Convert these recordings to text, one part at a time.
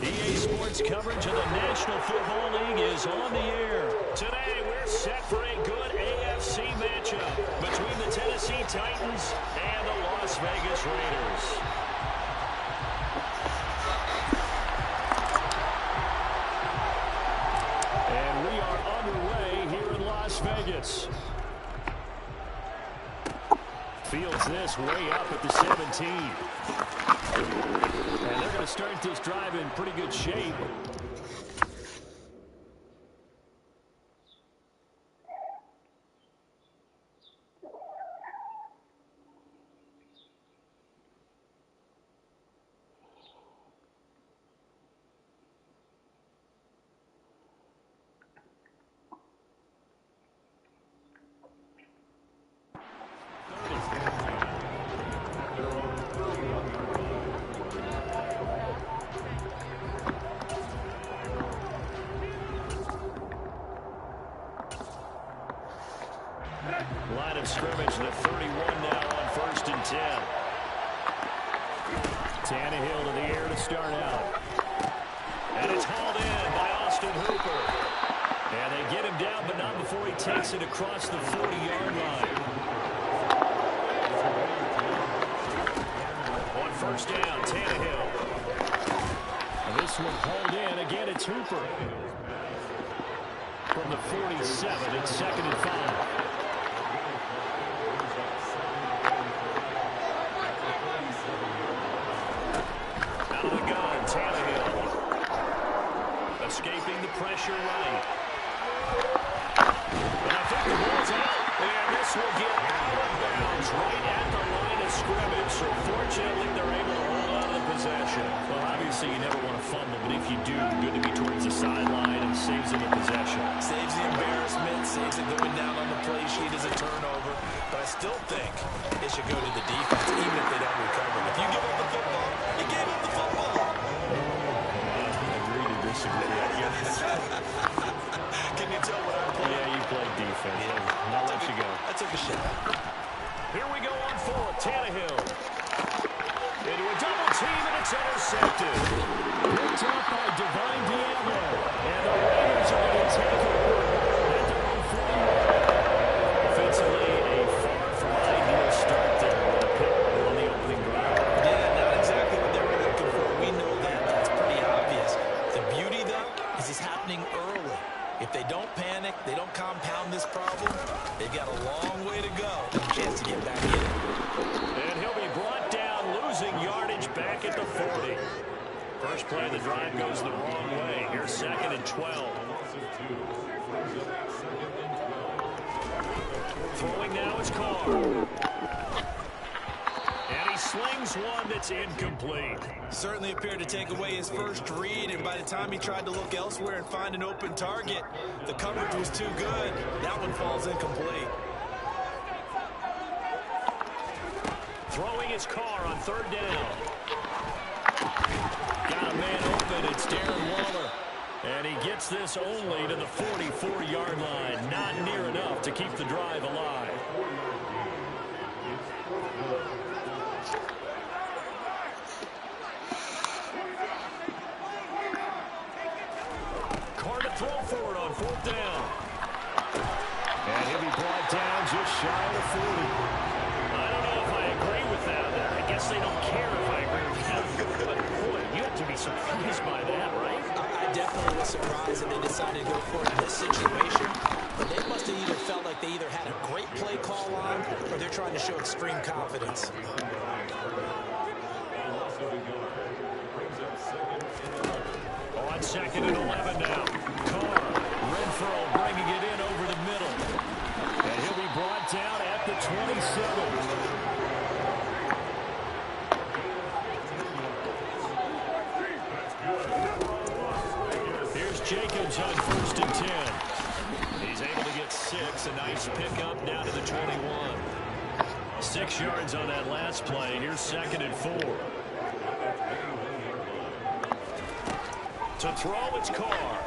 EA Sports coverage of the National Football League is on the air. Today, we're set for a good AFC matchup between the Tennessee Titans and the Las Vegas Raiders. And we are underway here in Las Vegas. Fields this way up at the 17. And they're going to start this drive in pretty good shape. Line of scrimmage, the 31 now on 1st and 10. Tannehill to the air to start out. And it's hauled in by Austin Hooper. And they get him down, but not before he takes it across the 40-yard line. On 1st down, Tannehill. And this one hauled in. Again, it's Hooper. From the 47, it's 2nd and 5. Escaping the pressure right. And I think the ball's out. And this will get out of bounds right at the line of scrimmage. So fortunately, they're able to hold on to the possession. Well, obviously, you never want to fumble, but if you do, good to be towards the sideline and saves them the possession. Saves the embarrassment, saves it going down on the play sheet as a turnover. But I still think it should go to the defense, even if they don't recover. If you give up the football, you gave up the football. Can you tell what I'm playing? Yeah, you played defense. Yeah. I'll let you go. I took a shot. Here we go on 4th. Tannehill. Into a double team, and it's intercepted. Picked up by Divine Diablo. And the Raiders are going to take over at their own 41. Offensively, a far from ideal start there with a pick on the opening drive. Yeah, not exactly what they were looking for. We know that. That's pretty obvious. The beauty, though, is it's happening early. If they don't panic, they don't compound this problem, they've got a long way to go. Chance to get back in. And he'll be brought down, losing yardage back at the 40. First play of the drive goes the wrong way. Here's 2nd and 12. Throwing now is Carr. And he slings one that's incomplete. Certainly appeared to take away his first read, and by the time he tried to look elsewhere and find an open target, the coverage was too good. That one falls incomplete. Throwing his Carr on 3rd down. Got a man open. It's Darren Waller. And he gets this only to the 44-yard line. Not near enough to keep the drive alive. Carr to throw for it on 4th down. And he'll be brought down just shy of the 40. I don't know if I agree with that. I guess they don't care if I agree with that. But, boy, you have to be surprised by that, right? I definitely was surprised that they decided to go for it in this situation. But they must have either felt like they either had a great play call on, or they're trying to show extreme confidence. On 2nd and 11 now. Carr, Renfro bringing it in over the middle. And he'll be brought down at the 27. Jacobs on 1st and 10. He's able to get 6. A nice pickup down to the 21. 6 yards on that last play. Here's 2nd and 4. To throw, it's Carr.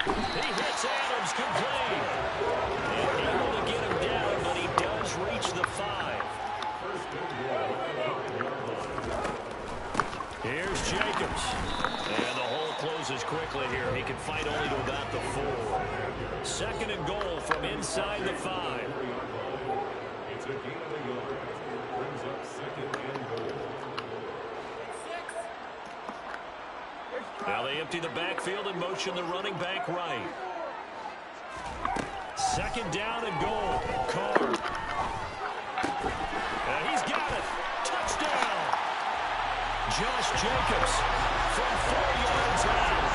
He hits Adams complete. And able to get him down, but he does reach the 5. Here's Jacobs. And the hole closes quickly here. He can fight only to about the 4. Second and goal from inside the 5. Now they empty the backfield and motion the running back right. Second down and goal. Carr. He's got it. Touchdown. Josh Jacobs from 4 yards out.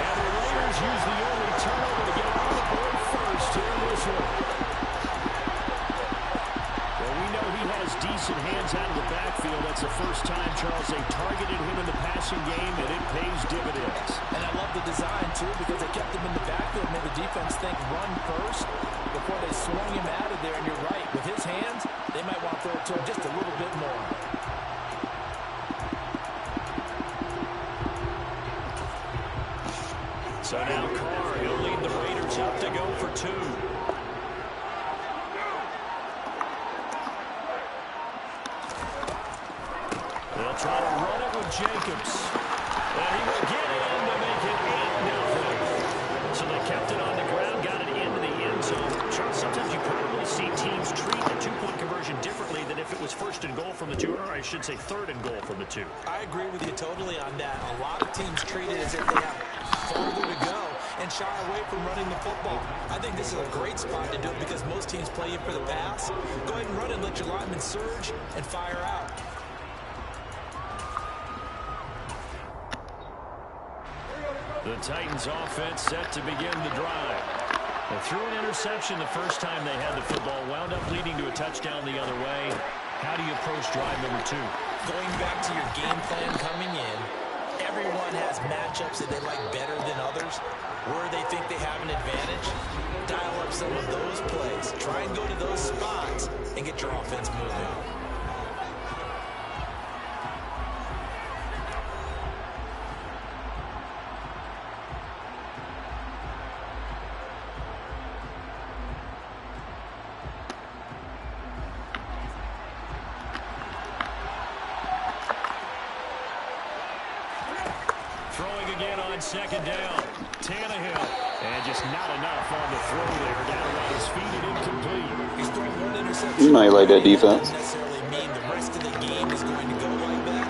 And the Raiders use the early turnover to get on the board first here in this one. Well, we know he has decent hands out of the backfield. That's the first time, Charles, they targeted him in the passing game, and it pays dividends. And I love the design, too, because they kept him in the backfield, made the defense think run first before they swung him out of there. And you're right, with his hands, they might want to throw it to him just a little bit more. So now Carr, he'll lead the Raiders up to go for 2. They'll try to run it with Jacobs. And he will get it in to make it 8-0. So they kept it on the ground, got it into the end zone. Charles, sometimes you probably see teams treat a 2-point conversion differently than if it was first and goal from the 2, or I should say third and goal from the 2. I agree with you totally on that. A lot of teams treat it as if they have farther to go and shy away from running the football. I think this is a great spot to do it because most teams play you for the pass. Go ahead and run it, let your linemen surge, and fire out. The Titans offense set to begin the drive. They threw an interception the first time they had the football, wound up leading to a touchdown the other way. How do you approach drive number 2? Going back to your game plan coming in, everyone has matchups that they like better than others, where they think they have an advantage. Dial up some of those plays. Try and go to those spots and get your offense moving. Throwing again on second down. Tannehill. And just not enough on the throw there. Down around his feet and incomplete. He's thrown one interception. You know you like that defense. Doesn't necessarily mean the rest of the game is going to go like that,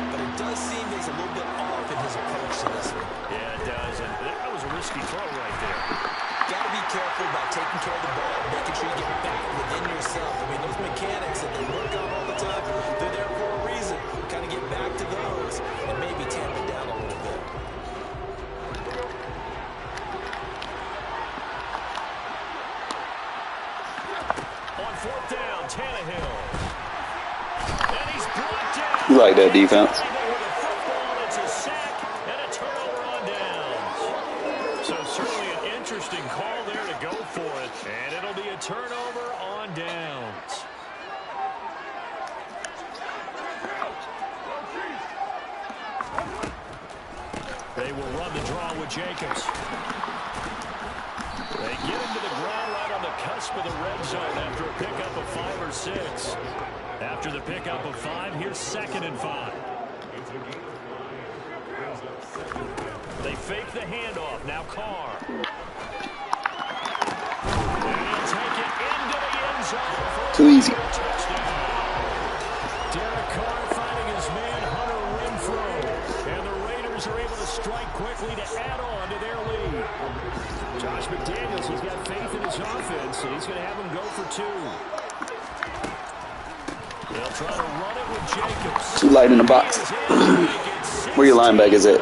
but it does seem he's a little bit off in his approach to this one. Yeah, it does. And that was a risky throw right there. Got to be careful about taking care of the ball, making sure you get back within yourself. I mean, those mechanics that they work on all the time, they're there for a reason. Kind of get back to those and maybe tamp it down a little bit. On fourth down, Tannehill. And he's brought down. You like that defense? It's a sack and a turnover on downs. So certainly an interesting call there to go for it. And it'll be a turnover on downs. They will run the draw with Jacobs. They get him to the ground right on the cusp of the red zone after a pickup of 5 or 6. After the pickup of 5, here's 2nd and 5. They fake the handoff. Now Carr. And he'll take it into the end zone for Too easy. a touchdown. Derek Carr finding his man Hunter Renfrow. And the Raiders are able to strike quickly to add on to their lead. Josh McDaniels, he's got faith in his offense, and he's going to have him go for 2. They'll try to run it with Jacobs. Too light in the box. Where your linebackers at? I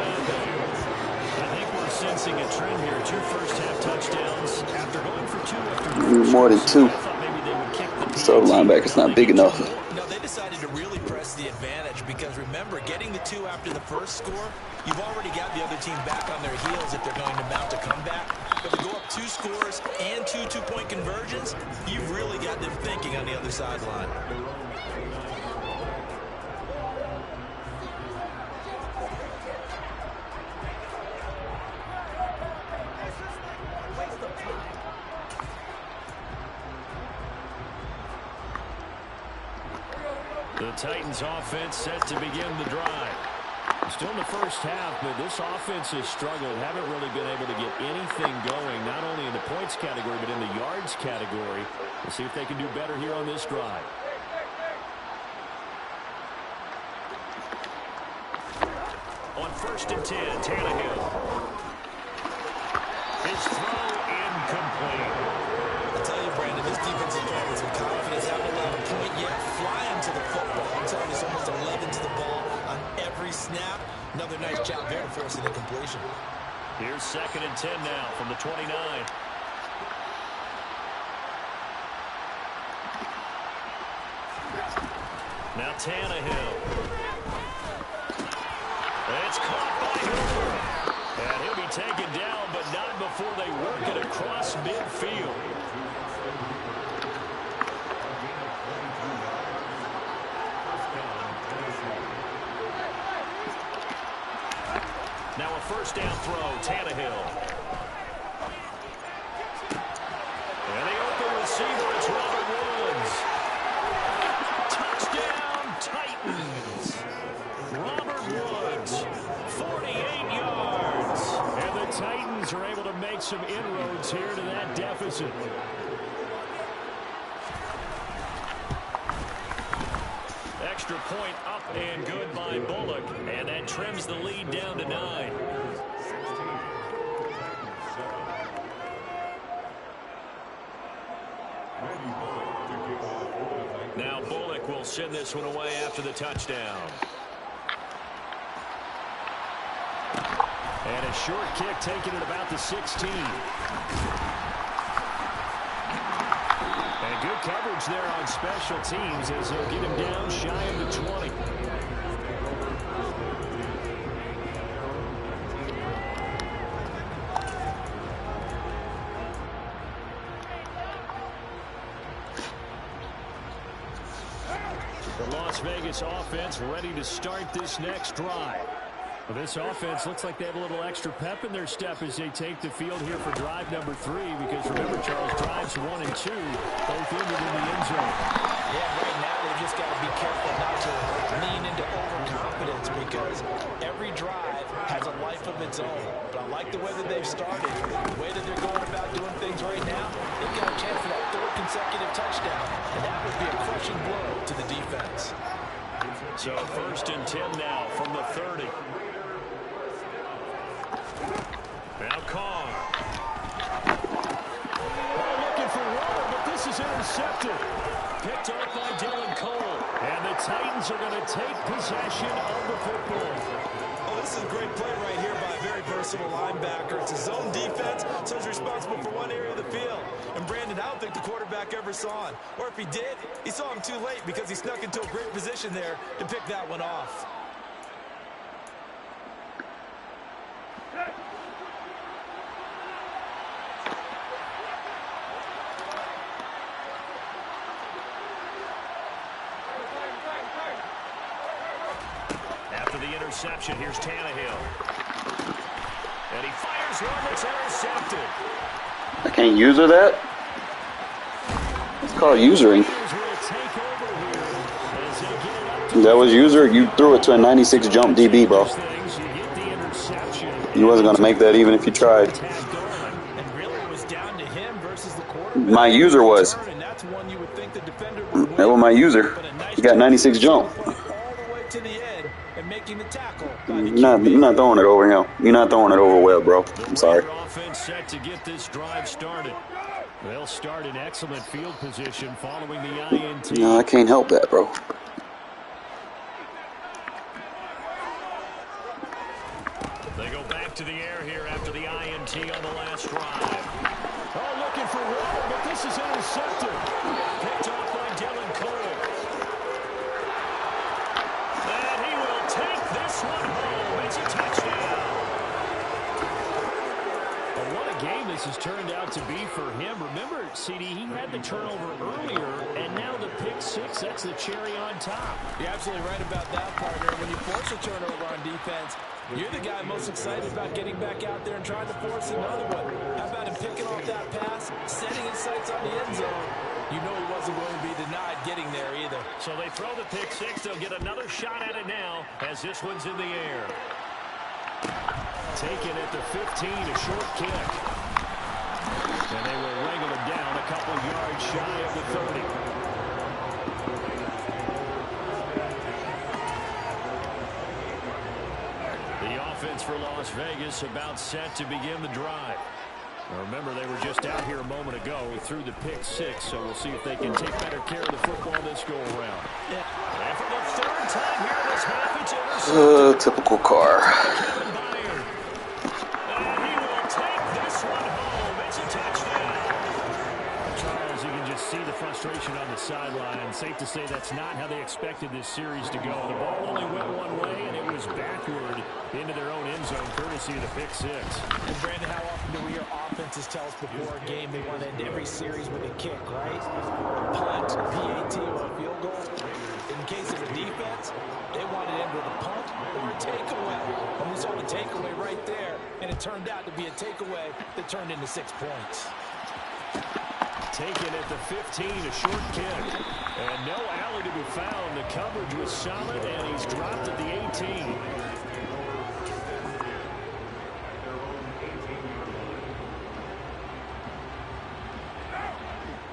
think we're sensing a trend here. 2 first-half touchdowns after going for 2 after the first More than 2. I thought maybe they would kick the So linebacker's not big enough. No, they decided to really press the advantage because, remember, getting the 2 after the first score, you've already got the other team back on their heels if they're going to mount a comeback. But to go up 2 scores and 2 two-point conversions, you've really got them thinking on the other sideline. The Titans offense set to begin the drive. Still in the first half, but this offense has struggled. Haven't really been able to get anything going, not only in the points category, but in the yards category. We'll see if they can do better here on this drive. On 1st and 10, Tannehill. His throw incomplete. I'll tell you, Brandon, this defense is playing with some confidence. Haven't allowed a point yet. Flying to the football. I'm telling you, it's almost 11 to the ball on every snap. Another nice job there to force an incompletion. Here's 2nd and 10 now from the 29. Now Tannehill. It's caught by Hooper. And he'll be taken down, but not before they work it across midfield. Now a 1st down throw, Tannehill. And the open receiver, it's Robert Woods. Touchdown, Titans. Robert Woods, 48 yards. And the Titans are able to make some inroads here to that deficit. Extra point up and good by Bullock. And that trims the lead down to 9. Now Bullock will send this one away after the touchdown. And a short kick taken at about the 16. And good coverage there on special teams as they'll get him down shy of the 20. The Las Vegas offense ready to start this next drive. Well, this offense looks like they have a little extra pep in their step as they take the field here for drive number 3, because remember, Charles, drives 1 and 2 both ended in the end zone. Yeah, right now they've just got to be careful not to lean into overconfidence, because every drive has a life of its own. But I like the way that they've started, the way that they're going about doing things right now. They've got a chance for that 3rd consecutive touchdown, and that would be a crushing blow to the defense. So 1st and 10 now from the 30. Now Kong. Oh, looking for Waller, but this is intercepted. Picked off by Dylan Cole. And the Titans are going to take possession of the football. Oh, this is a great play right here by a very versatile linebacker. It's a zone defense, so he's responsible for one area of the field. And Brandon, I don't think the quarterback ever saw him. Or if he did, he saw him too late, because he snuck into a great position there to pick that one off. After the interception, here's Tannehill. And he fires one that's intercepted. I can't user that? It's called usering. That was user. You threw it to a 96 jump DB, bro. You wasn't going to make that even if you tried. My user was. That was my user. He got 96 jump. You're not throwing it over him. You're not throwing it over well, bro. I'm sorry. Offense set to get this drive started. They'll start in excellent field position following the INT. No, I can't help that, bro. They go back to the air here after the INT on the last drive. Oh, looking for Waller, but this is intercepted. Picked off by Dylan Cole. And he will take this one home. It's a touchdown. Well, what a game this has turned out to be for him. Remember, CD, he had the turnover earlier, and now the pick six, that's the cherry on top. You're absolutely right about that, partner. When you force a turnover on defense, you're the guy most excited about getting back out there and trying to force another one. How about him picking off that pass, setting his sights on the end zone, You know he wasn't going to be denied getting there either. So they throw the pick six. They'll get another shot at it now as this one's in the air. Taken at the 15, a short kick. And they will wrangle it down a couple yards shy of the 30. The offense for Las Vegas about set to begin the drive. Now remember, they were just out here a moment ago through the pick six, so we'll see if they can take better care of the football this go-around. Yeah. And for the third time here this half, it's intercepted. Typical car. And he will take this one home. It's a touchdown. Charles, you can just see the frustration on the sideline. Safe to say that's not how they expected this series to go. The ball only went one way, and it was backward into their own end zone, courtesy of the pick six. And Brandon, how often do we hear offenses tell us before a game they want to end every series with a kick, right? Punt, PAT, or a field goal. In case of a defense, they want to end with a punt or a takeaway. And we saw the takeaway right there, and it turned out to be a takeaway that turned into 6 points. Taken at the 15, a short kick. And no alley to be found. The coverage was solid, and he's dropped at the 18.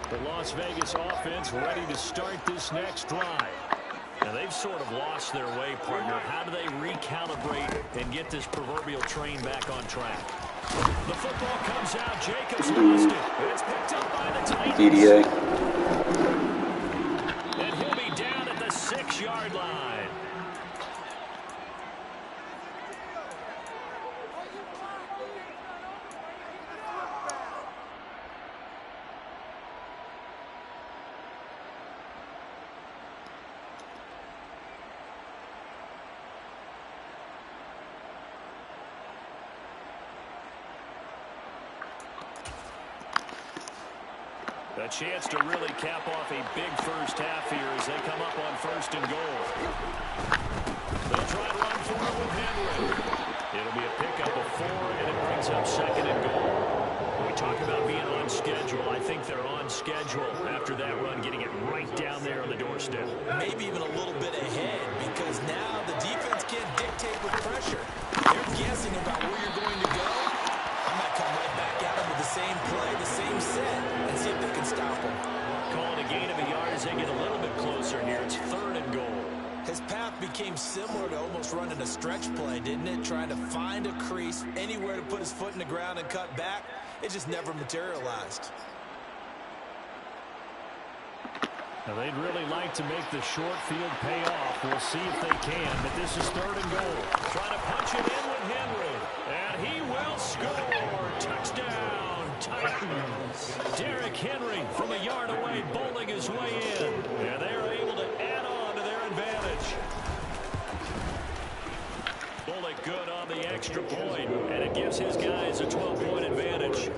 The Las Vegas offense ready to start this next drive. Now, they've sort of lost their way, partner. How do they recalibrate and get this proverbial train back on track? The football comes out. Jacobs lost it. It's picked up by the Titans. DDA. And he'll be down at the 6-yard line. A chance to really cap off a big first half here as they come up on 1st and goal. They'll try to run for it with Henry. It'll be a pickup of 4, and it brings up 2nd and goal. We talk about being on schedule. I think they're on schedule after that run, getting it right down there on the doorstep. Maybe even a little bit ahead, because now the defense can't dictate with pressure. They're guessing about where you're going to go. I might come right back at them with the same play, the same set, and see if they can stop them. Calling a gain of a yard as they get a little bit closer here. It's 3rd and goal. His path became similar to almost running a stretch play, didn't it? Trying to find a crease, anywhere to put his foot in the ground and cut back. It just never materialized. Now, they'd really like to make the short field pay off. We'll see if they can, but this is 3rd and goal. Trying to punch it in with Henry, and he will score. Touchdown, Titans. Derrick Henry from a yard away, bowling his way in, and they are able to add on to their advantage. Bullock good on the extra point, and it gives his guys a 12-point advantage.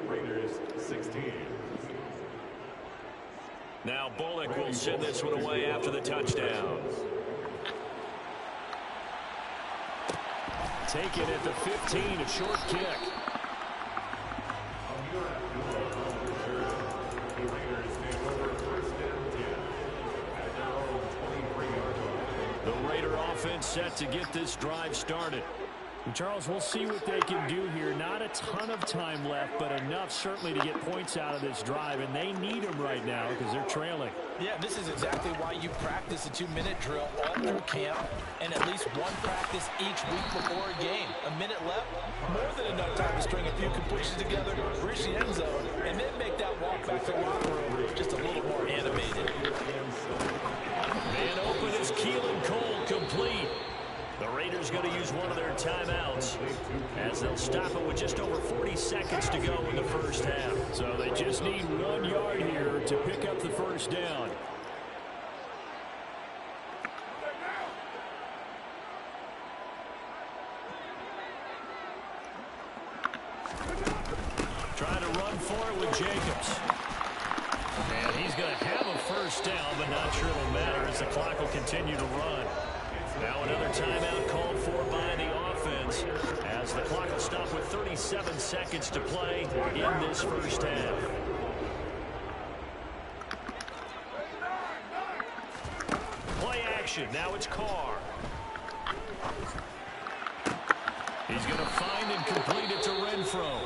Raiders 16. Now Bullock will send this one away after the touchdown. Taken at the 15, a short kick. The Raider offense set to get this drive started. And Charles, we'll see what they can do here. Not a ton of time left, but enough certainly to get points out of this drive, and they need them right now because they're trailing. Yeah, this is exactly why you practice a 2-minute drill all through camp and at least one practice each week before a game. A minute left, more than enough time to string a few completions together, reach the end zone, and then make that walk back to the locker room just a little more animated. Man open is Keelan Cole complete. The Raiders going to use one of their timeouts as they'll stop it with just over 40 seconds to go in the first half. So they just need 1 yard here to pick up the first down. Trying to run for it with Jacobs. And he's going to have a first down, but not sure it'll matter as the clock will continue to run. Now another timeout called for by the offense as the clock will stop with 37 seconds to play in this first half. action. Now it's Carr. He's going to find and complete it to Renfro.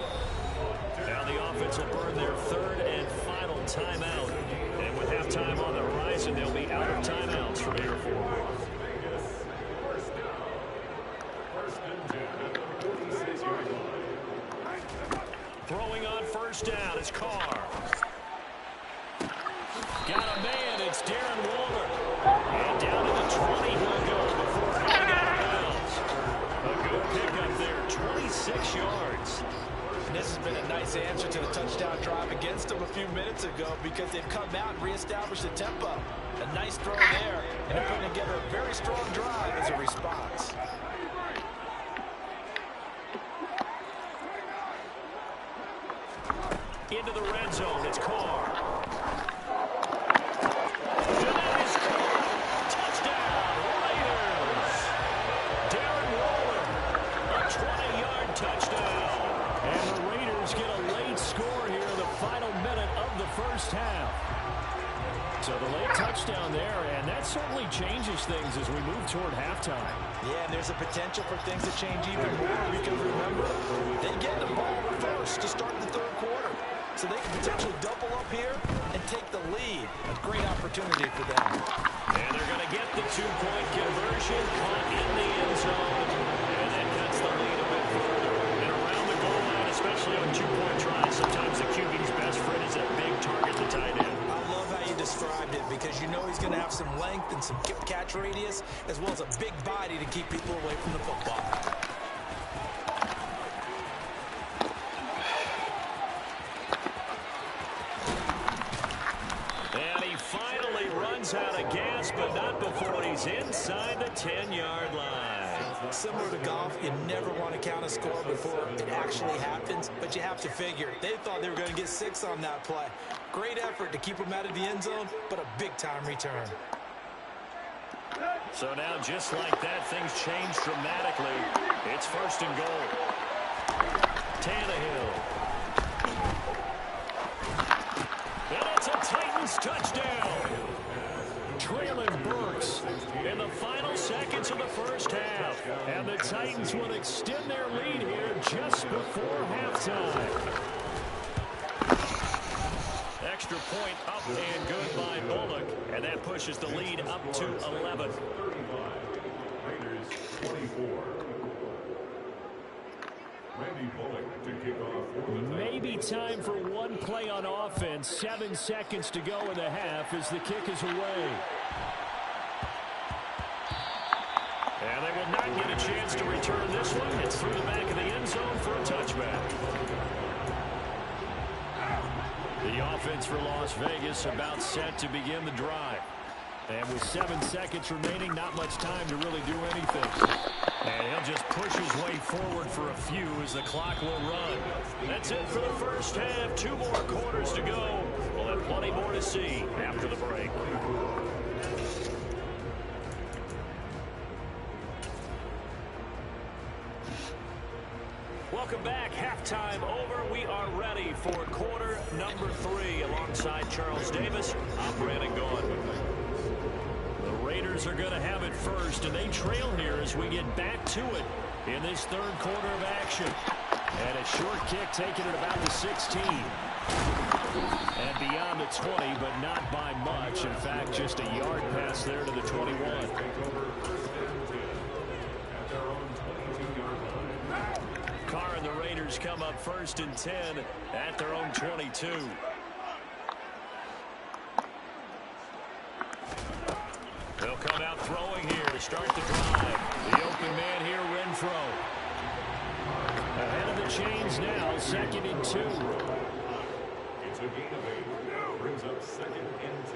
Now the offense will burn their third and final timeout. And with halftime on the horizon, they'll be out of timeouts from here forward. Throwing on first down, it's Carr. Got a man, it's Darren Waller. And down to the 20 he'll go before falling out of bounds. A good pickup there, 26 yards. And this has been a nice answer to the touchdown drive against them a few minutes ago because they've come out and reestablished the tempo. A nice throw there, and they're putting together a very strong drive as a response. Into the red zone, it's Carr. And that is caught. Touchdown, Raiders. Darren Waller, a 20-yard touchdown. And the Raiders get a late score here in the final minute of the first half. So the late touchdown there, and that certainly changes things as we move toward halftime. Yeah, and there's a potential for things to change even more because remember, they get the ball first to start the third quarter. So they can potentially double up here and take the lead. A great opportunity for them. And they're going to get the two-point conversion, caught in the end zone. And that cuts the lead a bit further. And around the goal line, especially on two-point tries, sometimes the QB's best friend is a big target, the tight end. I love how you described it because you know he's going to have some length and some catch radius as well as a big body to keep people away from the football. Out of gas, but not before he's inside the 10-yard line. Similar to golf, you never want to count a score before it actually happens, but you have to figure they thought they were going to get 6 on that play. Great effort to keep them out of the end zone, but a big-time return. So now, just like that, things change dramatically. It's first and goal. Tannehill. And it's a Titans touchdown. Trailing Burks in the final seconds of the first half. And the Titans will extend their lead here just before halftime. Extra point up and good by Bullock. And that pushes the lead up to 11. Raiders 24. Randy Bullock to kick off for the Maybe time for one play on offense. 7 seconds to go in the half as the kick is away. And they will not get a chance to return this one. It's through the back of the end zone for a touchback. The offense for Las Vegas about set to begin the drive. And with 7 seconds remaining, not much time to really do anything. And he'll just push his way forward for a few as the clock will run. That's it for the first half. 2 more quarters to go. We'll have plenty more to see after the break. Welcome back. Halftime over. We are ready for quarter number 3. Alongside Charles Davis, I'm Brandon Gaughan. The Raiders are going to have it first, and they trail here as we get back to it in this third quarter of action. And a short kick taken at about the 16. And beyond the 20, but not by much. In fact, just a yard pass there to the 21. Carr and the Raiders come up first and 10 at their own 22. They'll come out throwing here to start the drive. The open man here, Renfro. Ahead of the chains now, 2nd and 2. It's a gain of 8. Brings up 2nd and 2.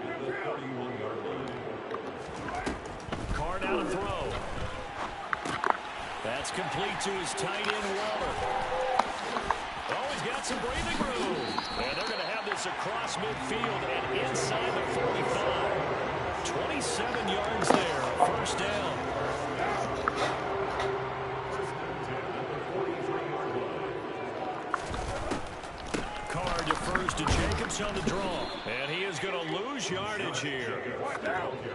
At the 31-yard line. Carr down to throw. That's complete to his tight end, Waller. Oh, he's got some breathing room. And they're going to have this across midfield and inside the 45. 27 yards there, first down. Carr defers to Jacobs. attempts on the draw. And he is going to lose yardage here.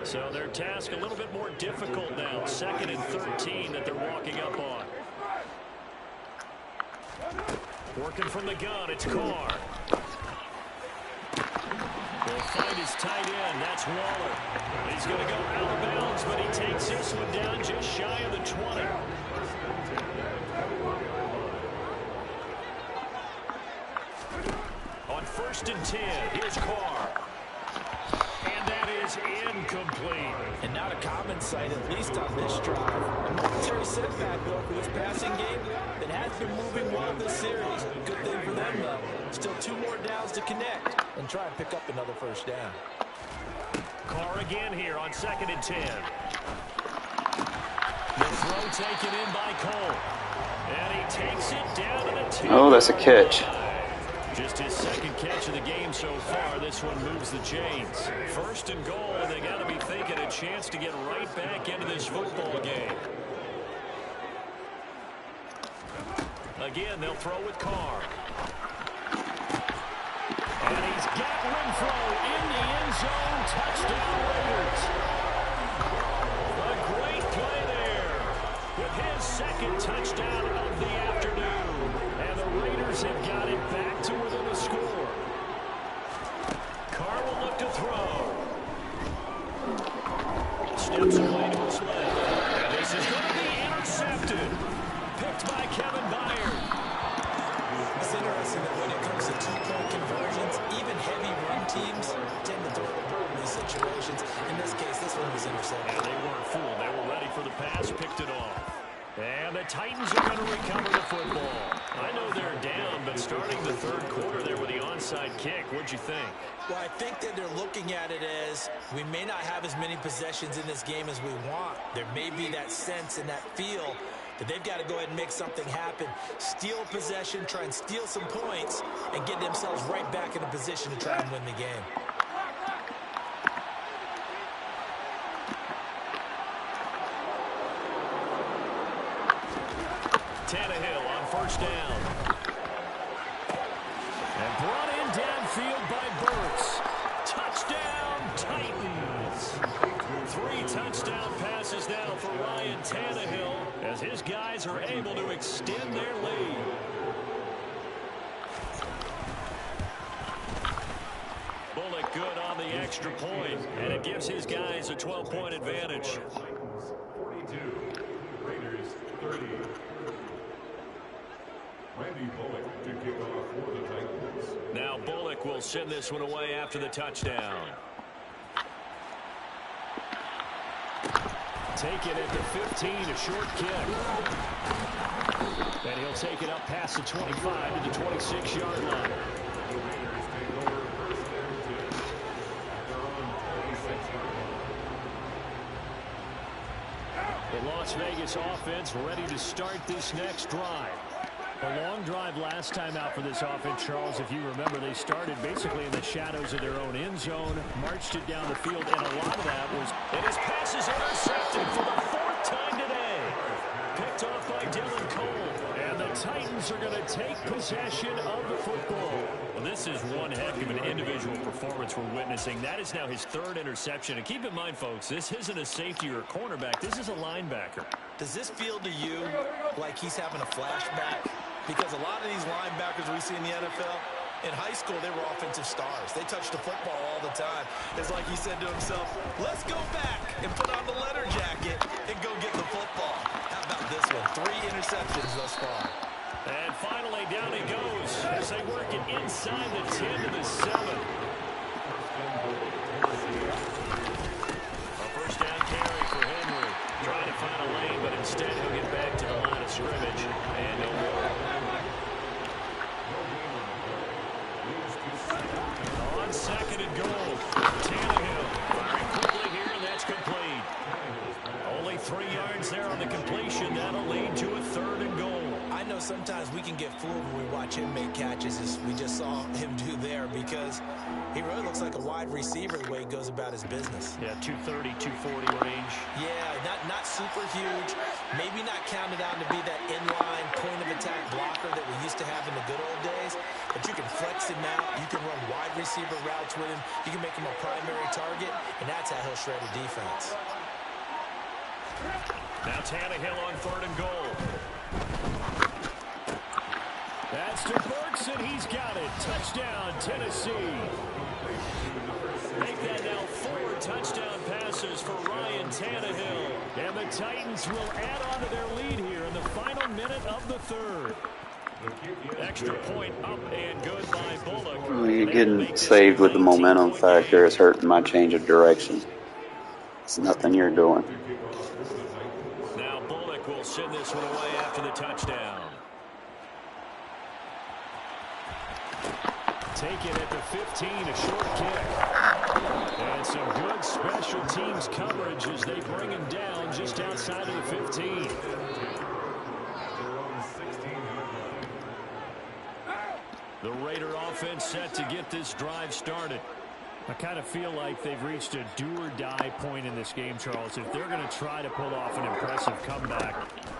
So their task a little bit more difficult now. 2nd and 13 that they're walking up on. Working from the gun, it's Carr. He'll find his tight end. That's Waller. He's going to go out of bounds, but he takes this one down just shy of the 20. On 1st and 10, here's Carr. And that is incomplete. And not a common sight, at least on this drive. A momentary setback, though, for this passing game that has been moving well this series. Good thing for them, though. Still 2 more downs to connect and try and pick up another 1st down. Carr again here on 2nd and 10. The throw taken in by Cole. And he takes it down to the 10. Oh, that's a catch. Just his 2nd catch of the game so far. This one moves the chains. 1st and goal, and they got to be thinking a chance to get right back into this football game. Again, they'll throw with Carr. And he's got Renfro in the end zone. Touchdown Raiders. A great play there with his 2nd touchdown of the afternoon. And the Raiders have got it back to within a score. Carr will look to throw. Steps away to his left. And this is going to be intercepted. Picked by Kevin Byard. It's interesting that when it comes to 2-point conversions, even heavy run teams tend to throw the ball in these situations. In this case, this one was intercepted. And they weren't fooled. They were ready for the pass, picked it off. And the Titans are going to recover the football. I know they're down, but starting the 3rd quarter there with the onside kick, what'd you think? Well, I think that they're looking at it as we may not have as many possessions in this game as we want. There may be that sense and that feel that they've got to go ahead and make something happen. Steal possession, try and steal some points, and get themselves right back in a position to try and win the game. Tannehill on 1st down. And brought in downfield by Burks. Touchdown, Titans. 3 touchdown passes now for Ryan Tannehill as his guys are able to extend their lead. Bullock good on the extra point, and it gives his guys a 12-point advantage. 42, Raiders 30. Randy Bullock to kick off for the Titans. Now Bullock will send this one away after the touchdown. Take it at the 15, a short kick. And he'll take it up past the 25 to the 26-yard line. The Las Vegas offense ready to start this next drive. A long drive last time out for this offense, Charles. If you remember, they started basically in the shadows of their own end zone, marched it down the field, and a lot of that was... And his pass is intercepted for the 4th time today. Picked off by Dylan Cole. And the Titans are going to take possession of the football. Well, this is one heck of an individual performance we're witnessing. That is now his 3rd interception. And keep in mind, folks, this isn't a safety or a cornerback. This is a linebacker. Does this feel to you like he's having a flashback? Because a lot of these linebackers we see in the NFL, in high school, they were offensive stars. They touched the football all the time. It's like he said to himself, let's go back and put on the letter jacket and go get the football. How about this one? 3 interceptions thus far. And finally, down he goes as they work it inside the 10 to the 7. A 1st down carry for Henry. Trying to find a lane, but instead he'll get back to the line of scrimmage. And no more. On 2nd and goal, Tannehill firing quickly here, and that's complete. Only 3 yards there on the completion. That'll lead to a 3rd and goal. I know sometimes we can get fooled when we watch him make catches as we just saw him do there, because he really looks like a wide receiver the way he goes about his business. Yeah, 230, 240 range. Yeah, not super huge. Maybe not counted out to be that inline point-of-attack blocker that we used to have in the good old days, but you can flex him out. You can run wide receiver routes with him. You can make him a primary target, and that's how he'll shred a defense. Now Tannehill on 3rd and goal. That's to Burks, and he's got it. Touchdown, Tennessee. Make that now 4 touchdown passes for Ryan Tannehill. And the Titans will add on to their lead here in the final minute of the 3rd. Extra point up and good by Bullock. Well, you're getting saved with the momentum factor. It's hurting my change of direction. It's nothing you're doing. Now Bullock will send this one away after the touchdown. Take it at the 15, a short kick. And some good special teams coverage as they bring him down just outside of the 15. The Raider offense set to get this drive started. I kind of feel like they've reached a do-or-die point in this game, Charles. If they're going to try to pull off an impressive comeback,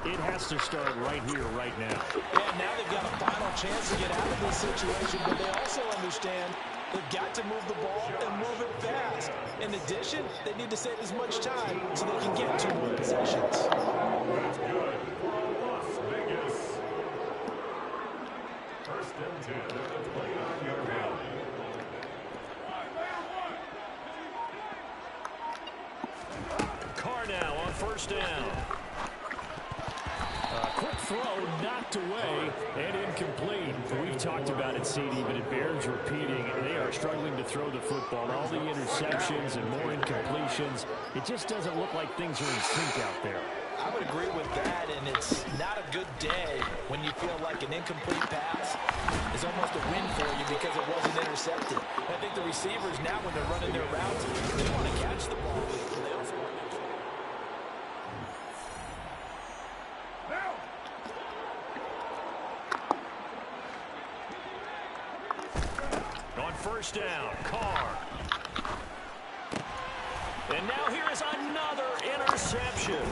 it has to start right here, right now. Yeah, now they've got a final chance to get out of this situation, but they also understand they've got to move the ball and move it fast. In addition, they need to save as much time so they can get 2 more possessions. That's good for Las Vegas. 1st and 10 at the 29-yard line. Carr now on 1st down. Quick throw knocked away and incomplete. We've talked about it, CD, but it bears repeating. They are struggling to throw the football. All the interceptions and more incompletions. It just doesn't look like things are in sync out there. I would agree with that, and it's not a good day when you feel like an incomplete pass is almost a win for you because it wasn't intercepted. And I think the receivers now, when they're running their routes, they want to catch the ball. They also want to on 1st down, Carr. And now here is another interception.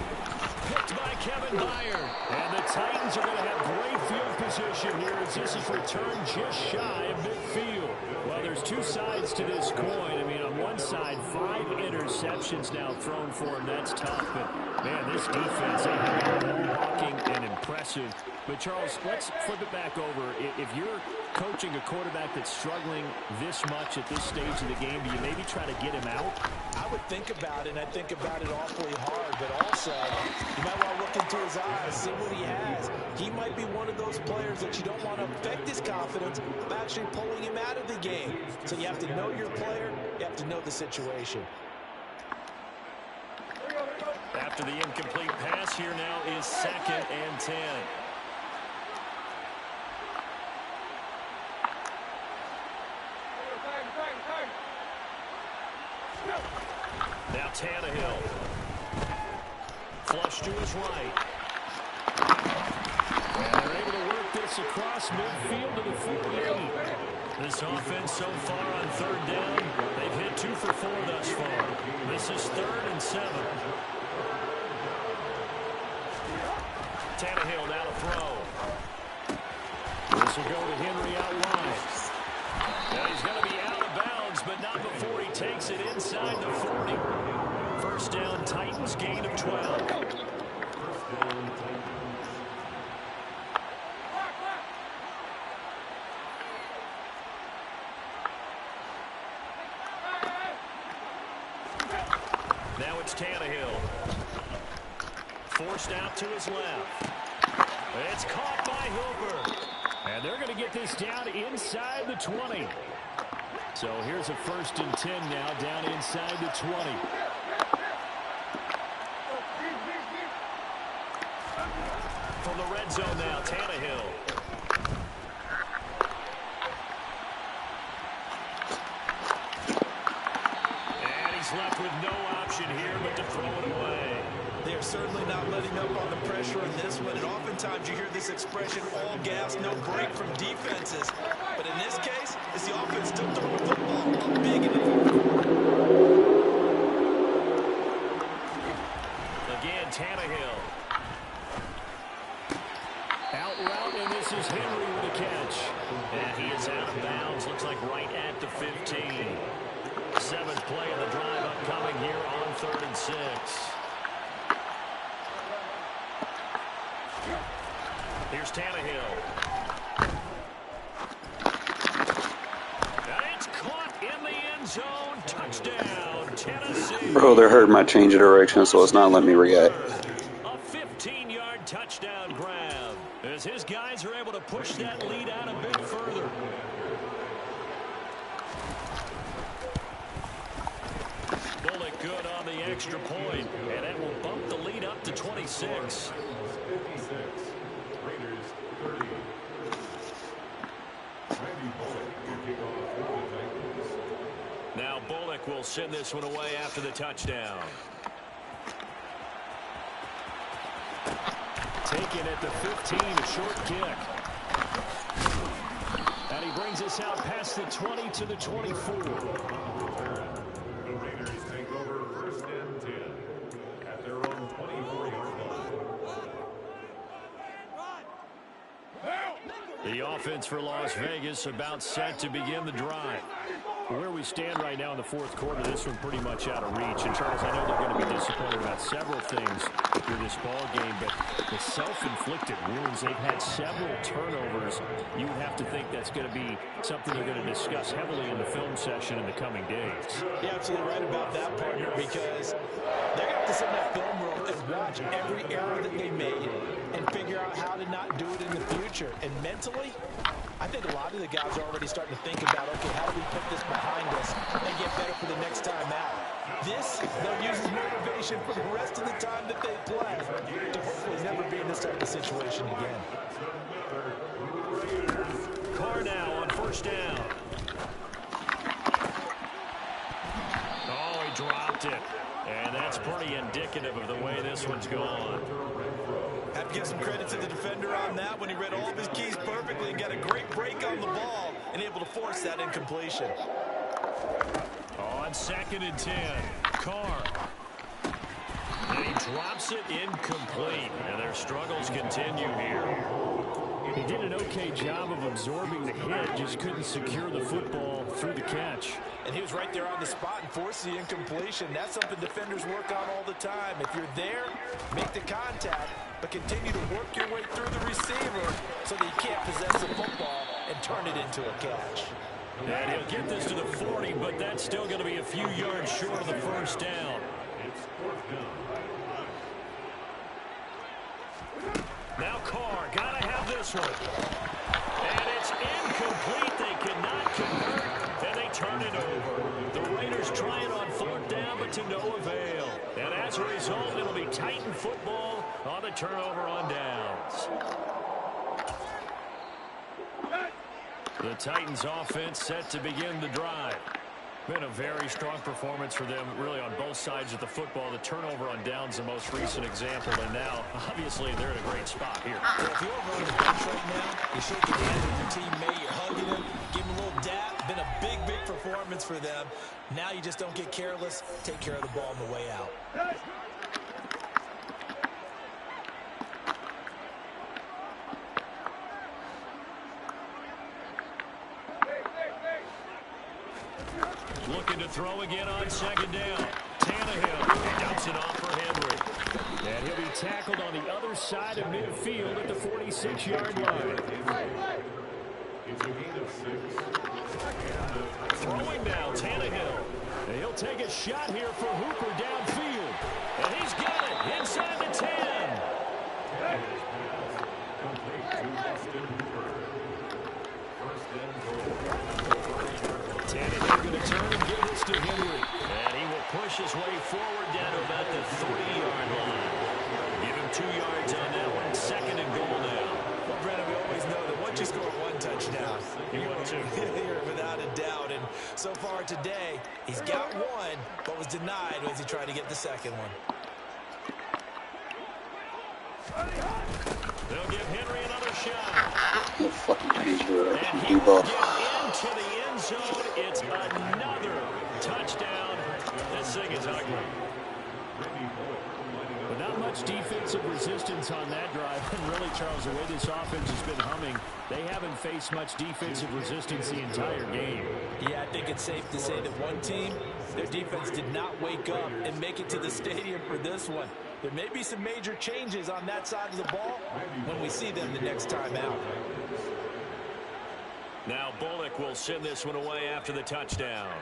Picked by Kevin Byard. And the Titans are going to have great field position here as this is returned just shy of midfield. Well, there's 2 sides to this coin. I mean, on one side, 5 interceptions now thrown for him. That's tough. But, man, this defense, they have been walking and impressive. But, Charles, let's flip it back over. If you're coaching a quarterback that's struggling this much at this stage of the game, do you maybe try to get him out? I would think about it, and I think about it awfully hard, but also you might want to look into his eyes, see what he has. He might be one of those players that you don't want to affect his confidence by actually pulling him out of the game. So you have to know your player, you have to know the situation. After the incomplete pass, here now is 2nd and 10. Now Tannehill. Flush to his right. And they're able to work this across midfield to the 48. This offense so far on 3rd down, they've hit 2 for 4 thus far. This is 3rd and 7. Tannehill now to throw. This will go to Henry out wide. Now he's going to be out of bounds, but not before he takes it inside the 40. 1st down, Titans, gain of 12. Now it's Tannehill. Forced out to his left. It's caught by Hilbert. And they're going to get this down inside the 20. So here's a 1st and 10 now down inside the 20. From the red zone now, Tannehill. And he's left with no option here but to throw it away. They are certainly not letting up on the pressure in this one, and oftentimes you hear this expression, all gas, no break from defenses. But in this case, it's the offense still throwing the football up big in the fourth quarter. Again, Tannehill. Out route, and this is Henry with a catch. And he is out of bounds, looks like right at the 15. Seventh play of the drive upcoming here on 3rd and 6. Here's Tannehill. And it's caught in the end zone. Touchdown, Tennessee. Bro, they're hurting my change of direction, so it's not letting me react. A 15-yard touchdown grab as his guys are able to push that lead out a bit further. Bullock good on the extra point, and that will bump the lead up to 26. 56. Raiders 30. Randy Bullock will kick off for the Titans. Now Bullock will send this one away after the touchdown. Taken at the 15, a short kick. And he brings us out past the 20 to the 24. The Raiders take over 1st and 10 at their own 24-yard line. The offense for Las Vegas about set to begin the drive. Where we stand right now in the 4th quarter, this one pretty much out of reach. And Charles, I know they're going to be disappointed about several things through this ball game, but the self-inflicted wounds, they've had several turnovers. You would have to think that's going to be something they're going to discuss heavily in the film session in the coming days. You're absolutely right about that, partner, because they're going to have to sit in that film room and watch every error that they made and figure out how to not do it in the future. And mentally, I think a lot of the guys are already starting to think about, okay, how do we put this behind us and get better for the next time out? This, they'll use as motivation for the rest of the time that they play to hopefully never be in this type of situation again. Carr now on 1st down. Oh, he dropped it. And that's pretty indicative of the way this one's gone. Have to give some credit to the defender on that when he read all of his keys perfectly and got a great break on the ball and able to force that incompletion. On 2nd and 10, Carr. And he drops it incomplete. And their struggles continue here. He did an okay job of absorbing the hit, just couldn't secure the football through the catch. And he was right there on the spot and forced the incompletion. That's something defenders work on all the time. If you're there, make the contact, but continue to work your way through the receiver so that you can't possess the football and turn it into a catch. And he'll get this to the 40, but that's still going to be a few yards short of the 1st down. It's 4th down. Now Carr, got to have this one. And it's incomplete. They cannot convert, and they turn it over. The Raiders try it on 4th down, but to no avail. And as a result, it'll be Titan football on the turnover on downs. The Titans offense set to begin the drive. Been a very strong performance for them, really, on both sides of the football. The turnover on downs, the most recent example, and now, obviously, they're in a great spot here. Well, if you're over on the bench right now, you're shaking hands with your teammate, you're hugging him, give him a little dap. Been a big, big performance for them. Now you just don't get careless. Take care of the ball on the way out. Looking to throw again on 2nd down. Tannehill dumps it off for Henry. And he'll be tackled on the other side of midfield at the 46-yard line. It's a gain of 6. Throwing now, Tannehill. And he'll take a shot here for Hooper downfield. And he's got it inside the 10. Complete to Austin Hooper. 1st and goal. Tannehill going to turn and give this to Henry. And he will push his way forward down to about the 30-yard line. Give him 2 yards on that one. 2nd and goal now. Well, Brandon, we always know that once you score one touchdown, You want to. you're without a doubt. And so far today, he's got one, but was denied as he tried to get the second one. They'll give Henry another shot. No fucking change And direction. he will Debuff. get into the end zone. It's another touchdown. This thing is ugly. But not much defensive resistance on that drive. And really, Charles, the way this offense has been humming, they haven't faced much defensive resistance the entire game. Yeah, I think it's safe to say that one team, their defense did not wake up and make it to the stadium for this one. There may be some major changes on that side of the ball when we see them the next time out. Now Bullock will send this one away after the touchdown.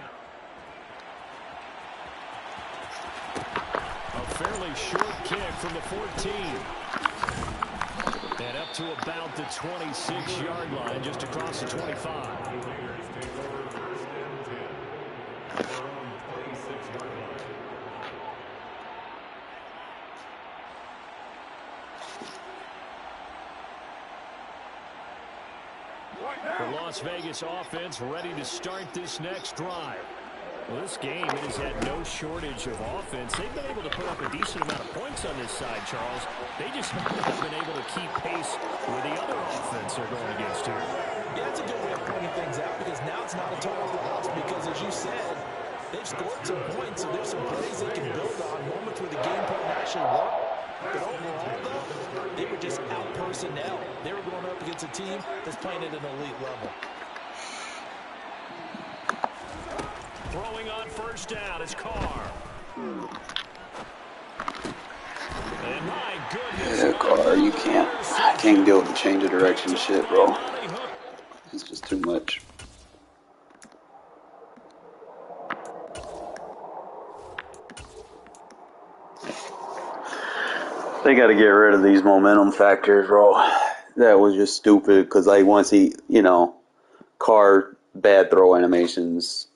A fairly short kick from the 14. And up to about the 26-yard line, just across the 25. The Las Vegas offense ready to start this next drive. Well, this game has had no shortage of offense. They've been able to put up a decent amount of points on this side, Charles. They just haven't been able to keep pace with the other offense they're going against here. Yeah, that's a good way of pointing things out because now it's not a total loss because, as you said, they've scored some points, so there's some plays they can build on, moments where the game plan actually worked. But overall, though, they were just out personnel. They were going up against a team that's playing at an elite level. Throwing on first down is Carr. And my goodness. Yeah, Carr, you can't. I can't deal with the change of direction shit, bro. It's just too much. They got to get rid of these momentum factors, bro. That was just stupid because, like, once he, you know, Carr bad throw animations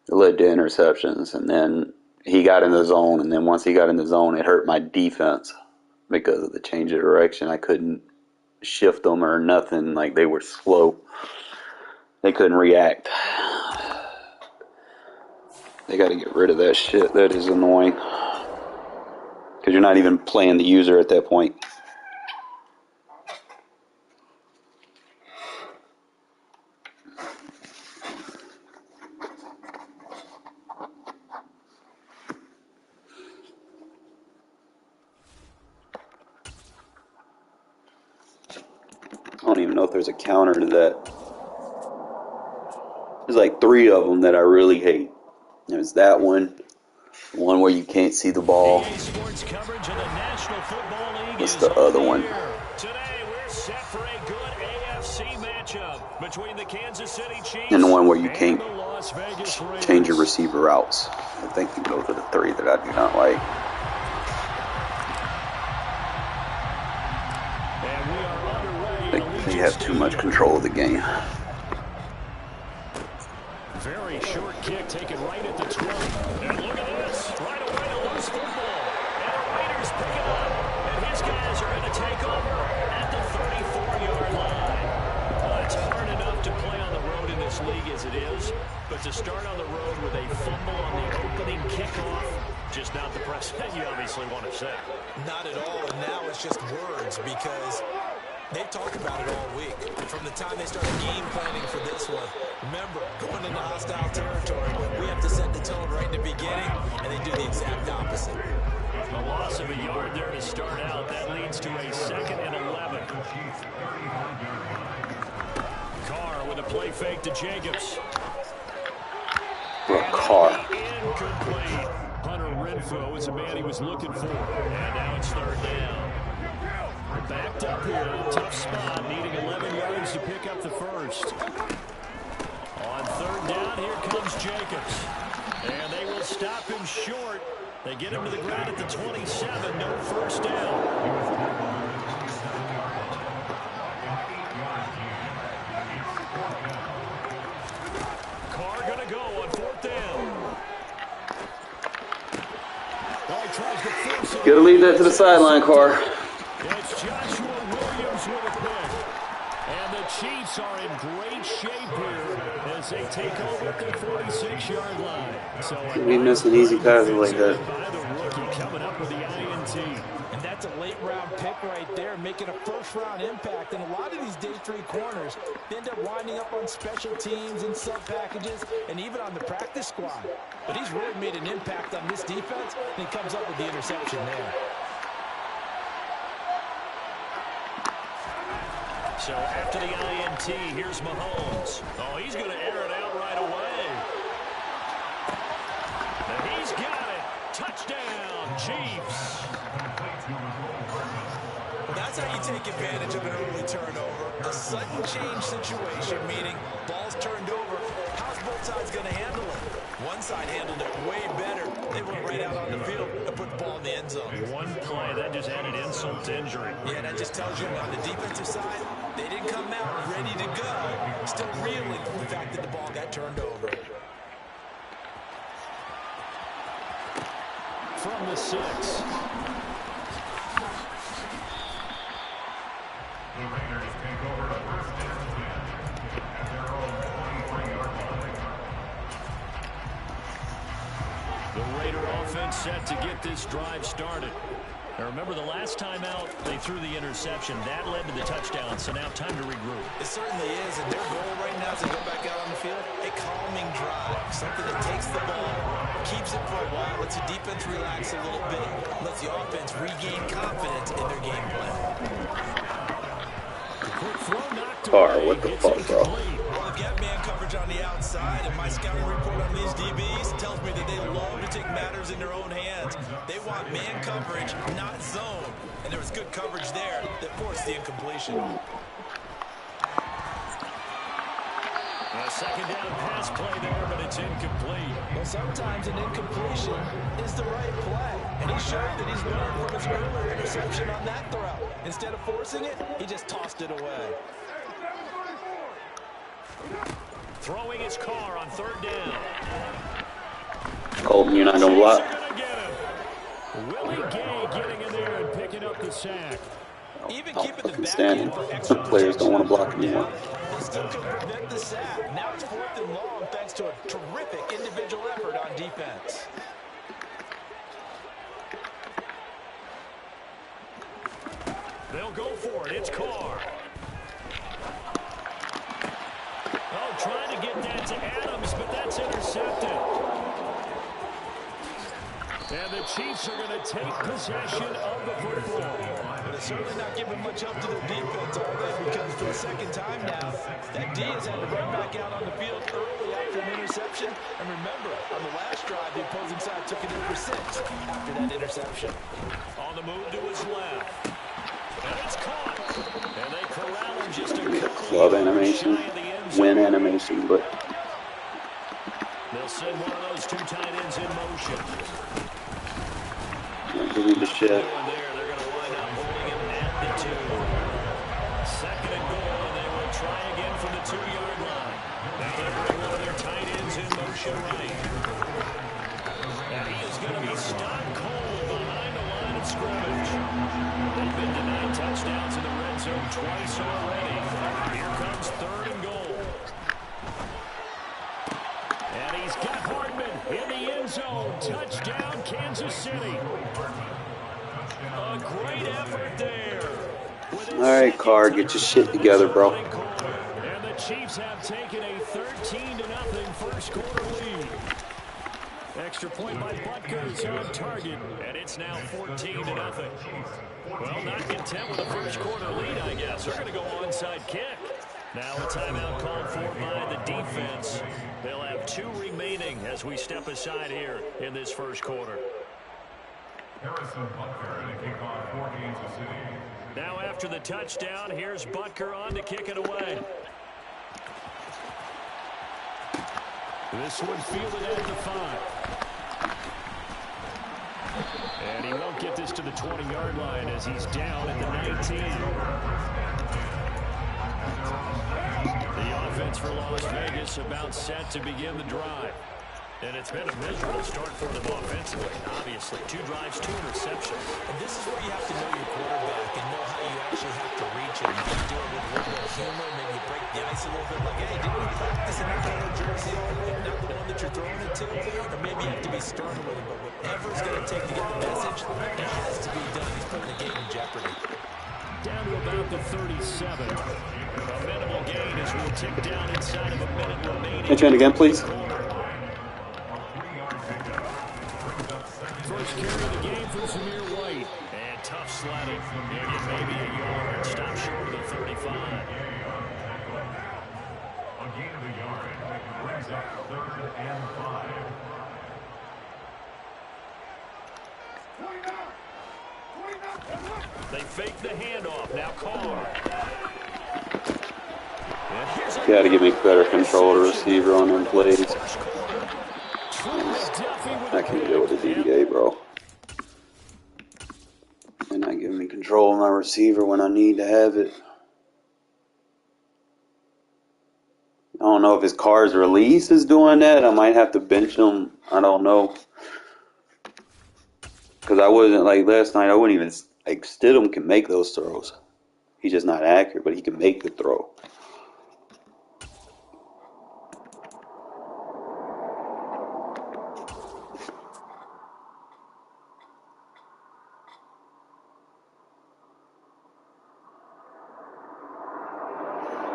led to interceptions, and then he got in the zone, and then once he got in the zone, it hurt my defense because of the change of direction. I couldn't shift them or nothing. Like, they were slow. They couldn't react. They got to get rid of that shit. That is annoying. Because you're not even playing the user at that point. I don't even know if there's a counter to that. There's like 3 of them that I really hate. There's that one where you can't see the ball. What's the other one? Today we're set for a good AFC matchup between the Kansas City Chiefs and the one where you can't and the Las Vegas Raiders. Change your receiver routes. I think those are the 3 that I do not like. And we are underway. They have too much control of the game. Very short kick taken right at the 20. And look at this. Right away to lose football. And the Raiders pick it up. And his guys are going to take over at the 34-yard line. It's hard enough to play on the road in this league as it is. But to start on the road with a fumble on the opening kickoff, just not the precedent you obviously want to set. Not at all, and now it's just words because they've talked about it all week. From the time they started game planning for this one. Remember, going into hostile territory, we have to set the tone right in the beginning, and they do the exact opposite. A loss of a yard there to start out. That leads to a 2nd and 11. Carr with a play fake to Jacobs. Carr. Incomplete. Hunter Renfrow is the man he was looking for. And now it's 3rd down. Backed up here, tough spot, needing 11 yards to pick up the first. On 3rd down, here comes Jacobs. And they will stop him short. They get him to the ground at the 27, no first down. Carr going to go on 4th down. Well, he tries to force it. Gotta leave that to the sideline, Carr. It's Joshua Williams with a pick. And the Chiefs are in great shape here as they take over at the 46-yard line. So we missing easy passes like that. by the rookie coming up with the INT. up right there, making a first-round impact. And a lot of these day 3 corners, they end up winding up on special teams and sub packages and even on the practice squad. But he's really made an impact on this defense, and he comes up with the interception there. So after the INT, here's Mahomes. Oh, he's going to air it out right away. And he's got it. Touchdown, Chiefs. Well, that's how you take advantage of an early turnover. A sudden change situation, meaning ball's turned over. How's both sides going to handle it? One side handled it way better. They went right out on the field and put the ball in the end zone. One play, that just added insult to injury. Yeah, that just tells you on the defensive side, they didn't come out ready to go. Still reeling from the fact that the ball got turned over. From the 6. The Raiders take over a first and 10 at their own 23-yard line. The Raider offense set to get this drive started. Now remember, the last time out, they threw the interception. That led to the touchdown, so now time to regroup. It certainly is, and their goal right now is to go back out on the field, a calming drive, something that takes the ball, keeps it for a while, lets the defense relax a little bit, lets the offense regain confidence in their game plan. Quick throw knocked Carr, away. what the It's fuck, bro? incomplete. Well, they've got man coverage on the outside, and my scouting report on these DBs tells me that they love to take matters in their own hands. They want man coverage, not zone. And there was good coverage there that forced the incompletion. A second down pass play there, but it's incomplete. Well, sometimes an incompletion is the right play. And he showed that he's learned from his earlier interception on that throw. Instead of forcing it, he just tossed it away. Throwing his car on 3rd down. Colton, you're not going to block? Chiefs are gonna get him. Willie Gay getting in there and picking up the sack. Even Don't keeping the fucking back stand. end for extra Players don't want to block protection anymore. They still could prevent the sack. Now it's 4th and long thanks to a terrific individual effort on defense. They'll go for it. It's Carr. Oh, trying to get that to Adams, but that's intercepted. And the Chiefs are going to take possession of the football. They're certainly not giving much up to their defense, are they? Because for the second time now, that D has had to run back out on the field early after an interception. And remember, on the last drive, the opposing side took it in for 6 after that interception. On the move to his left. And it's caught. And they corral him just a couple Love of yards animation. shy of the end zone. Win animation, but They'll send one of those 2 tight ends in motion. don't believe the shit. There, they're going to wind up holding him at the 2. 2nd and goal, and they will try again from the 2-yard line. Now they bring one of their tight ends in motion right. And he is going to be stone cold behind the line of scrimmage. They've been denied touchdowns in the red zone twice already. Here comes 3rd and goal. And he's got Hardman in the end zone. Touchdown, Kansas City. A great effort there. All right, Carr, get your shit together, bro. And the Chiefs have taken a 13-0 first quarter lead. Extra point by Butker is on target, and it's now 14-0. Well, not content with a first quarter lead, I guess. They're going to go onside kick. Now a timeout called for by the defense. They'll have 2 remaining as we step aside here in this first quarter. Harrison Butker and a kickoff for Kansas City. Now after the touchdown, here's Butker on to kick it away. This one fielded at the 5. And he won't get this to the 20-yard line as he's down at the 19. The offense for Las Vegas about set to begin the drive. And it's been a miserable start for them offensively, obviously. 2 drives, 2 interceptions. And this is where you have to know your quarterback and know how you actually have to reach it. You can do it with a little bit of humor, maybe you break the ice a little bit, like, hey, didn't we practice in that yellow jersey all week, not the one that you're throwing it to? Or maybe you have to be stern with him, but whatever it's going to take to get the message, it has to be done. He's putting the game in jeopardy. down to about the 37. A minimal gain as we'll tick down inside of a minute remaining. Hey, Chen, again, please. First carry of the game for Zamir White. And tough sledding. He'll get maybe a yard. Stop short of the 35. A gain of a yard brings up 3rd and 5. They fake the handoff. Now Carr. You got to give me better control to receiver on them plays. I can't deal with the DDA, bro. They're not giving me control of my receiver when I need to have it. I don't know if his Carr's release is doing that. I might have to bench him. I don't know. Because I wasn't, like, last night, I wouldn't even, like, Stidham can make those throws. He's just not accurate, but he can make the throw.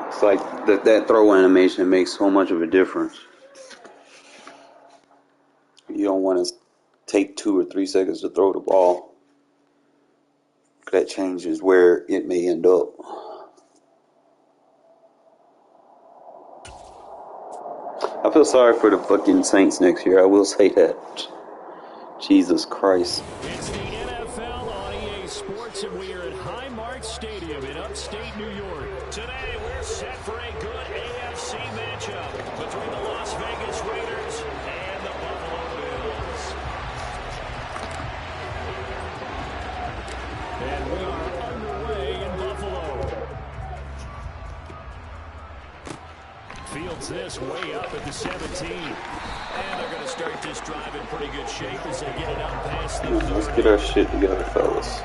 It's like that throw animation makes so much of a difference. You don't want to take 2 or 3 seconds to throw the ball. That changes where it may end up. I feel sorry for the fucking Saints next year. I will say that. Jesus Christ. It's the NFL on EA Sports, and we are at Highmark Stadium in upstate New York. Today, we're set for a good AFC matchup between the Las Vegas Raiders and the Buffalo Bills. And we are underway in Buffalo. Fields this way up at the 17. And they're going to start this drive in pretty good shape as they get it up past the 30. Let's get our shit together, fellas.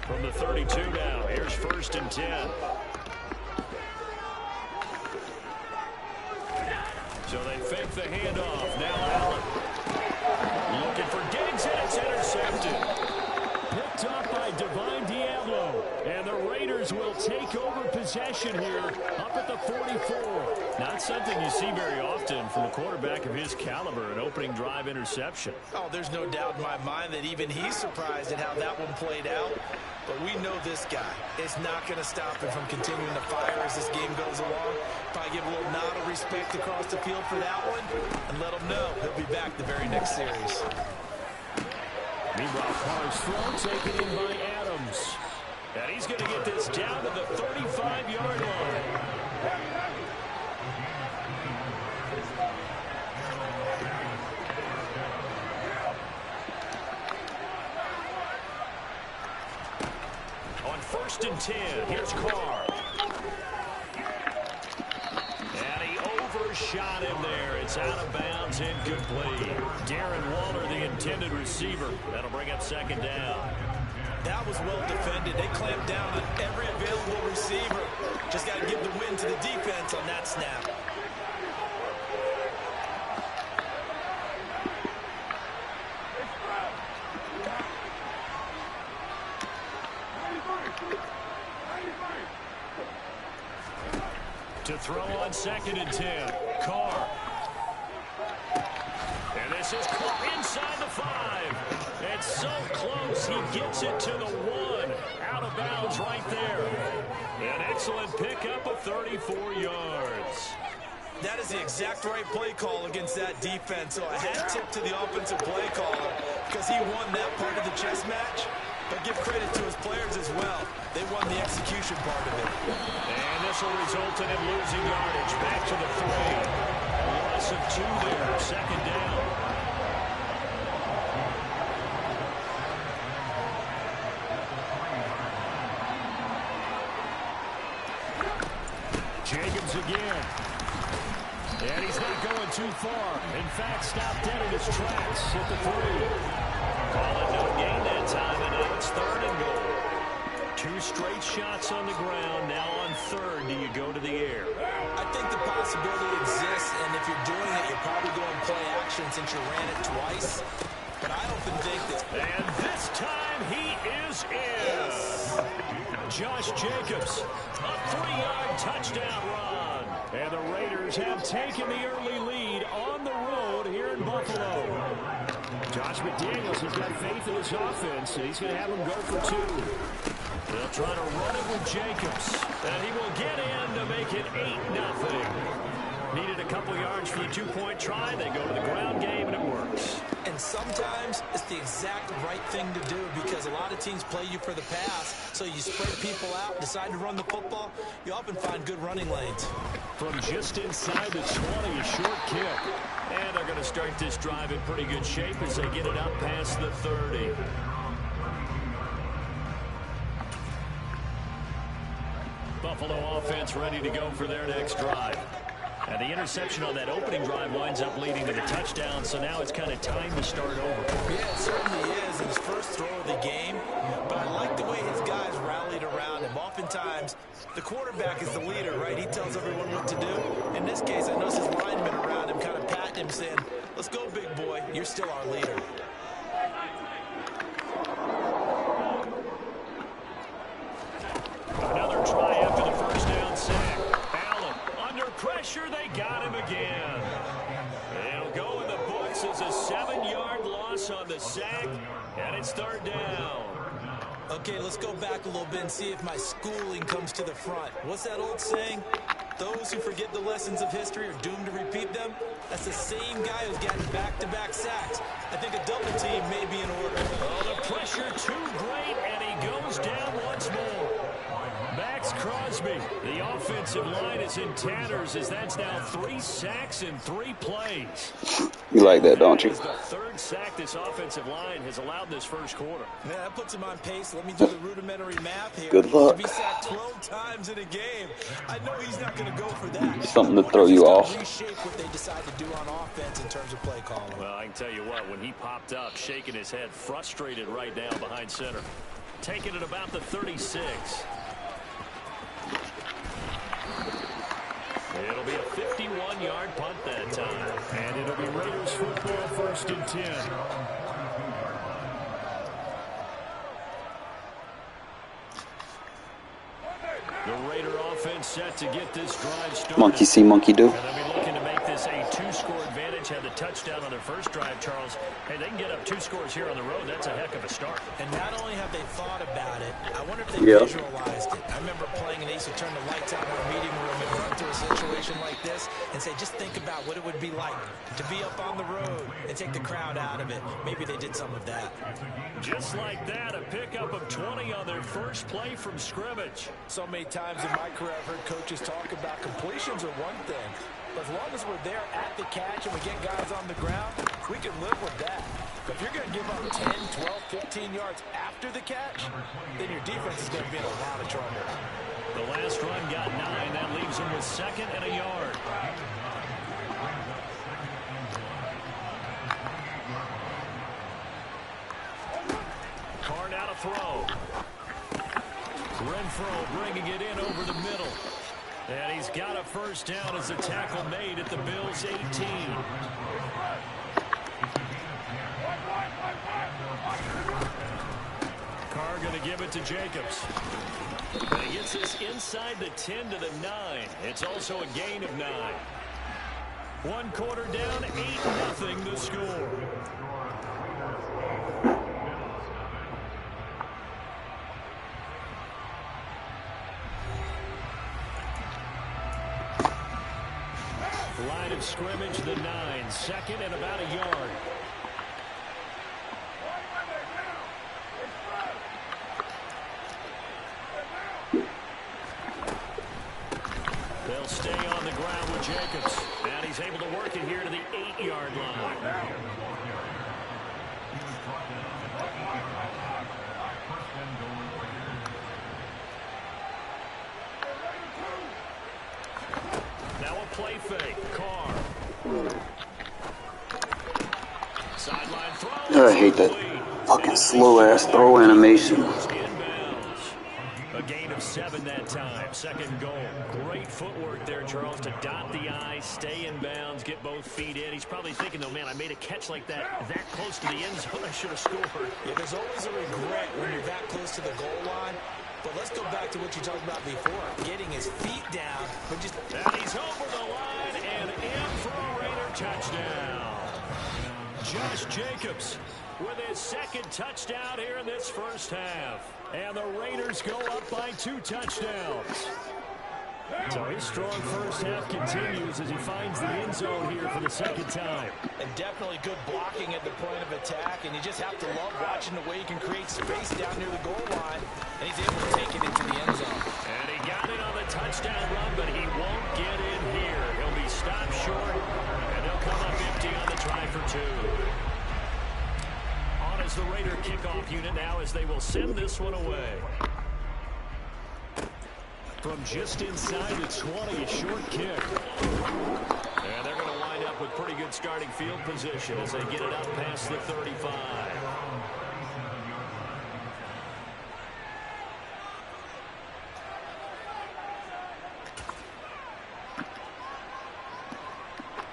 From the 32 now, here's 1st and 10. So they fake the handoff. Now Allen. Looking for Diggs, and it's intercepted. Picked up by Divine Diablo. And the Raiders will take over possession here up at the 44. Not something you see very often from a quarterback of his caliber, an opening drive interception. Oh, there's no doubt in my mind that even he's surprised at how that one played out. But we know this guy is not going to stop him from continuing to fire as this game goes along. Probably give a little nod of respect across the field for that one and let him know he'll be back the very next series. Meanwhile, Carr's throw taken in by Adams. And he's going to get this down to the 35-yard line. On 1st and 10, here's Carr. And he overshot him there. It's out of bounds, incomplete. Darren Waller, the intended receiver. That'll bring up 2nd down. That was well defended. They clamped down on every available receiver. Just got to give the win to the defense on that snap. To throw on 2nd and 10. Carr. And this is Carr inside the 5. It's so close. He gets it to the 1. Out of bounds right there. An excellent pickup of 34 yards. That is the exact right play call against that defense. So a hat tip to the offensive play caller because he won that part of the chess match. But give credit to his players as well. They won the execution part of it. And this will result in him losing yardage. Back to the 3. A loss of 2 there. 2nd down. Jacobs again. And he's not going too far. In fact, stopped dead in his tracks at the 3. Call it no gain that time, and now it's 3rd and goal. 2 straight shots on the ground. Now on third, do you go to the air? I think the possibility exists, and if you're doing it, you're probably going play action since you ran it twice. But I often think that... And this time he is in. Josh Jacobs, a 3-yard touchdown run. And the Raiders have taken the early lead on the road here in Buffalo. Josh McDaniels has got faith in his offense, and he's going to have him go for 2. They'll try to run it with Jacobs, and he will get in to make it 8-0. Needed a couple yards for the 2-point try. They go to the ground game, and it works. And sometimes it's the exact right thing to do because a lot of teams play you for the pass, so you spread people out, decide to run the football. You often find good running lanes. From just inside the 20, a short kick. And they're going to start this drive in pretty good shape as they get it up past the 30. Buffalo offense ready to go for their next drive. And the interception on that opening drive winds up leading to the touchdown, so now it's kind of time to start over. Yeah, it certainly is. His first throw of the game. But I like the way his guys rallied around him. Oftentimes, the quarterback is the leader, right? He tells everyone what to do. In this case, I noticed his linemen around him kind of patting him, saying, let's go, big boy. You're still our leader. Another try after the first down sack. Allen under pressure. They got him again. It'll go in the books as a 7-yard loss on the sack, and it's third down. Okay, let's go back a little bit and see if my schooling comes to the front. What's that old saying? Those who forget the lessons of history are doomed to repeat them. That's the same guy who's gotten back-to-back sacks. I think a double team may be in order. Oh, the pressure too great, and he goes down once more. Max Crosby, the offensive line is in tatters as that's now 3 sacks in 3 plays. You like that, don't you? That is the 3rd sack this offensive line has allowed this first quarter. Yeah, that puts him on pace. Let me do the rudimentary math here. Good luck. To be sacked 12 times in a game. I know he's not going to go for that. Something to throw you off. Reshape what they decide to do on offense in terms of play calling. Well, I can tell you what, when he popped up, shaking his head, frustrated right now behind center. Taking it about the 36. It'll be a 51-yard punt that time. And it'll be Raiders football, 1st and 10. The Raider offense set to get this drive started. Monkey see, monkey do. And they'll be looking to make this a 2-score advantage. Had the touchdown on their first drive, Charles. Hey, they can get up 2 scores here on the road. That's a heck of a start. And not only have they thought about it, I wonder if they visualized it. I remember playing and they used to turn the lights out in our meeting room and run through a situation like this and say, just think about what it would be like to be up on the road and take the crowd out of it. Maybe they did some of that. Just like that, a pickup of 20 on their first play from scrimmage. So many times in my career, I've heard coaches talk about completions are one thing. But as long as we're there at the catch and we get guys on the ground, we can live with that. But if you're going to give up 10, 12, 15 yards after the catch, then your defense is going to be in a lot of trouble. The last run got 9. That leaves them with 2nd and a yard. Carr now to throw. Renfro bringing it in over the middle. And he's got a first down as a tackle made at the Bills' 18. Carr going to give it to Jacobs. And he gets this inside the 10 to the 9. It's also a gain of 9. 1 quarter down, 8-0 the score. Line of scrimmage, the 9. 2nd and about a yard. They'll stay on the ground with Jacobs. And he's able to work it here to the 8-yard line. Now a play fake. Carr. Sideline throw. I hate that fucking slow-ass throw animation. Inbounds. A gain of 7 that time. Second goal. Great footwork there, Charles, to dot the I, stay in bounds, get both feet in. He's probably thinking, though, man, I made a catch like that close to the end zone. I should have scored. Yeah, there's always a regret when you're that close to the goal line. But let's go back to what you talked about before. Getting his feet down, but just... And he's over the line and in for a Raider touchdown. Josh Jacobs with his second touchdown here in this first half. And the Raiders go up by 2 touchdowns. So his strong first half continues as he finds the end zone here for the second time. And definitely good blocking at the point of attack. And you just have to love watching the way he can create space down near the goal line. And he's able to take it into the end zone. And he got it on the touchdown run, but he won't get in here. He'll be stopped short, and he'll come up empty on the try for 2. On as the Raider kickoff unit now as they will send this one away. From just inside the 20, a short kick. And they're going to wind up with pretty good starting field position as they get it up past the 35.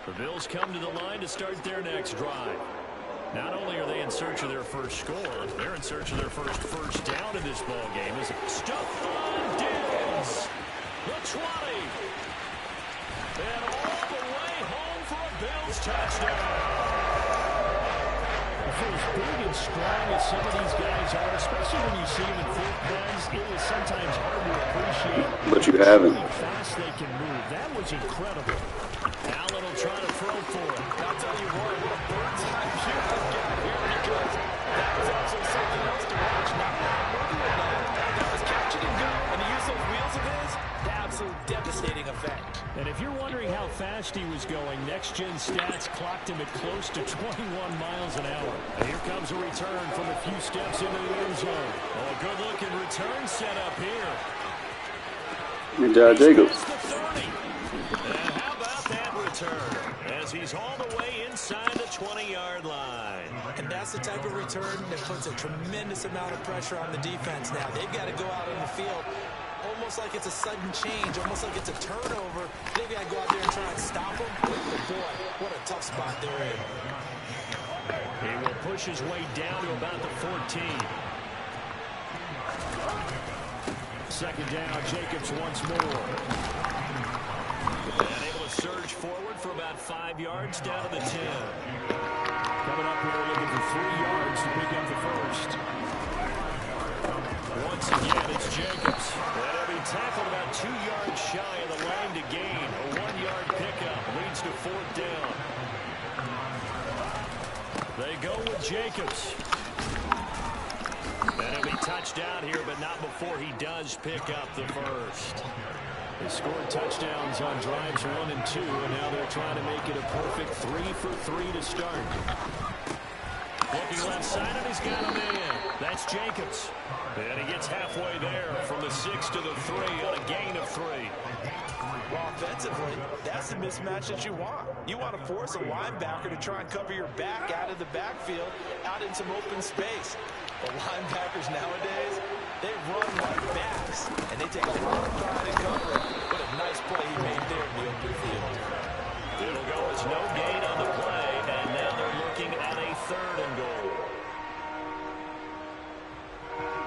The Bills come to the line to start their next drive. Not only are they in search of their first score, they're in search of their first down in this ball game. As Stephon Diggs, the 20, and all the way home for a Bills touchdown. For as big and strong as some of these guys are, especially when you see them in full pads, it is sometimes hard to appreciate. But you haven't. How fast they can move. That was incredible. Allen will try to throw for it. I'll tell you what a bird's eye view I've got here, because that was also something else to watch. Not moving that was catching and go, and he used those wheels of his. Absolute devastating effect. And if you're wondering how fast he was going, Next Gen Stats clocked him at close to 21 miles an hour. And here comes a return from a few steps into the end zone. Oh, a good-looking return set up here. Good job, Jacobs. And how about that return as he's all the way inside the 20-yard line. And that's the type of return that puts a tremendous amount of pressure on the defense now. They've got to go out on the field almost like it's a sudden change, almost like it's a turnover. They've got to go out there and try and stop them. But boy, what a tough spot they're in. He will push his way down to about the 14. Second down, Jacobs once more. And able to surge forward for about 5 yards down to the 10. Coming up here looking for 3 yards to pick up the first. Once again, it's Jacobs. And he'll be tackled about 2 yards shy of the line to gain. A 1-yard pickup leads to 4th down. They go with Jacobs. And he'll be touched out here, but not before he does pick up the first. They scored touchdowns on drives 1 and 2, and now they're trying to make it a perfect 3 for 3 to start. Looking left side, and he's got a man. That's Jacobs. And he gets halfway there from the 6 to the 3 on a gain of 3. Well, offensively, that's the mismatch that you want. You want to force a linebacker to try and cover your back out of the backfield, out in some open space. The linebackers nowadays, they run like backs, and they take a lot of pride in covering. What a nice play he made there in the open field. It'll go as no gain on the play, and now they're looking at a 3rd and goal.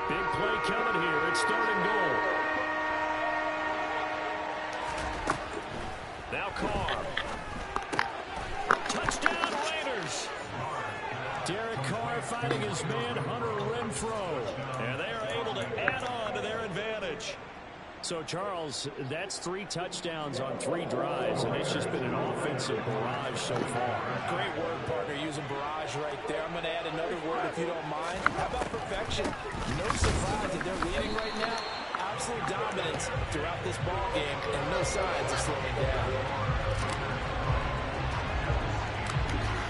Big play coming here. It's 3rd and goal. Now Carr. Touchdown Raiders. Derek Carr fighting his man Hunter Renfrow. And they are able to add on to their advantage. So, Charles, that's 3 touchdowns on 3 drives, and it's just been an offensive barrage so far. Great word, partner, using barrage right there. I'm going to add another word if you don't mind. How about perfection? No surprise that they're leading right now. Absolute dominance throughout this ball game, and no signs of slowing down.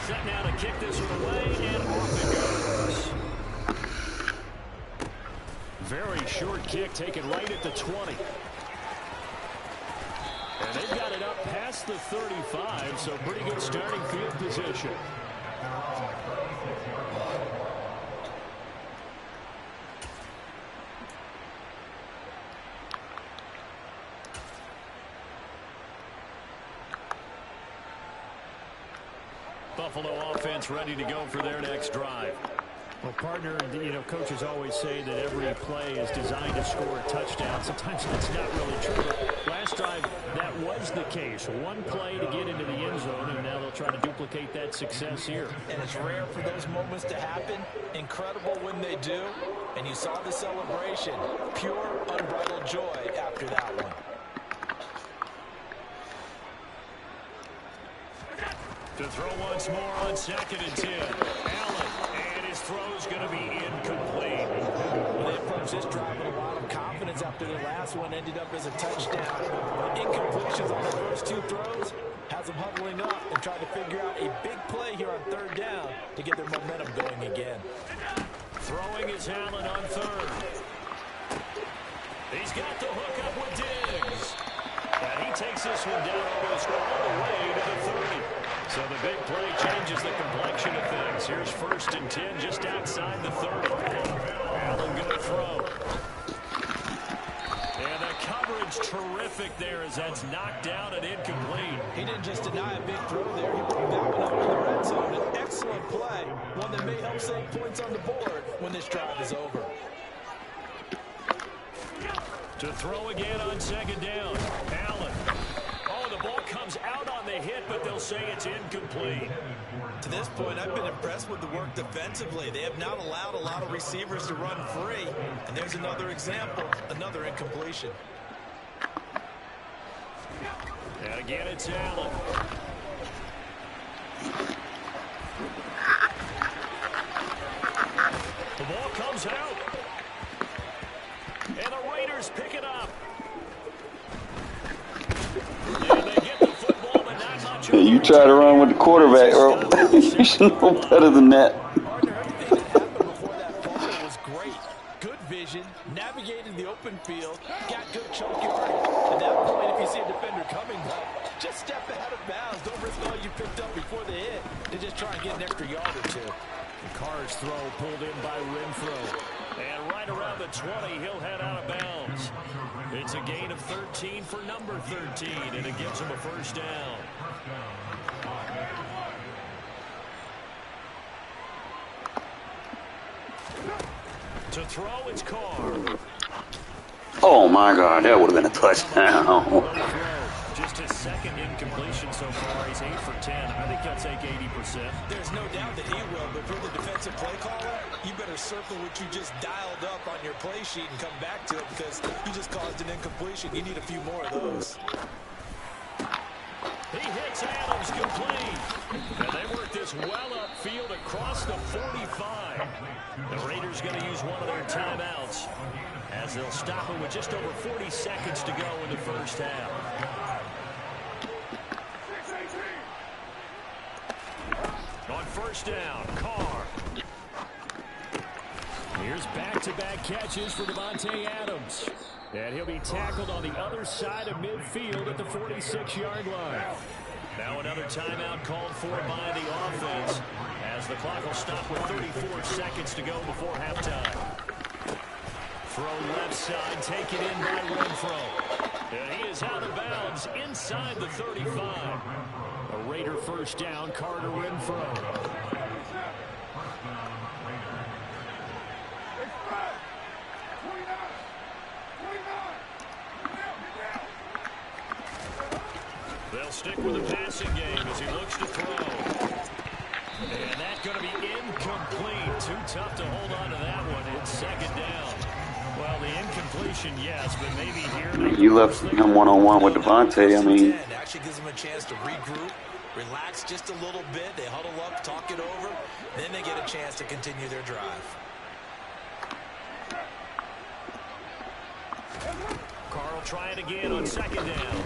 Set now to kick this one away, and off it goes. Very short kick taken right at the 20. And they've got it up past the 35, so pretty good starting field position. Buffalo offense ready to go for their next drive. Well, partner, coaches always say that every play is designed to score a touchdown. Sometimes that's not really true. Last drive, that was the case. One play to get into the end zone, and now they'll try to duplicate that success here. And it's rare for those moments to happen. Incredible when they do. And you saw the celebration. Pure, unbridled joy after that one. To throw once more on 2nd and 10. Allen, and his throw's going to be incomplete. Well, they approached this drive with a lot of confidence after their last one ended up as a touchdown. But incompletions on the first 2 throws has them huddling up and trying to figure out a big play here on 3rd down to get their momentum going again. Throwing is Allen on 3rd. He's got the hook up with Diggs. And he takes this one down almost all the way to the 30. So the big play changes the complexion of things. Here's 1st and 10 just outside the 30. Allen going to throw. And the coverage terrific there as that's knocked down and incomplete. He didn't just deny a big throw there. He brought that one up in the red zone. An excellent play. One that may help save points on the board when this drive is over. To throw again on 2nd down. Allen. Oh, the ball comes out on the hit, but they'll say it's incomplete. To this point, I've been impressed with the work defensively. They have not allowed a lot of receivers to run free. And there's another example, another incompletion. And again, it's Allen. The ball comes out. And the Raiders pick it up. And they get the football, but not much. Yeah, you try to run with the quarterback, bro. You should know better than that. Partner, everything that happened before that fumble was great. Good vision, navigated the open field, got good choke yardage. At that point, if you see a defender coming, just step out of bounds. Don't risk all you picked up before the hit to just try and get an extra yard or 2. Carr's throw pulled in by Renfro. And right around the 20, he'll head out of bounds. It's a gain of 13 for number 13, and it gives him a 1st down. To throw, it's Carr. Oh my God, that would have been a touchdown. Just his 2nd incompletion so far. He's 8 for 10. I think he'll take 80%. There's no doubt that he will, but if you're the defensive play caller, you better circle what you just dialed up on your play sheet and come back to it because you just caused an incompletion. You need a few more of those. He hits Adams complete. And they work this well upfield across the 45. The Raiders going to use one of their timeouts as they'll stop it with just over 40 seconds to go in the 1st half. On 1st down, Carr. Here's back-to-back catches for Davante Adams. And he'll be tackled on the other side of midfield at the 46-yard line. Now another timeout called for by the offense as the clock will stop with 34 seconds to go before halftime. Throw left side, taken in by Renfro. And he is out of bounds inside the 35. A Raider 1st down, Carter Renfro. They'll stick with the passing game as he looks to throw. And that's going to be incomplete. Too tough to hold on to that one. It's 2nd down. Well, the incompletion, yes, but maybe here. You left him one-on-one with Davante. I mean, actually gives them a chance to regroup, relax just a little bit. They huddle up, talk it over. Then they get a chance to continue their drive. Carl try it again on 2nd down.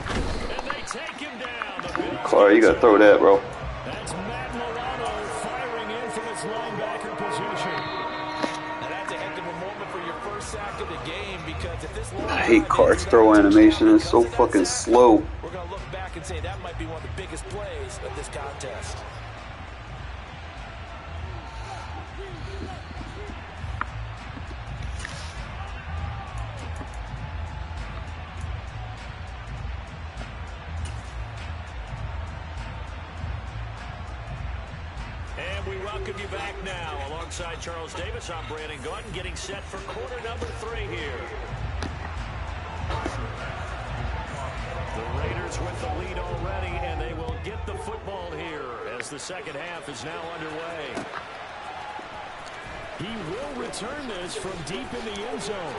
And they take him down. Carl, you got to throw that, bro. That's Matt Milano firing in from his linebacker position. Now that's a heck of a moment for your 1st sack of the game because if this I hate Carr's throw animation. It's so fucking slow. We're going to look back and say that might be one of the biggest plays of this contest. welcome you back now. Alongside Charles Davis, I'm Brandon Gordon, getting set for quarter number 3 here. The Raiders with the lead already, and they will get the football here as the second half is now underway. He will return this from deep in the end zone.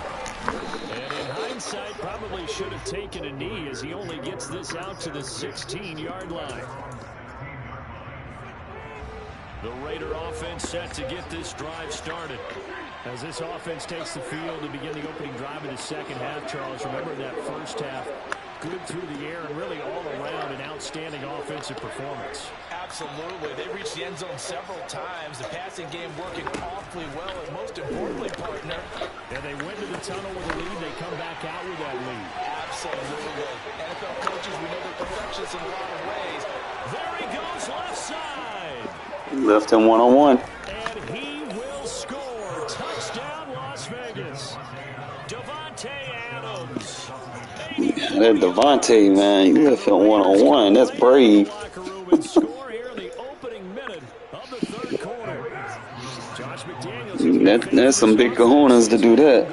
And in hindsight, probably should have taken a knee as he only gets this out to the 16-yard line. The Raider offense set to get this drive started. As this offense takes the field to begin the opening drive of the second half, Charles, remember that first half, good through the air and really all around an outstanding offensive performance. Absolutely. They reached the end zone several times. The passing game working awfully well, and most importantly, partner. And they went to the tunnel with a lead. They come back out with that lead. Absolutely. NFL coaches, we know they're perfectionists in a lot of ways. There he goes, left side. Left him one-on-one. And he will score. Touchdown, Las Vegas. Davante Adams. That Davante, man, you left him one-on-one. That's brave. That's some big cojones to do that.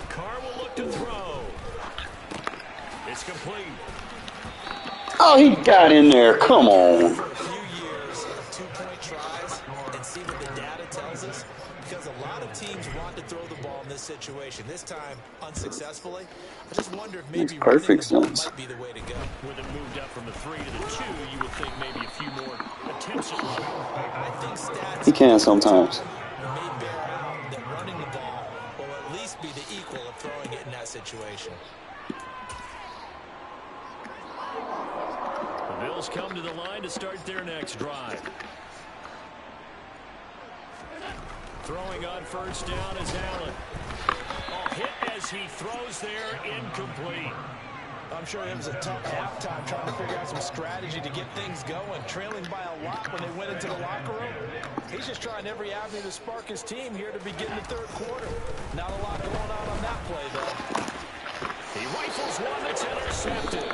Carr will look to throw. It's complete. Oh, he got in there. Come on. For a few years of two-point tries and see what the data tells us, because a lot of teams want to throw the ball in this situation. This time, unsuccessfully. I just wonder if maybe perfect running the ball sense. might be the way to go. With it moved up from the 3 to the 2, you would think maybe a few more attempts at running. I think stats He can sometimes. may bear out that running the ball will at least be the equal of throwing it in that situation. The Bills come to the line to start their next drive. Throwing on first down is Allen. Oh, hit as he throws there, incomplete. I'm sure it was a tough halftime trying to figure out some strategy to get things going, trailing by a lot when they went into the locker room. He's just trying every avenue to spark his team here to begin the third quarter. Not a lot going on that play, though. He rifles one that's intercepted.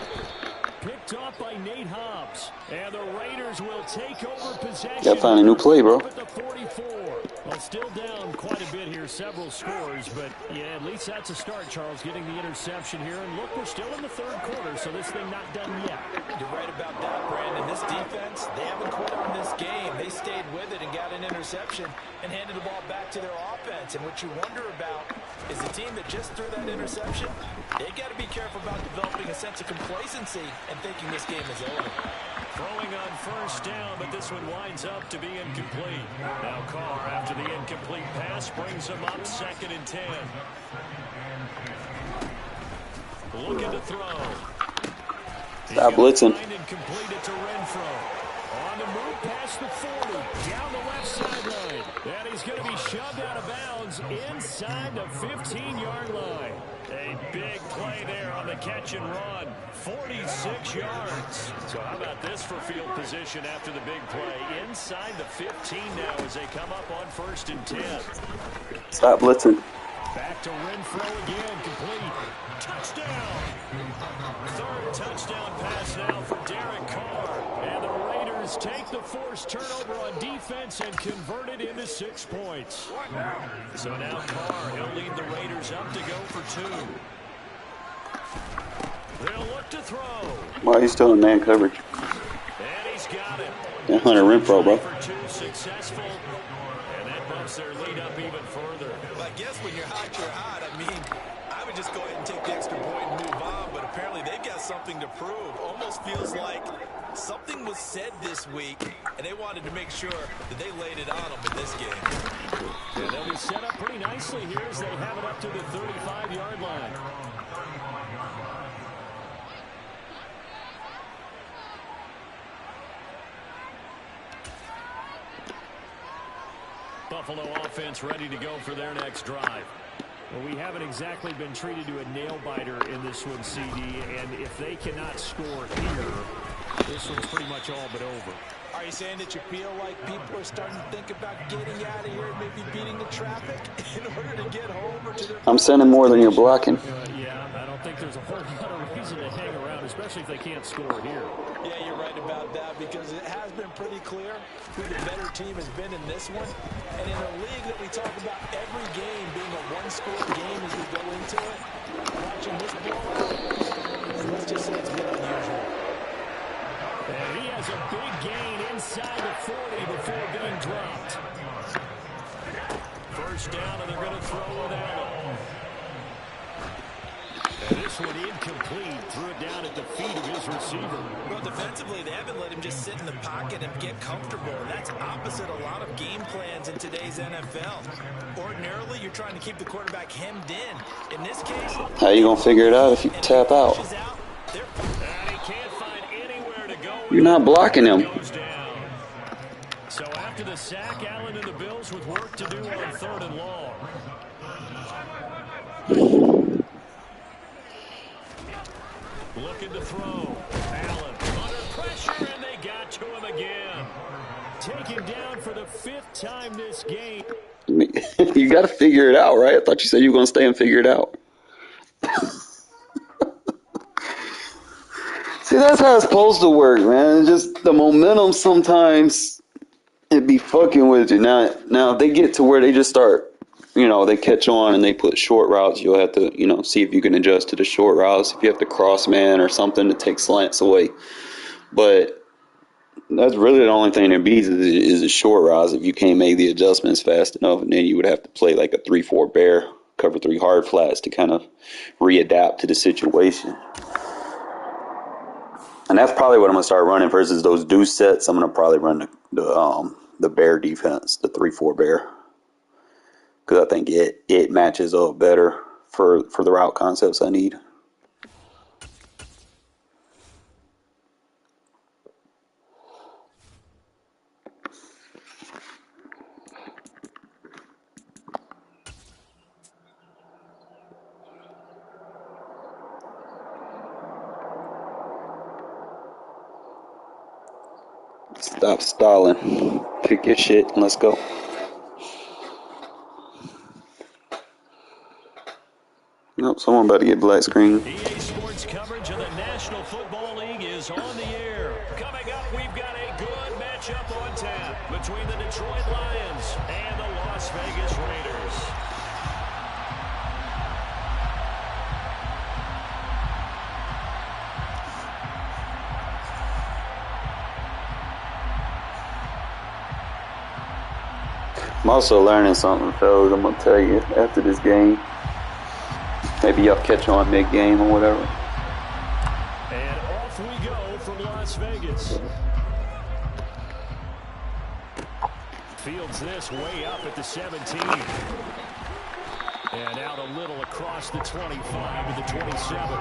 Picked off by Nate Hobbs. And the Raiders will take over possession. Gotta find a new play, bro. At the 44. Well, still down quite a bit here, several scores, but yeah, at least that's a start, Charles, getting the interception here. And look, we're still in the third quarter, so this thing not done yet. You're right about that, Brandon. This defense, they haven't quit on this game. They stayed with it and got an interception and handed the ball back to their offense. And what you wonder about is the team that just threw that interception, they got to be careful about developing a sense of complacency and thinking this game is over. Throwing on first down, but this one winds up to be incomplete. Now Carr, after the incomplete pass, brings him up 2nd and 10. Looking to throw. Stop blitzing. And complete it to Renfro. On the move past the 40, down the left sideline. And he's going to be shoved out of bounds inside the 15-yard line. A big play there on the catch and run. 46 yards. So how about this for field position after the big play? Inside the 15 now as they come up on 1st and 10. Stop blitzing. Back to Renfro again, complete. Touchdown. 3rd touchdown pass now for Derek Carr. And the Raiders take the forced turnover on defense and convert it into 6 points. So now Carr, he'll lead the Raiders up to go for 2. They'll look to throw. Why he's still in man coverage? And he's got it. That Hunter Renfro, bro. For 2 successful. And that bumps their lead up even further. Well, I guess when you're hot, you're hot. I mean, I would just go ahead and take the extra point and move on, but apparently they've got something to prove. Almost feels like something was said this week, and they wanted to make sure that they laid it on them in this game. And they'll be set up pretty nicely here as they have it up to the 35-yard line. Buffalo offense ready to go for their next drive. Well, we haven't exactly been treated to a nail-biter in this one, CD, and if they cannot score here, this one's pretty much all but over. Are Are you saying that you feel like people are starting to think about getting out of here and maybe beating the traffic in order to get home or to their I'm sending more than you're destination? blocking. Yeah, I don't think there's a whole lot of reason to hang around, especially if they can't score here. Yeah, you're right about that because it has been pretty clear who the better team has been in this one. And in a league that we talk about every game being a one-score game as we go into it, watching this blowout, let's just say it's been unusual. And he has a big gain inside the 40 before being dropped. First down, and they're going to throw with Allen. And this one incomplete. Threw it down at the feet of his receiver. Well, defensively, they haven't let him just sit in the pocket and get comfortable. And that's opposite a lot of game plans in today's NFL. Ordinarily, you're trying to keep the quarterback hemmed in. In this case, How you going to figure it out if you tap out? And he can't find anywhere to go. You're not blocking him. Goes down. So after the sack, Allen and the Bills with work to do on 3rd and long. Looking to throw. Allen under pressure, and they got to him again. Taken down for the 5th time this game. You got to figure it out, right? I thought you said you were going to stay and figure it out. See, that's how it's supposed to work, man. It's just the momentum sometimes it be fucking with you. Now, if they get to where they just start, they catch on and they put short routes, you'll have to, see if you can adjust to the short routes. If you have to cross man or something to take slants away. But that's really the only thing that beats is the short routes. If you can't make the adjustments fast enough, and then you would have to play like a 3-4 bear, cover 3 hard flats to kind of readapt to the situation. And that's probably what I'm gonna start running versus those deuce sets. I'm gonna probably run the bear defense, the 3-4 bear, because I think it matches up better for the route concepts I need. Stop stalling. Pick your shit and let's go. Nope, someone about to get black screen. EA Sports coverage of the National Football League is on the air. Coming up, we've got a good matchup on tap between the Detroit Lions and the Las Vegas Raiders. I'm also learning something, fellas. I'm going to tell you after this game. Maybe y'all catch on mid-game or whatever. And off we go from Las Vegas. Fields this way up at the 17. And out a little across the 25 to the 27.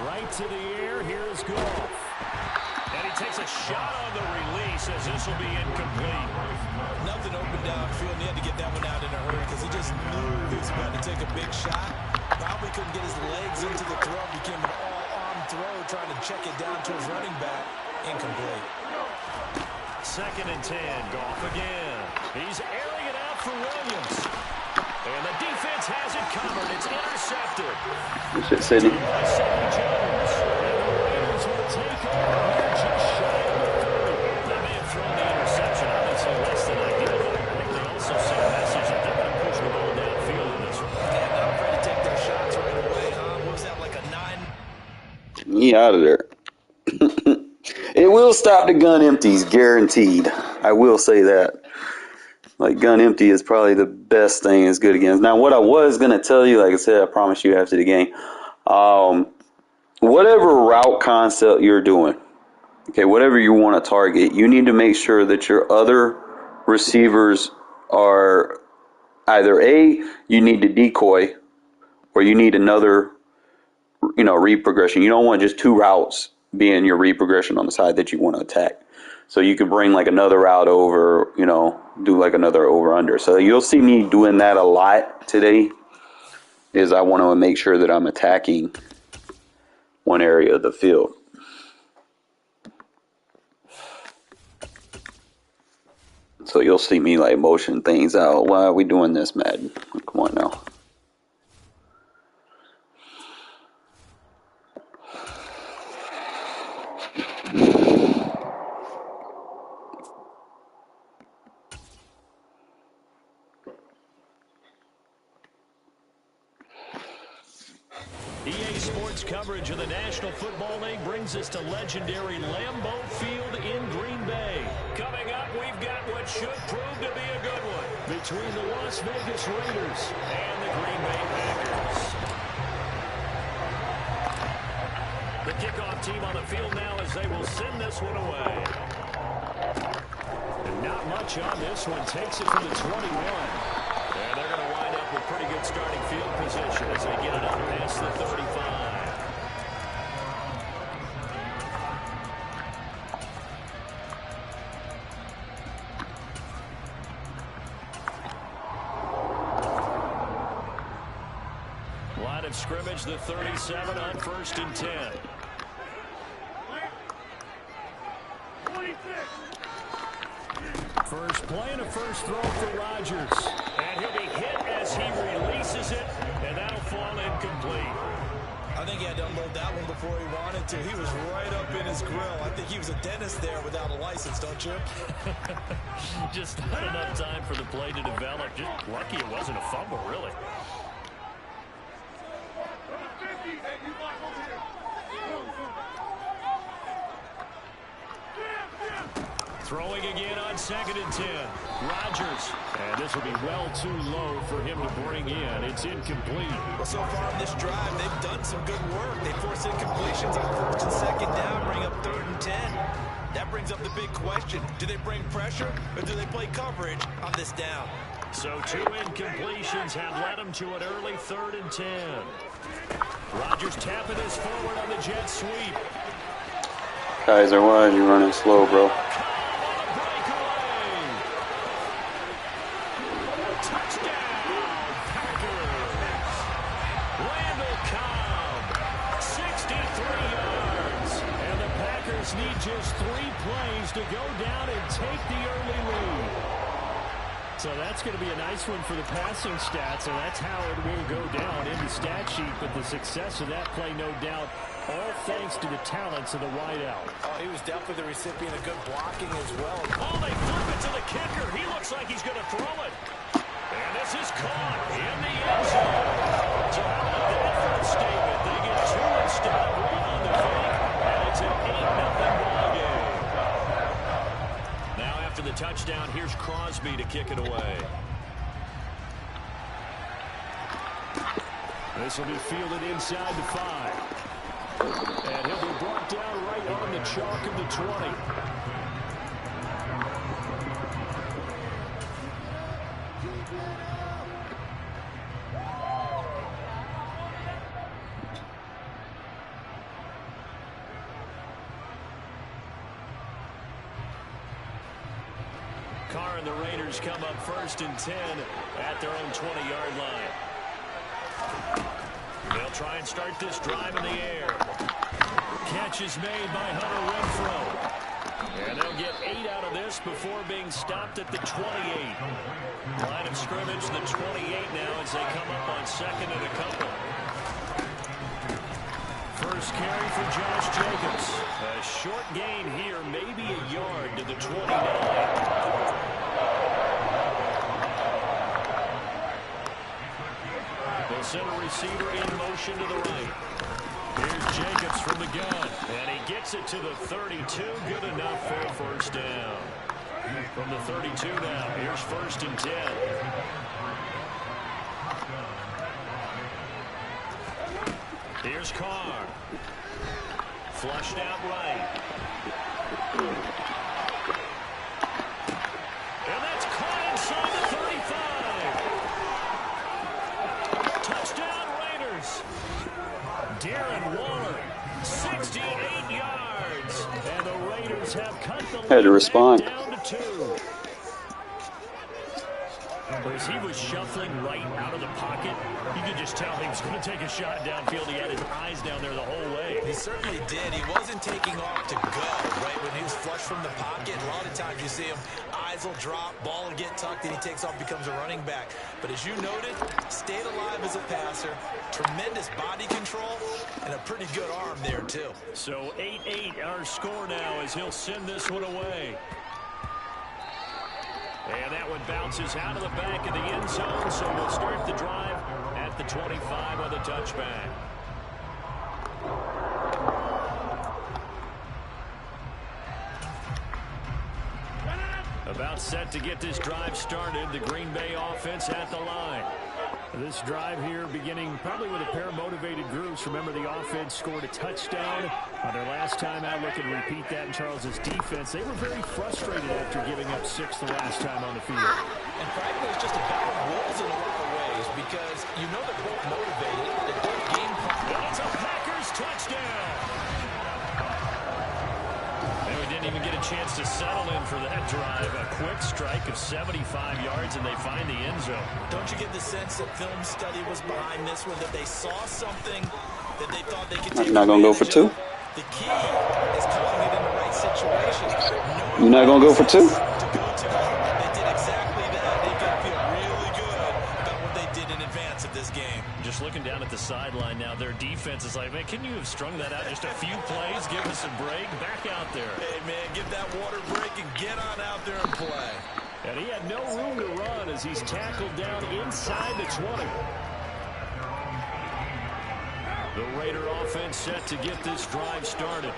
Right to the air. Here's Goff. And he takes a shot on the release as this will be incomplete. Nothing open downfield, and he had to get that one out in a hurry because he just knew he was about to take a big shot. Probably couldn't get his legs into the throw. Became an all-arm throw, trying to check it down to his running back. Incomplete. 2nd and 10. Goff again. He's airing it out for Williams. And the defense has it covered. It's intercepted. Good shit, Sydney. Sidney Jones. And the Raiders will take over here just shy of the 30. They may have thrown the interception, obviously less than ideal, but I think they also sent a message that they're going to push the ball downfield in this one. And not afraid to take their shots right away, huh? What was that, like a 9? He out of there. It will stop the gun empties, guaranteed. I will say that. Like, gun empty is probably the best thing it's good against. Now, what I was going to tell you, like I said, I promise you after the game, whatever route concept you're doing, okay, whatever you want to target, you need to make sure that your other receivers are either A, you need to decoy, or you need another read progression. You don't want just two routes being your read progression on the side that you want to attack. So you can bring like another route over, do like another over under. So you'll see me doing that a lot today. Is I want to make sure that I'm attacking one area of the field. So you'll see me like motion things out. Why are we doing this, Madden? Come on now. EA Sports coverage of the National Football League brings us to legendary Lambeau Field in Green Bay. Coming up, we've got what should prove to be a good one between the Las Vegas Raiders and the Green Bay Packers. The kickoff team on the field now as they will send this one away. And not much on this one. Takes it from the 21. And they're going to wind up with pretty good starting field position as they get it up past the 35. Line of scrimmage, the 37 on 1st and 10. First play and a first throw for Rodgers. And he'll be hit as he releases it, and that'll fall incomplete. I think he had to unload that one before he wanted to. He was right up in his grill. I think he was a dentist there without a license, don't you? Just not enough time for the play to develop. Just lucky it wasn't a fumble, really. Throwing again on 2nd and 10. Rodgers. And this will be well too low for him to bring in. It's incomplete. Well, so far on this drive, they've done some good work. They forced incompletions on 1st and 2nd down, bring up 3rd and 10. That brings up the big question. Do they bring pressure or do they play coverage on this down? So 2 incompletions have led him to an early 3rd and 10. Rodgers tapping this forward on the jet sweep. Kaiser, why are you running slow, bro? Need just 3 plays to go down and take the early lead. So that's going to be a nice one for the passing stats, and that's how it will go down in the stat sheet. But the success of that play, no doubt, all thanks to the talents of the wideout. Oh, he was definitely the recipient of good blocking as well. Oh, they flip it to the kicker. He looks like he's going to throw it. And this is caught in the end zone. So how about that for a statement? They get 2 instead of 1 on the fake. It's an 8-0 ball game. Now after the touchdown, here's Crosby to kick it away. This will be fielded inside the 5. And he'll be brought down right on the chalk of the 20. Carr and the Raiders come up 1st and 10 at their own 20-yard line. They'll try and start this drive in the air. Catch is made by Hunter Renfrow. And they'll get 8 out of this before being stopped at the 28. Line of scrimmage, the 28 now as they come up on 2nd and a couple. First carry for Josh Jacobs. A short gain here, maybe a yard to the 29. They'll send a receiver in motion to the right. Here's Jacobs from the gun. And he gets it to the 32. Good enough for a first down. From the 32 now, here's 1st and 10. Here's Carr. Flushed out right. And that's caught inside the 35. Touchdown Raiders. Darren Had to respond. Down to 2. As he was shuffling right out of the pocket, you could just tell he was going to take a shot downfield. He had his eyes down there the whole way. He certainly did. He wasn't taking off to go, right? When he was flush from the pocket, a lot of times you see him, eyes will drop, ball will get tucked, and he takes off, becomes a running back. But as you noted, stayed alive as a passer, tremendous body control, and a pretty good arm there, too. So 8-8 our score now as he'll send this one away. And that one bounces out of the back of the end zone, so we'll start the drive at the 25 on the touchback. About set to get this drive started, the Green Bay offense at the line. This drive here beginning probably with a pair of motivated groups. Remember, the offense scored a touchdown on their last time out. Looking to repeat that in Charles's defense. They were very frustrated after giving up 6 the last time on the field. And frankly, it's just a battle of wills in a lot of ways because you know they're both motivated. They're both game plan. And it's a Packers touchdown. And we didn't even get a chance to settle in for that drive. A quick strike of 75 yards, and they find the end zone. Don't you get the sense that film study was behind this one, that they saw something that they thought they could take? You're not going to go for 2? The key is calling it in the right situation. You're not going to go for 2? To go to. They did exactly that. They got to feel really good about what they did in advance of this game. Just looking down at the sideline now, their defense is like, man, can you have strung that out just a few plays? Give us a break. Back out there. Hey, man, give that water break and get on out there and play. And he had no room to run as he's tackled down inside the 20. The Raider offense set to get this drive started.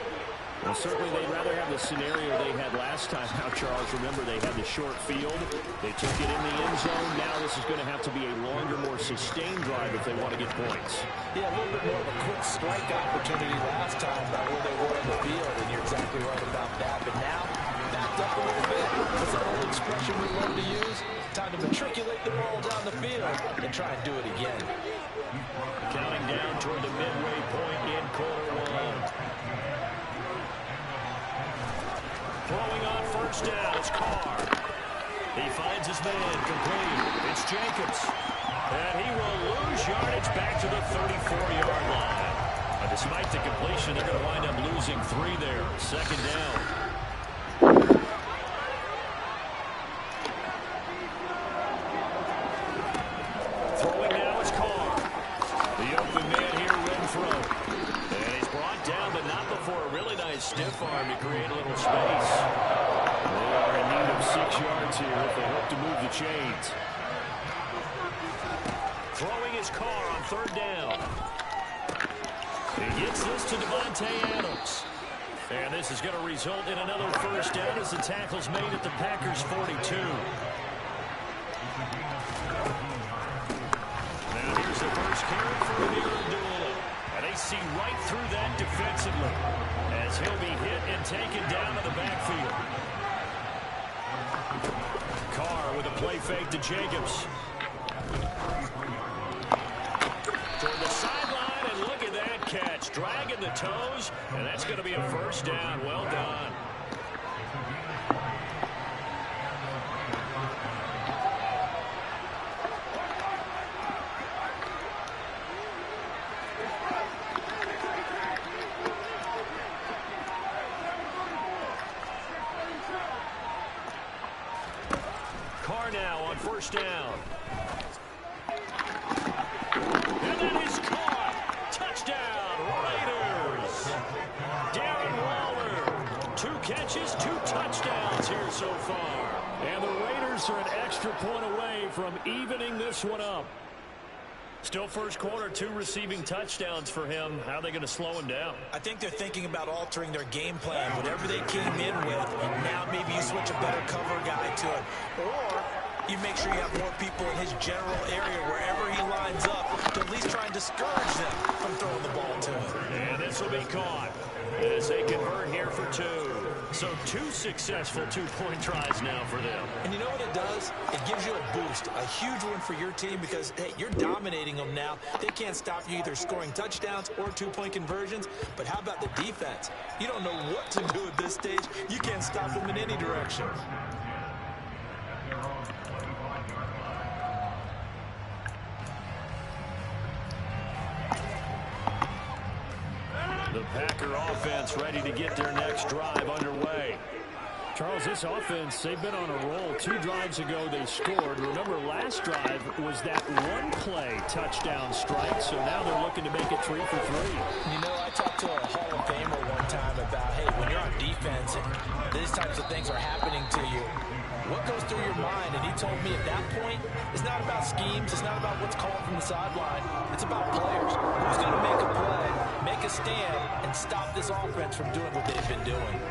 Well, certainly they'd rather have the scenario they had last time out, Charles. Remember, they had the short field. They took it in the end zone. Now this is going to have to be a longer, more sustained drive if they want to get points. Yeah, a little bit more of a quick strike opportunity last time by where they were on the field, and you're exactly right about that. But now, backed up a little bit. What's that old expression we love to use? Time to matriculate the ball down the field and try and do it again. Counting down toward the midway point in quarter 1. Throwing on first down, it's Carr. He finds his man, complete. It's Jacobs. And he will lose yardage back to the 34-yard line. Despite the completion, they're going to wind up losing 3 there. Second down. Throwing now is Carr. The open man here, Renfro. And he's brought down, but not before a really nice stiff arm to create a little space. They are in need of 6 yards here if they hope to move the chains. Throwing his Carr on third down. He gets this to Devontae Adams. And this is going to result in another first down as the tackle's made at the Packers' 42. Now here's the first carry for Abdullah. And they see right through that defensively as he'll be hit and taken down to the backfield. Carr with a play fake to Jacobs. Toward the sideline, and look at that catch. Dragging the toes, and that's going to be a first down. Well done. Carr now on first down. And that is caught. Touchdown, Raiders. Darren Waller. 2 catches, 2 touchdowns here so far. And the Raiders are an extra point away from evening this one up. Still first quarter, 2 receiving touchdowns for him. How are they going to slow him down? I think they're thinking about altering their game plan. Whatever they came in with, now maybe you switch a better cover guy to it. Or you make sure you have more people in his general area wherever he lines up to at least try and discourage them from throwing the ball to him. And this will be caught as they convert here for 2. So 2 successful two-point tries now for them. And you know what it does? It gives you a boost, a huge one for your team because, hey, you're dominating them now. They can't stop you either scoring touchdowns or two-point conversions. But how about the defense? You don't know what to do at this stage. You can't stop them in any direction. The Packer offense ready to get their next drive underway. Charles, this offense, they've been on a roll. 2 drives ago they scored. Remember, last drive was that one-play touchdown strike, so now they're looking to make it 3 for 3. You know, I talked to a Hall of Famer one time about, hey, when you're on defense and these types of things are happening to you, what goes through your mind? And he told me at that point, it's not about schemes, it's not about what's called from the sideline, it's about players. Who's going to make a play, make a stand, and stop this offense from doing what they've been doing?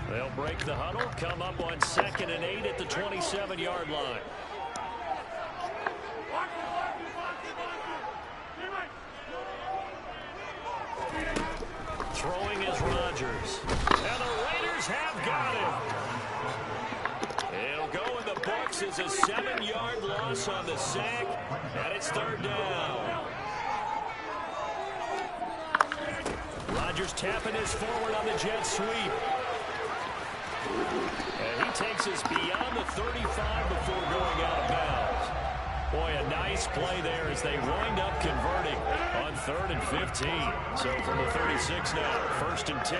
They'll break the huddle, come up on 2nd and 8 at the 27-yard line. Throwing is Rodgers. And the Raiders have got him. It'll go in the books as a 7-yard loss on the sack, and it's 3rd down. Rodgers tapping his forward on the jet sweep. And he takes us beyond the 35 before going out of bounds. Boy, a nice play there as they wind up converting on 3rd and 15. So from the 36 now, 1st and 10.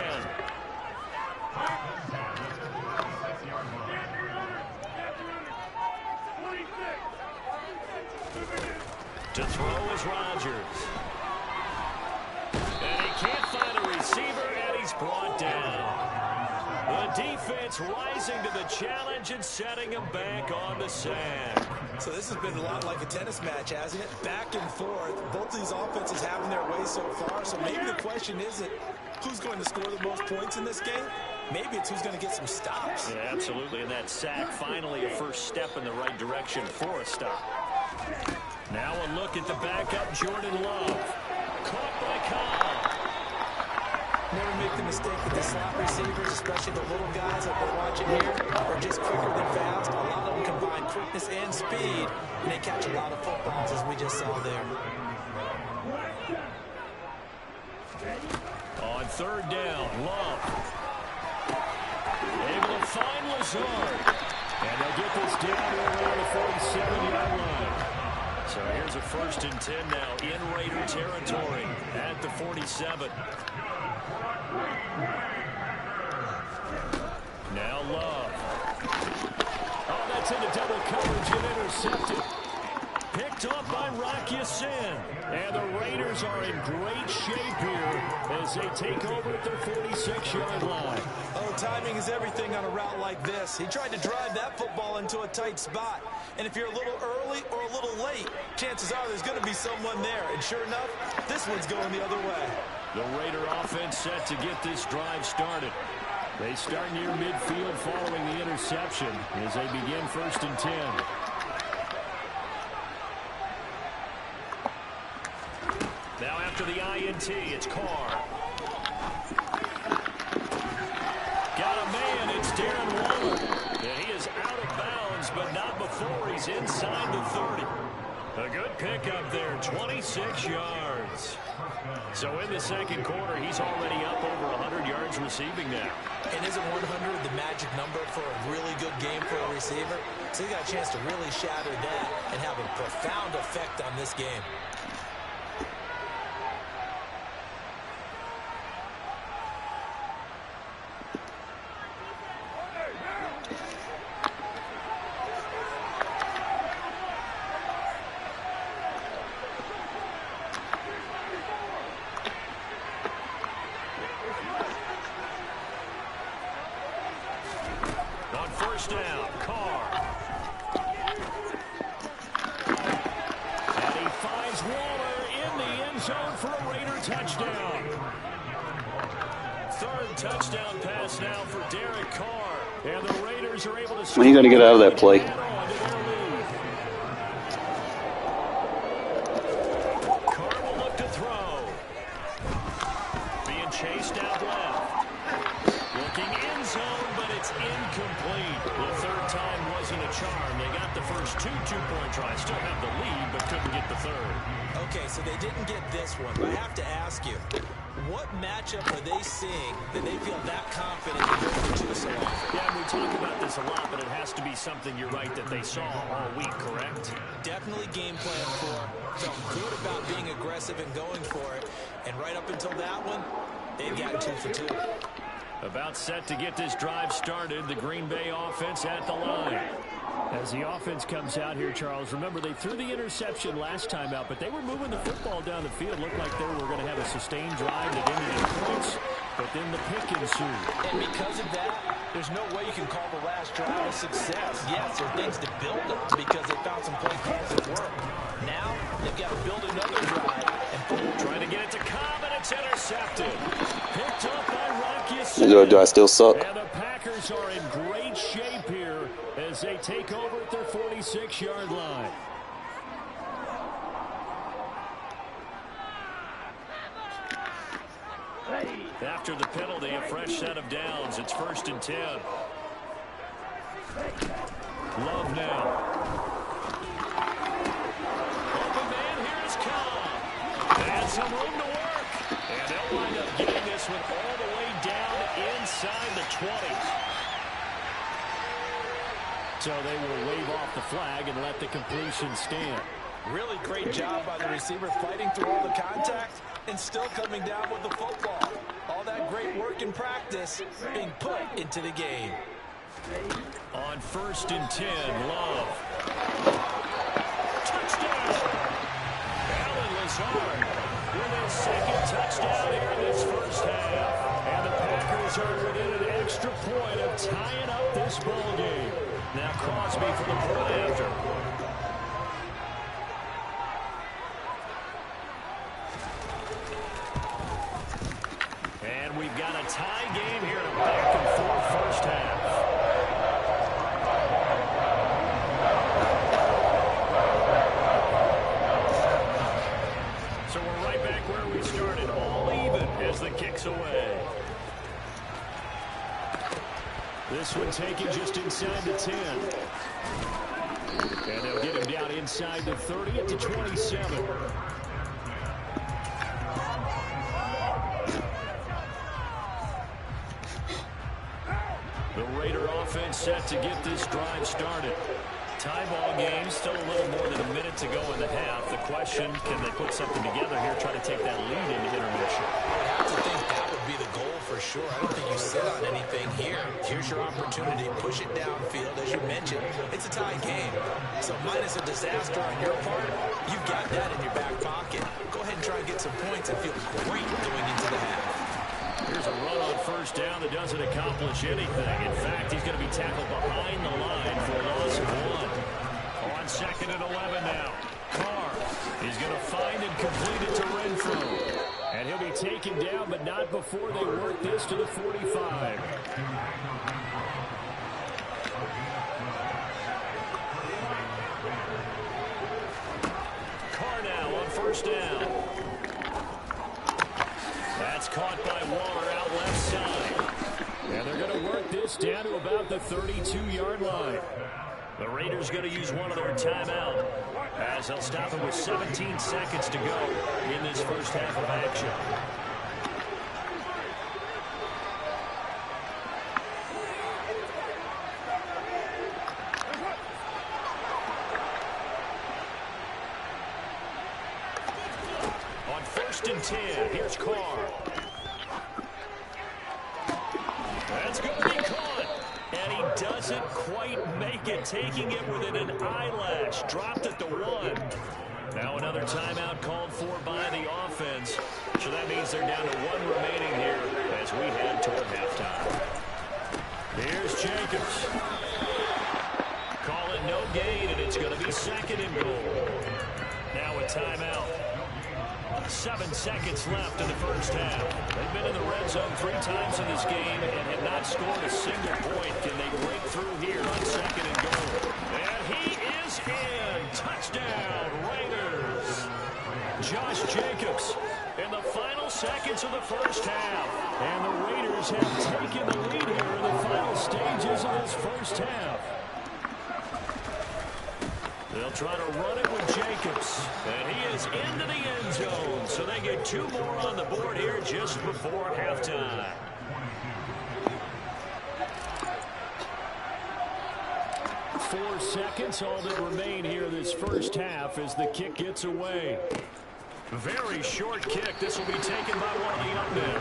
To throw is Rodgers. And he can't find a receiver, and he's brought down. The defense rising to the challenge and setting him back on the sand. So this has been a lot like a tennis match, hasn't it? Back and forth. Both of these offenses having their way so far. So maybe the question isn't who's going to score the most points in this game. Maybe it's who's going to get some stops. Yeah, absolutely. And that sack, finally a first step in the right direction for a stop. Now a look at the backup, Jordan Love. Caught by Cobb. Never make the mistake that the slot receivers, especially the little guys that we're watching here, are just quicker than fast. A lot of them combine quickness and speed, and they catch a lot of footballs, as we just saw there. On 3rd down, Love. Able to find Lazard. And they'll get this down around the 47-yard line. So here's a 1st and 10 now in Raider territory at the 47. Now Love. Oh, that's into double coverage and intercepted. Picked up by Rocky Sin. And the Raiders are in great shape here as they take over at their 46-yard line. Oh, timing is everything on a route like this. He tried to drive that football into a tight spot. And if you're a little early or a little late, chances are there's going to be someone there. And sure enough, this one's going the other way. The Raider offense set to get this drive started. They start near midfield following the interception as they begin 1st and 10. Now after the INT, it's Carr. Got a man, it's Darren Waller. And he is out of bounds, but not before he's inside the 30. A good pickup there, 26 yards. So in the 2nd quarter, he's already up over 100 yards receiving now. And isn't 100 the magic number for a really good game for a receiver? So he got a chance to really shatter that and have a profound effect on this game. On 1st down, Carr. And he finds Waller in the end zone for a Raider touchdown. 3rd touchdown pass now for Derek Carr. And the Raiders are able to... When are you going to get out of that play? chased out left. Looking end zone, but it's incomplete. The third time wasn't a charm. They got the first two-point tries. Still have the lead, but couldn't get the third. Okay, so they didn't get this one, but I have to ask you, what matchup are they seeing that they feel that confident to go for two so often? Yeah, we talk about this a lot, but it has to be something, you're right, that they saw all week, correct? Definitely game plan for. Felt good about being aggressive and going for it. And right up until that one, they've gotten 2 for 2. About set to get this drive started. The Green Bay offense at the line. As the offense comes out here, Charles, remember they threw the interception last time out, but they were moving the football down the field. Looked like they were going to have a sustained drive that ended in points, but then the pick ensued. And because of that, there's no way you can call the last drive a success. Yes, there are things to build on because they found some play calls that work. Now, they've got to build another drive. And trying to get it to Cobb, and it's intercepted. Picked up by Rocky. Do I still suck? And the Packers are in great shape here as they take over at their 46-yard line. After the penalty, a fresh set of downs. It's 1st and 10. Love now. Open man, here is Cobb. And some room to work. And they'll wind up getting this one all the way down inside the 20. So they will wave off the flag and let the completion stand. really great job by the receiver fighting through all the contact and still coming down with the football. All that great work in practice being put into the game. On 1st and 10, Love. Touchdown! Alan Lazard with his second touchdown here in this first half. And the Packers are within an extra point of tying up this ball game. Now Crosby for the point after. And we've got a tie game here in a back-and-forth first half. So we're right back where we started, all even as the kick's away. This one taken just inside the 10. And they'll get him down inside the 30 at the 27. The Raider offense set to get this drive started. Tie ball game, still a little more than a minute to go in the half. The question, can they put something together here, try to take that lead into intermission? I have to think that would be the goal for sure. I don't think you sit on anything here. Here's your opportunity. Push it downfield, as you mentioned. It's a tie game. So minus a disaster on your part, you've got that in your back pocket. Go ahead and try and get some points and feel great going into the half. Here's a run on first down that doesn't accomplish anything. In fact, he's going to be tackled behind the line for a loss of 1. On 2nd and 11 now. Carr is going to find and complete it to Renfro. And he'll be taken down, but not before they work this to the 45. Carr now on first down. That's caught by Waller out left side. And they're going to work this down to about the 32-yard line. The Raiders going to use one of their timeout as they'll stop it with 17 seconds to go in this first half of action. On 1st and 10, here's Carr. That's going to be caught. And he doesn't quite make it, taking it within an eyelash. Dropped at the 1. Now another timeout called for by the offense. So that means they're down to 1 remaining here as we head toward halftime. Here's Jacobs. Call it no gain, and it's going to be 2nd and goal. Now a timeout. 7 seconds left in the first half. They've been in the red zone 3 times in this game and have not scored a single point. Can they break through here on 2nd and goal? And he is in. Touchdown, Raiders. Josh Jacobs. And the final seconds of the first half. And the Raiders have taken the lead here in the final stages of this first half. They'll try to run it with Jacobs. And he is into the end zone. So they get 2 more on the board here just before halftime. Four seconds, all that remain here this first half as the kick gets away. Very short kick. This will be taken by one of the up men.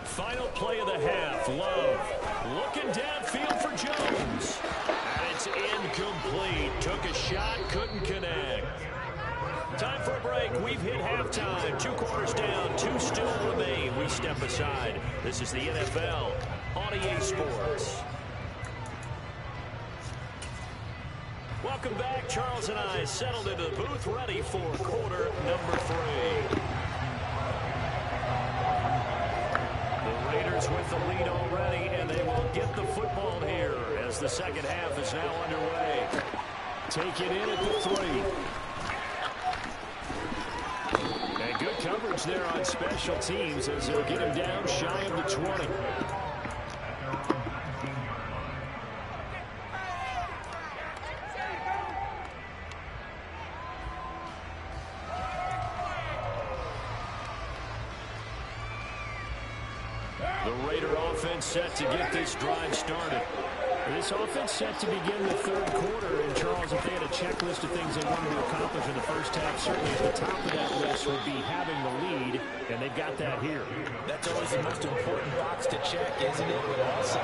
Final play of the half. Love looking downfield for Jones. And it's incomplete. Took a shot, couldn't connect. Time for a break. We've hit halftime. 2 quarters down, 2 still remain. We step aside. This is the NFL on EA Sports. Welcome back. Charles and I settled into the booth, ready for quarter number 3. The Raiders with the lead already, and they will get the football here as the second half is now underway. Take it in at the 3. And good coverage there on special teams as they'll get him down shy of the 20. The Raider offense set to get this drive started. This offense set to begin the third quarter. And, Charles, if they had a checklist of things they wanted to accomplish in the first half, certainly at the top of that list would be having the lead, and they've got that here. That's always the most important box to check, isn't it? But also,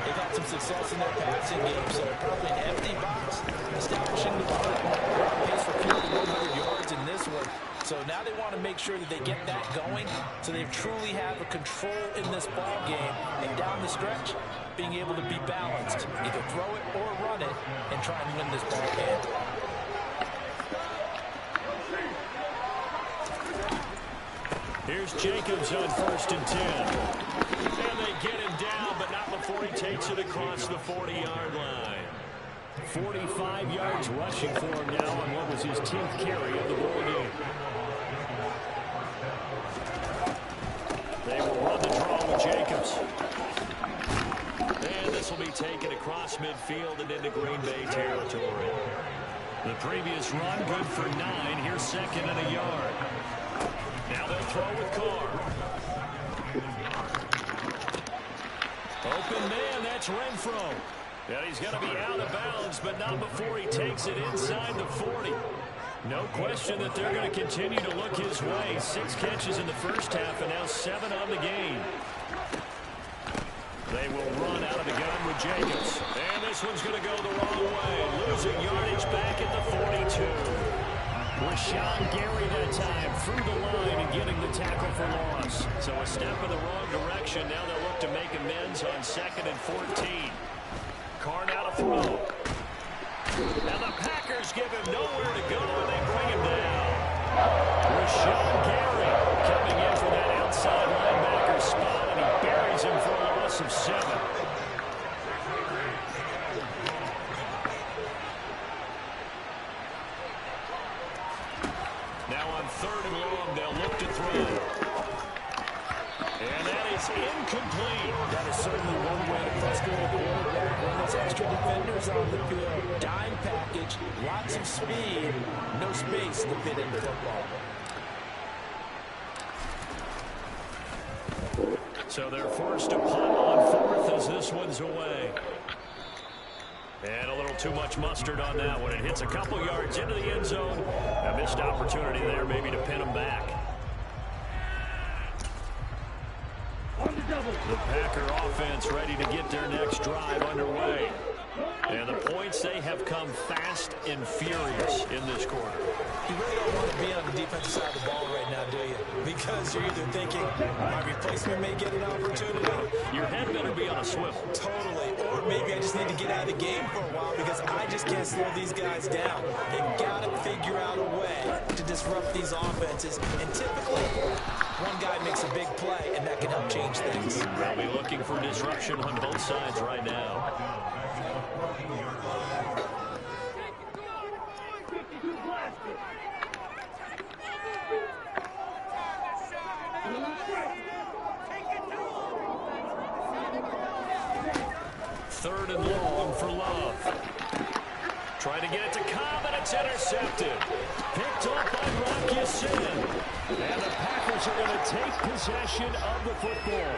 they've had some success in their passing game, so they're probably an empty box, establishing the run. They're on pace for fewer than 100 yards in this one. So now they want to make sure that they get that going so they truly have a control in this ball game. And down the stretch, being able to be balanced. Either throw it or run it and try and win this ball game. Here's Jacobs on 1st and 10. And they get him down, but not before he takes it across the 40-yard line. 45 yards rushing for him now on what was his 10th carry of the ball game. They will run the draw with Jacobs. And this will be taken across midfield and into Green Bay territory. The previous run good for 9. Here's 2nd and a yard. Now they'll throw with Carr. Open man, that's Renfro. And he's going to be out of bounds, but not before he takes it inside the 40. No question that they're going to continue to look his way. 6 catches in the first half and now 7 on the game. They will run out of the gun with Jacobs. And this one's going to go the wrong way. Losing yardage back at the 42. Rashawn Gary that time through the line and getting the tackle for loss. So a step in the wrong direction. Now they'll look to make amends on 2nd and 14. Carr now to throw. Now the Packers give him nowhere to go, and they bring him down. Rashawn Gary coming in for that outside linebacker spot, and he buries him for a loss of 7. Now on 3rd and long, they'll look to throw. And that is incomplete. That is certainly one way to frustrate a quarterback when there's extra defenders on the field. Dime package, lots of speed, no space to fit in the football. So they're forced to punt on 4th as this one's away. And a little too much mustard on that one. It hits a couple yards into the end zone. A missed opportunity there maybe to pin them back. The Packer offense ready to get their next drive underway. And the points, they have come fast and furious in this quarter. You really don't want to be on the defensive side of the ball right now, do you? Because you're either thinking, my replacement may get an opportunity. Your head better be on a swivel. Totally. Or maybe I just need to get out of the game for a while because I just can't slow these guys down. They've got to figure out a way to disrupt these offenses. And typically, one guy makes a big play, and that can help change things. They'll be looking for disruption on both sides right now. Third and long for Love. Trying to get it to Cobb, and it's intercepted. Picked off by Rock Ya-Sin. And the Packers are going to take possession of the football.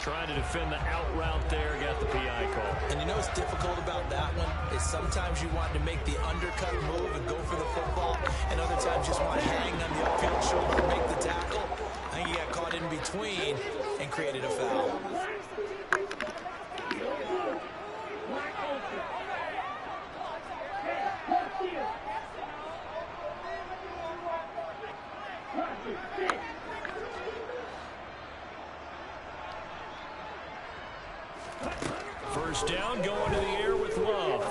Trying to defend the out route there, got the PI call. And you know what's difficult about that one is sometimes you want to make the undercut move and go for the football, and other times you just want to hang on the upfield shoulder and make the tackle. I think he got caught in between and created a foul. First down, going to the air with Love.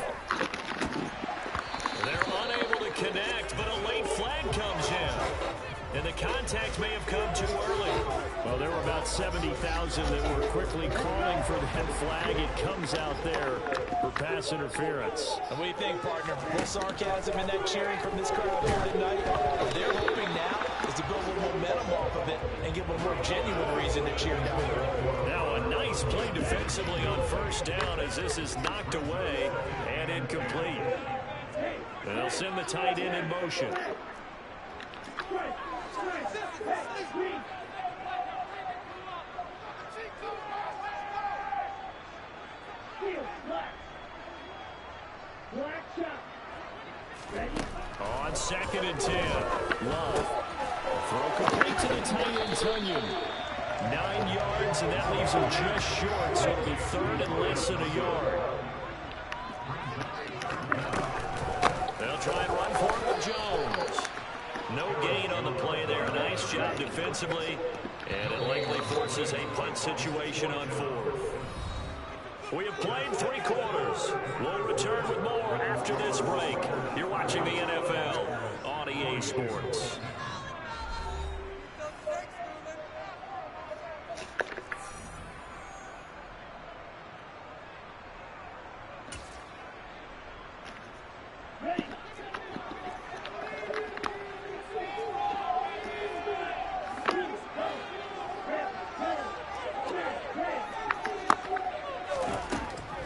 They're unable to connect, but a late flag comes in. And the contact may have come too early. Well, there were about 70,000 that were quickly calling for that flag. It comes out there for pass interference. And what do you think, partner? A little sarcasm in that cheering from this crowd here tonight. What they're hoping now is to build a little momentum off of it and give them a more genuine reason to cheer down the road. Now a nice play defensively on first down as this is knocked away and incomplete. And they'll send the tight end in motion. On 2nd and 10, Love. Throw complete to the tight end, Tunyon. 9 yards, and that leaves him just short, so it'll be third and less than a yard. They'll try and run for it with Jones. No gain on the play there. Nice job defensively, and it likely forces a punt situation on 4th. We have played 3 quarters. We'll return with more after this break. You're watching the NFL on EA Sports.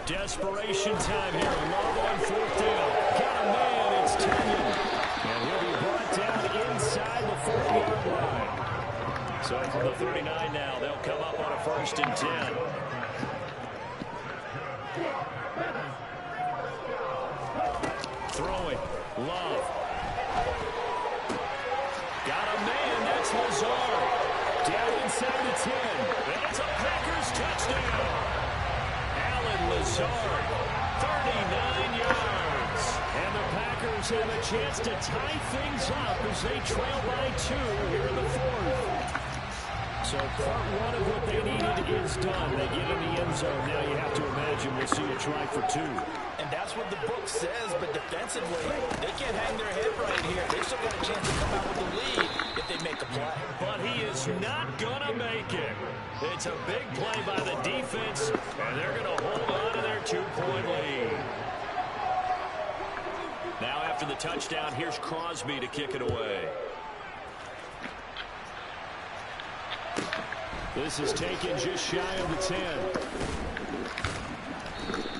Desperation time here. Love on 4th down. Got a man. It's Tunyon. And he'll be brought down inside the 40-yard line. So from the 39 now, they'll come up on a 1st and 10. Throwing. Love. Got a man. That's Lazard. Down inside the 10. And it's a Packers touchdown. Lazard, 39 yards. And the Packers have a chance to tie things up as they trail by 2 here in the 4th. So part 1 of what they needed is done. They get in the end zone. Now you have to imagine we'll see a try for 2. And that's what the book says, but defensively, they can't hang their head right here. They've still got a chance to come out with the lead if they make a play. But he is not going to make it. It's a big play by the defense, and they're going to hold on to their 2-point lead. Now after the touchdown, here's Crosby to kick it away. This is taken just shy of the 10.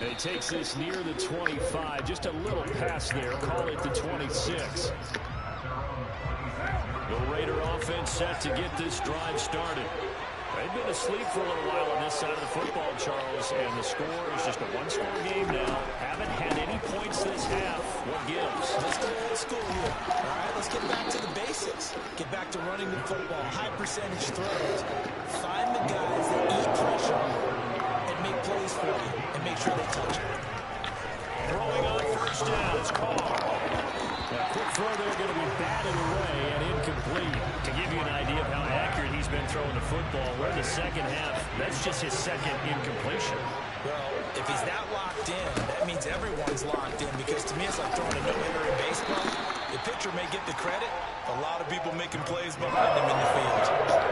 And he takes this near the 25. Just a little pass there. Call it the 26. The Raider offense set to get this drive started. They've been asleep for a little while on this side of the football, Charles, and the score is just a 1-score game now. Haven't had any points this half. What gives? Let's go old school here. All right, let's get back to the basics. Get back to running the football, high percentage throws. Find the guys that eat pressure and make plays for you. and make sure they touch it. Throwing on first down is Carr. A quick throw there going to be batted away and incomplete. To give you an idea of how accurate he's been throwing the football, we're in the second half. That's just his second incompletion. Well, if he's that locked in, that means everyone's locked in, because to me it's like throwing a no-hitter in baseball. The pitcher may get the credit, a lot of people making plays behind him in the field.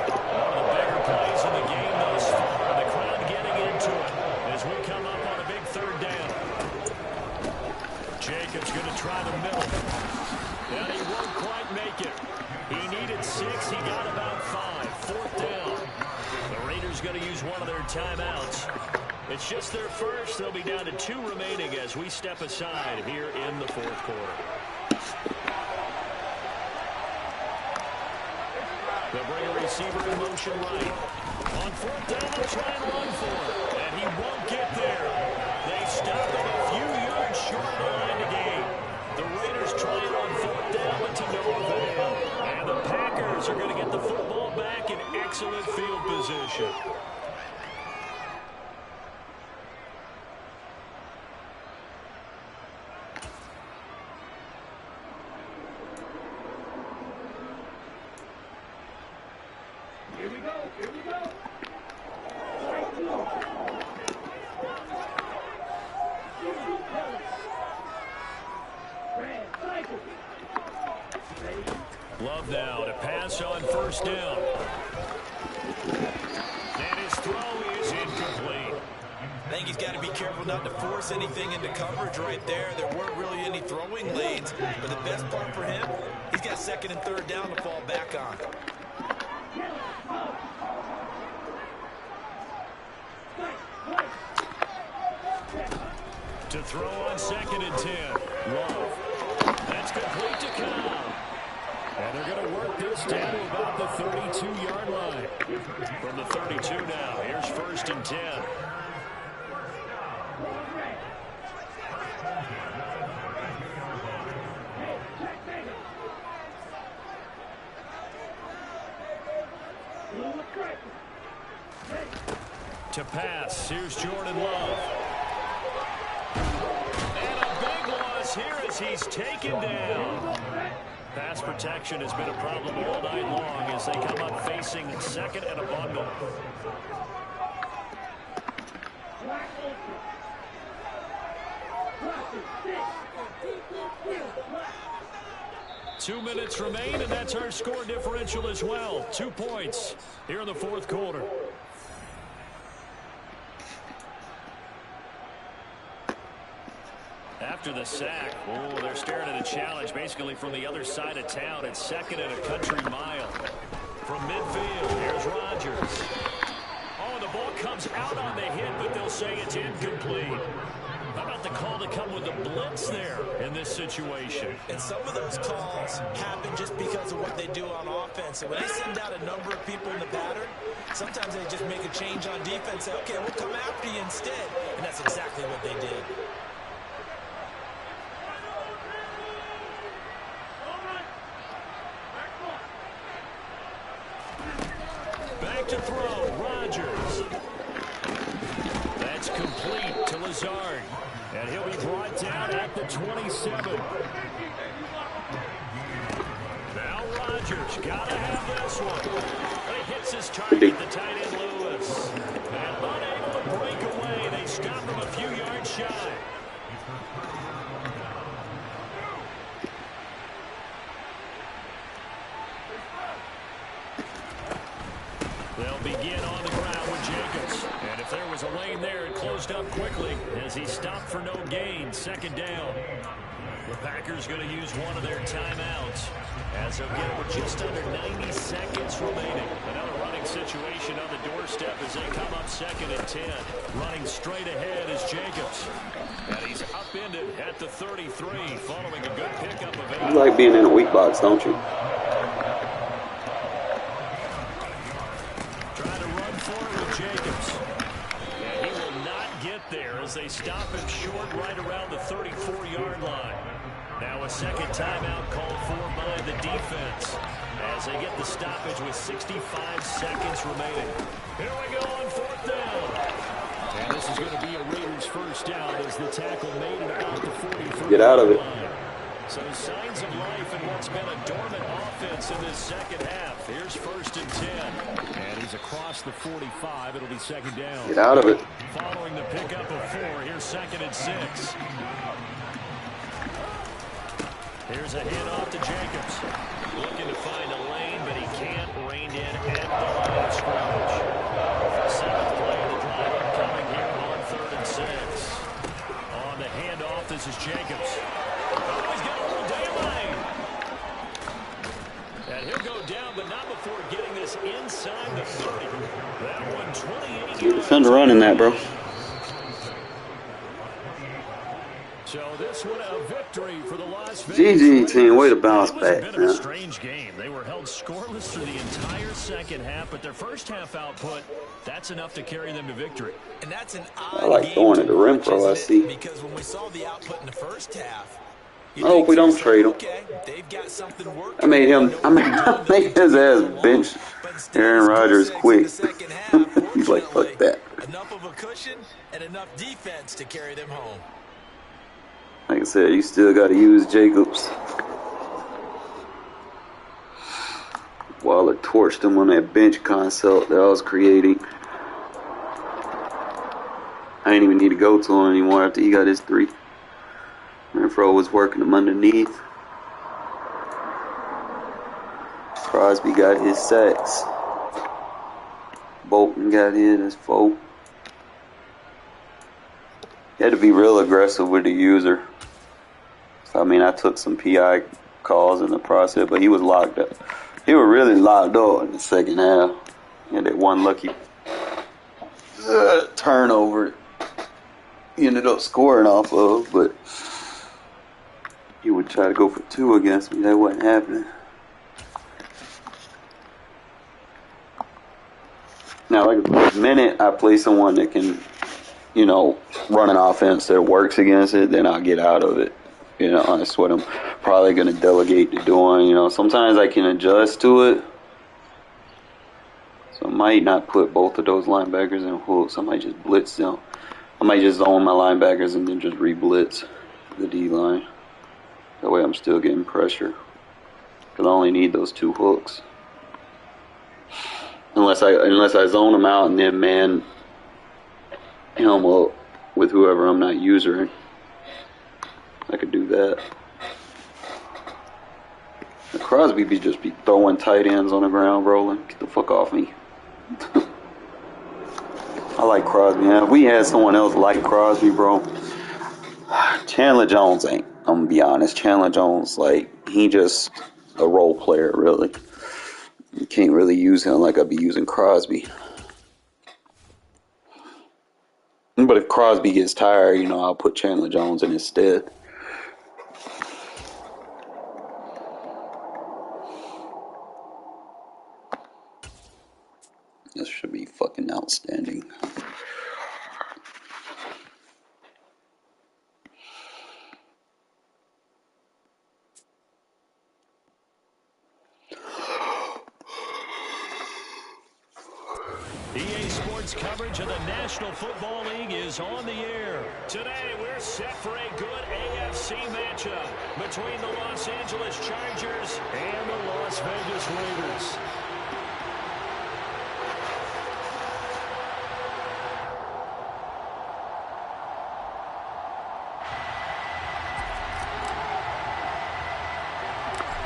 One of the bigger plays in the game thus far. The crowd getting into it as we come up on a big third down. Jacobs going to try the middle. And he won't quite make it. He needed 6. He got about 5. Fourth down. The Raiders going to use one of their timeouts. It's just their first. They'll be down to 2 remaining as we step aside here in the fourth quarter. They'll bring a receiver in motion right. On fourth down, they'll try and run for it. And he won't get there. They stop him a few yards short of the line to gain. The Raiders trying on fourth down, but to no avail. And the Packers are going to get the football back in excellent field position. Love now to pass on first down. And his throw is incomplete. I think he's got to be careful not to force anything into coverage right there. There weren't really any throwing lanes, but the best part for him, he's got second and third down to fall back on. To throw on second and 10. Love. That's complete to Cobb. And they're going to work this down to about the 32-yard line. From the 32 now, here's first and 10. To pass, here's Jordan Love. And a big loss here as he's taken down. Pass protection has been a problem all night long as they come up facing second and a bundle. Two minutes remain, and that's our score differential as well. 2 points here in the fourth quarter. After the sack, they're staring at a challenge basically from the other side of town. It's second and a country mile. From midfield, here's Rodgers. Oh, the ball comes out on the hit, but they'll say it's incomplete. How about the call to come with the blitz there in this situation? And some of those calls happen just because of what they do on offense. And when they send out a number of people in the pattern, sometimes they just make a change on defense, say, okay, we'll come after you instead. And that's exactly what they did. Back to throw, Rodgers. That's complete to Lazard. And he'll be brought down at the 27. Now Rodgers, gotta have this one. He hits his target, the tight end Lewis. And unable to break away. They stop him a few yards shy. They'll begin on the ground with Jacobs. And if there was a lane there, it closed up quickly as he stopped for no gain. Second down. The Packers going to use one of their timeouts as they'll get it with just under 90 seconds remaining. Another running situation on the doorstep as they come up second and 10. Running straight ahead is Jacobs. And he's upended at the 33 following a good pickup of 8. You like being in a weak box, don't you? Jacobs. And he will not get there as they stop him short right around the 34-yard line. Now a second timeout called for by the defense as they get the stoppage with 65 seconds remaining. Here we go on fourth down. And This is going to be a Raiders first down as the tackle made at about the 43. Get out of it. So signs of life in what's been a dormant offense in this second half. Here's 1st and 10. And he's across the 45. It'll be second down. Get out of it. Following the pickup of 4, here's 2nd and 6. Here's a handoff to Jacobs. Looking to find a lane, but he can't. Reined in at the line of scrimmage. 7th play of the drive coming here on 3rd and 6. On the handoff, this is Jacobs. Oh, he's got a little daylight. And he'll go down, but not before getting this inside the 30. That one 28 Good defender running that, bro. So this one a victory for the Las Vegas GG team, way to bounce It was a back, bit of a man. strange game. They were held scoreless through the entire second half, but their first half output, that's enough to carry them to victory. And that's an I like throwing at the rim, bro. I see. Because when we saw the output in the first half, I hope we don't trade him. okay, they've got something working. I made his ass bench Aaron Rodgers quick. He's like, fuck that. Enough of a cushion and enough defense to carry them home. Like I said, you still got to use Jacobs. Waller torched him on that bench concept that I was creating. I didn't even need to go to him anymore after he got his 3. Renfro was working him underneath. Crosby got his sacks. Bolton got his 4. Had to be real aggressive with the user. I mean, I took some PI calls in the process, but he was locked up. He was really locked up in the second half. He had that one lucky turnover he ended up scoring off of, but he would try to go for 2 against me. That wasn't happening. Now, like the minute I play someone that can, you know, run an offense that works against it, then I'll get out of it. You know, that's what I'm probably going to delegate to doing. You know, sometimes I can adjust to it. So I might not put both of those linebackers in hooks. I might just blitz them. I might just zone my linebackers and then just re-blitz the D-line. That way I'm still getting pressure. Because I only need those 2 hooks. Unless I zone them out and then man him up with whoever I'm not using. I could do that. The Crosby just be throwing tight ends on the ground, rolling. Get the fuck off me. I like Crosby, man. If we had someone else like Crosby, bro. Chandler Jones ain't. I'm gonna be honest. Chandler Jones, like, he just a role player, really. You can't really use him like I'd be using Crosby. But if Crosby gets tired, you know, I'll put Chandler Jones in his stead. This should be fucking outstanding. EA Sports coverage of the National Football League is on the air. Today, we're set for a good AFC matchup between the Los Angeles Chargers and the Las Vegas Raiders.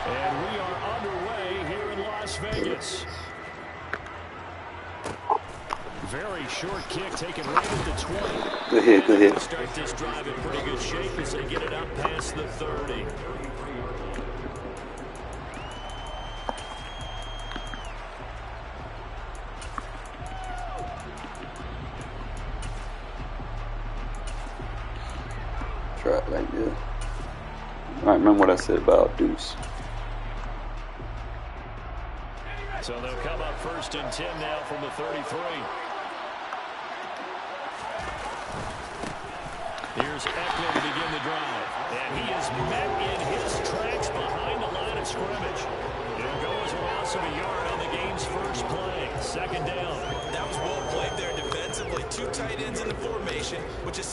And we are underway here in Las Vegas. Very short kick taken right at the 20. Go ahead. Start this drive in pretty good shape as they get it up past the 30. Try it like this. All right, remember what I said about Deuce. So they'll come up 1st and 10 now from the 33. Here's Eckler to begin the drive. And he is met in his tracks behind the line of scrimmage. It goes a loss of a yard on the game's first play. 2nd down. That was well played there defensively. 2 tight ends in the formation.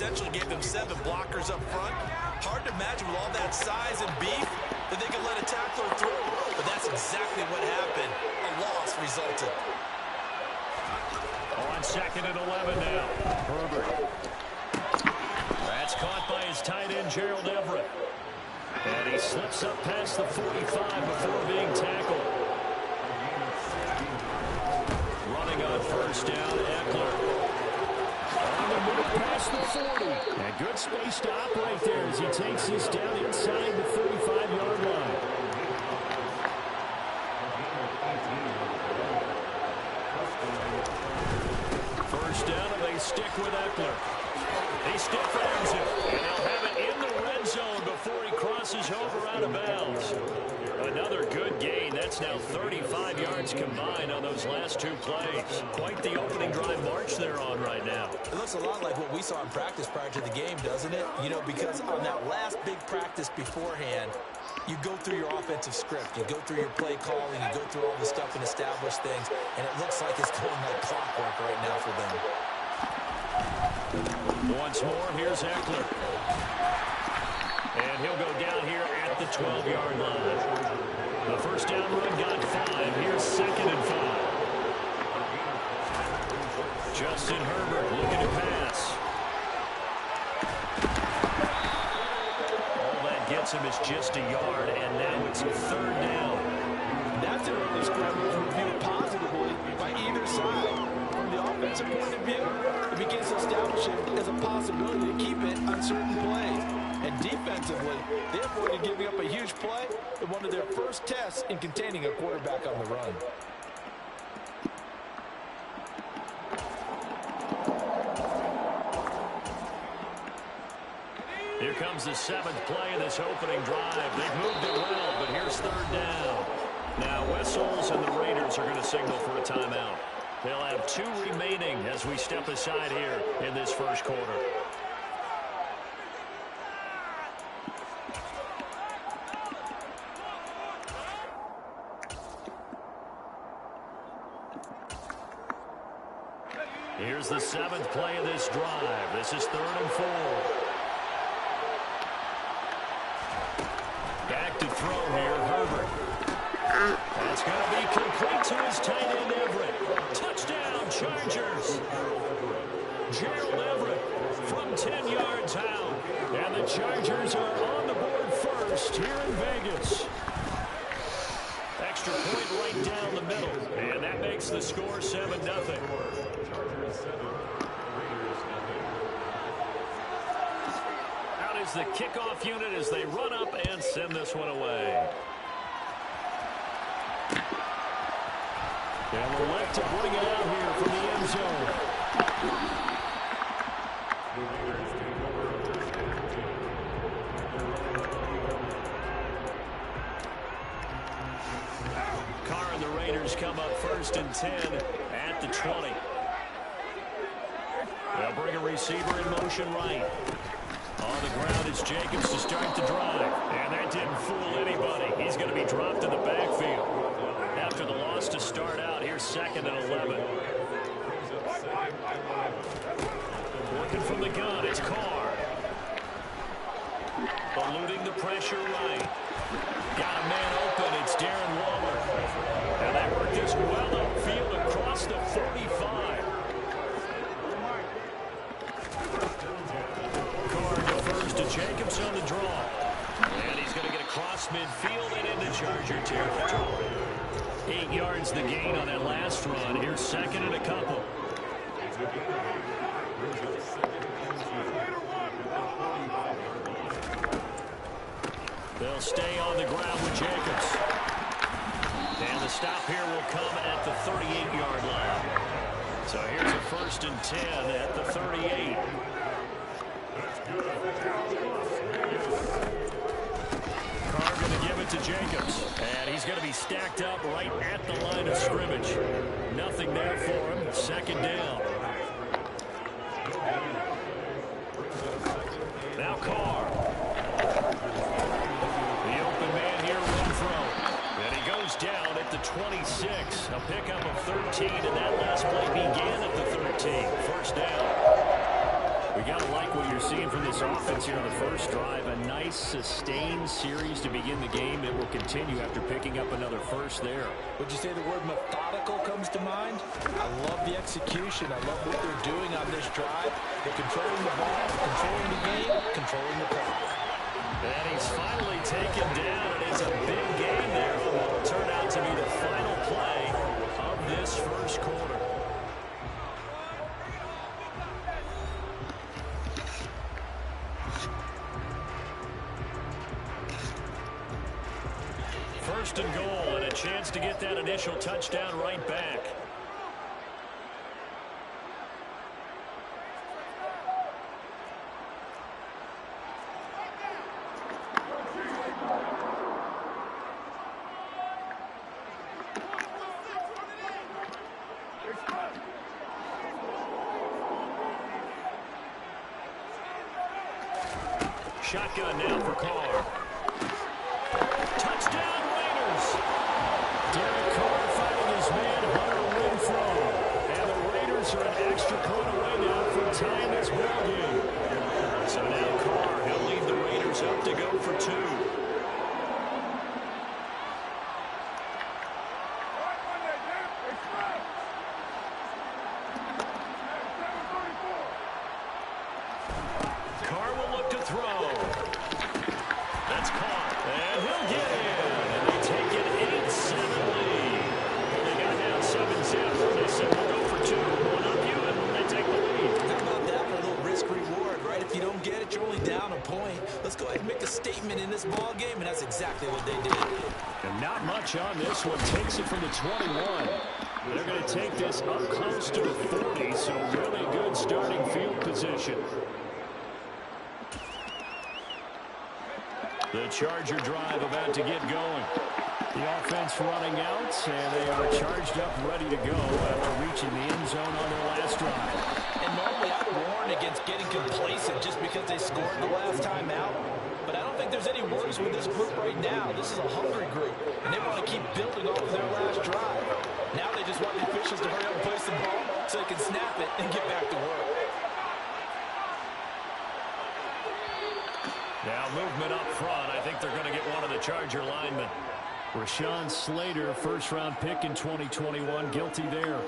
essentially gave them 7 blockers up front. Hard to imagine with all that size and beef that they could let a tackler through. But that's exactly what happened. A loss resulted. On 2nd and 11 now. Herbert. That's caught by his tight end, Gerald Everett. And he slips up past the 45 before being tackled. Running on 1st down, Eckler. On the move past the 40. And good space to operate there as he takes this down inside the 35-yard line. First down, and they stick with Eckler. He stiff arms it, and he'll have it in the red zone before he crosses over out of bounds. Another good gain. That's now 35 yards combined on those last 2 plays. Quite the opening drive march they're on right now. It looks a lot like what we saw in practice prior to the game, doesn't it? You know, because on that last big practice beforehand, you go through your offensive script. You go through your play calling. You go through all the stuff and establish things. And it looks like it's going like clockwork right now for them. Once more, here's Eckler. And he'll go down here at the 12-yard line. The first down run got 5. Here's 2nd and 5. Justin Herbert looking to pass. All that gets him is just a yard, and now it's 3rd down. That's an early scramble reviewed positively by either side. From the offensive point of view, it begins to establish it as a possibility to keep it on certain plays. And defensively, they avoided giving up a huge play in one of their first tests in containing a quarterback on the run. Here comes the 7th play of this opening drive. They've moved it well, but here's 3rd down. Now whistles, and the Raiders are going to signal for a timeout. They'll have 2 remaining as we step aside here in this first quarter. Here's the 7th play of this drive. This is 3rd and 4. Back to throw here, Herbert. That's going to be complete to his tight end, Everett. Touchdown, Chargers. Gerald Everett from 10 yards out. And the Chargers are on the board first here in Vegas. Extra point right down the middle. And that makes the score 7-0. Out is the kickoff unit as they run up and send this one away. And we'll elect to bring it out here from the end zone. Carr and the Raiders come up 1st and 10 at the 20. They'll bring a receiver in motion right. On the ground is Jacobs to start the drive. And that didn't fool anybody. He's going to be dropped in the backfield. After the loss to start out, here's 2nd and 11. Working from the gun, it's Carr. Eluding the pressure right. Got a man open, it's Darren Waller. And they work this well upfield across the 45. Carr defers to Jacobs on the draw. And he's going to get across midfield and into Charger territory. 8 yards the gain on that last run. Here's 2nd and a couple. They'll stay on the ground with Jacobs. And the stop here will come at the 38-yard line. So here's a 1st and 10 at the 38. Carr going to give it to Jacobs. And he's going to be stacked up right at the line of scrimmage. Nothing there for him. 2nd down. Now Carr. The open man here, Renfro. And he goes down at the 26. A pickup of 13, and that last play began at the 13. 1st down. We got to like what you're seeing from this offense here on the first drive. A nice, sustained series to begin the game. It will continue after picking up another first there. Would you say the word methodical comes to mind? I love the execution. I love what they're doing on this drive. They're controlling the ball, controlling the game, controlling the clock. And he's finally taken down. It is a big game there on what will turn out to be the final play of this first quarter. First and goal, and a chance to get that initial touchdown right back. Shotgun now for Carr. Touchdown, Raiders! Derek Carr fighting his man, Hunter Renfrow. And the Raiders are an extra point away now from tying this ball game. So now Carr, he'll lead the Raiders up to go for two. Carr will look to throw. That's Carr, and he'll get in. And they take an 8-7 lead. Well, they got down 7-0. They said we'll go for two. One up you, and they take the lead. How about that for a little risk-reward, right? If you don't get it, you're only down a point. Let's go ahead and make a statement in this ball game, and that's exactly what they did. And not much on this one. Takes it from the 21. They're going to take this up close to the 40, so really good starting field position. The Charger drive about to get going. The offense running out, and they are charged up, ready to go after reaching the end zone on their last drive. And normally I'd warn against getting complacent just because they scored the last time out. But I don't think there's any worries with this group right now. This is a hungry group, and they want to keep building off of their last drive. Now they just want the officials to hurry up and place the ball so they can snap it and get back to work. Now movement up front. I think they're going to get one of the Charger linemen. Rashawn Slater, first-round pick in 2021, guilty there.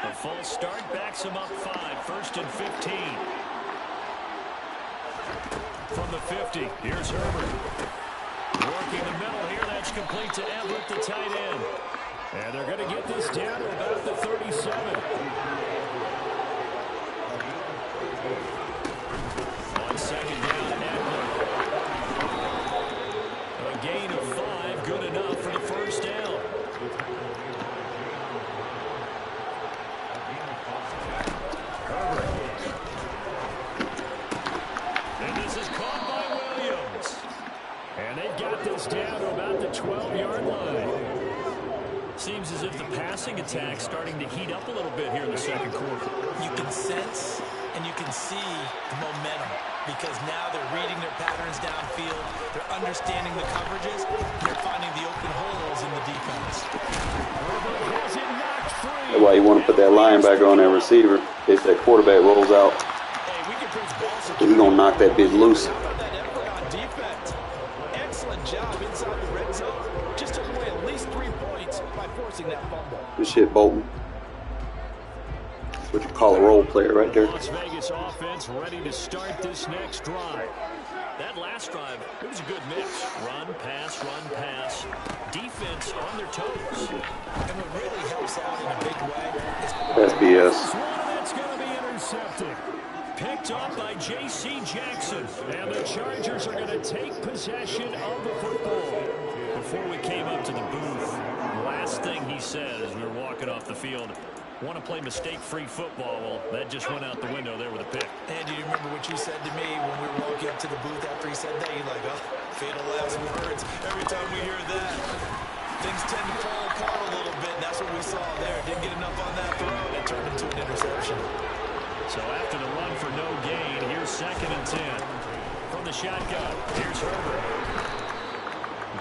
A false start backs him up 5, first and 15. From the 50, here's Herbert. Working the middle here, that's complete to Everett, the tight end. And they're going to get this down to about the 37. On second down, Eckler. A gain of 5, good enough for the first down. Herbert. And this is caught by Williams. And they've got this down to about the 12-yard line. Seems as if the passing attack's starting to heat up a little bit here in the second quarter. You can sense and you can see the momentum because now they're reading their patterns downfield, they're understanding the coverages, and they're finding the open holes in the defense. That's why you want to put that linebacker on that receiver. If that quarterback rolls out, he's going to knock that bitch loose. Excellent job inside the red zone. Just took away at least 3 points by forcing that fumble. Good shit, Bolton. That's what you call a role player right there. Las Vegas offense ready to start this next drive. That last drive, it was a good mix. Run, pass, defense on their toes. And what really helps out in a big way is That's BS. One that's going to be intercepted. Picked up by J.C. Jackson. And the Chargers are going to take possession of the football. Before we came up to the booth, last thing he said as we were walking off the field, want to play mistake-free football. Well, that just went out the window there with a pick. And do you remember what you said to me when we were walking up to the booth after he said that? You're like, oh, fatal last words. Every time we hear that, things tend to fall apart a little bit. And that's what we saw there. Didn't get enough on that throw. It turned into an interception. So after the run for no gain, here's 2nd and 10. From the shotgun, here's Herbert.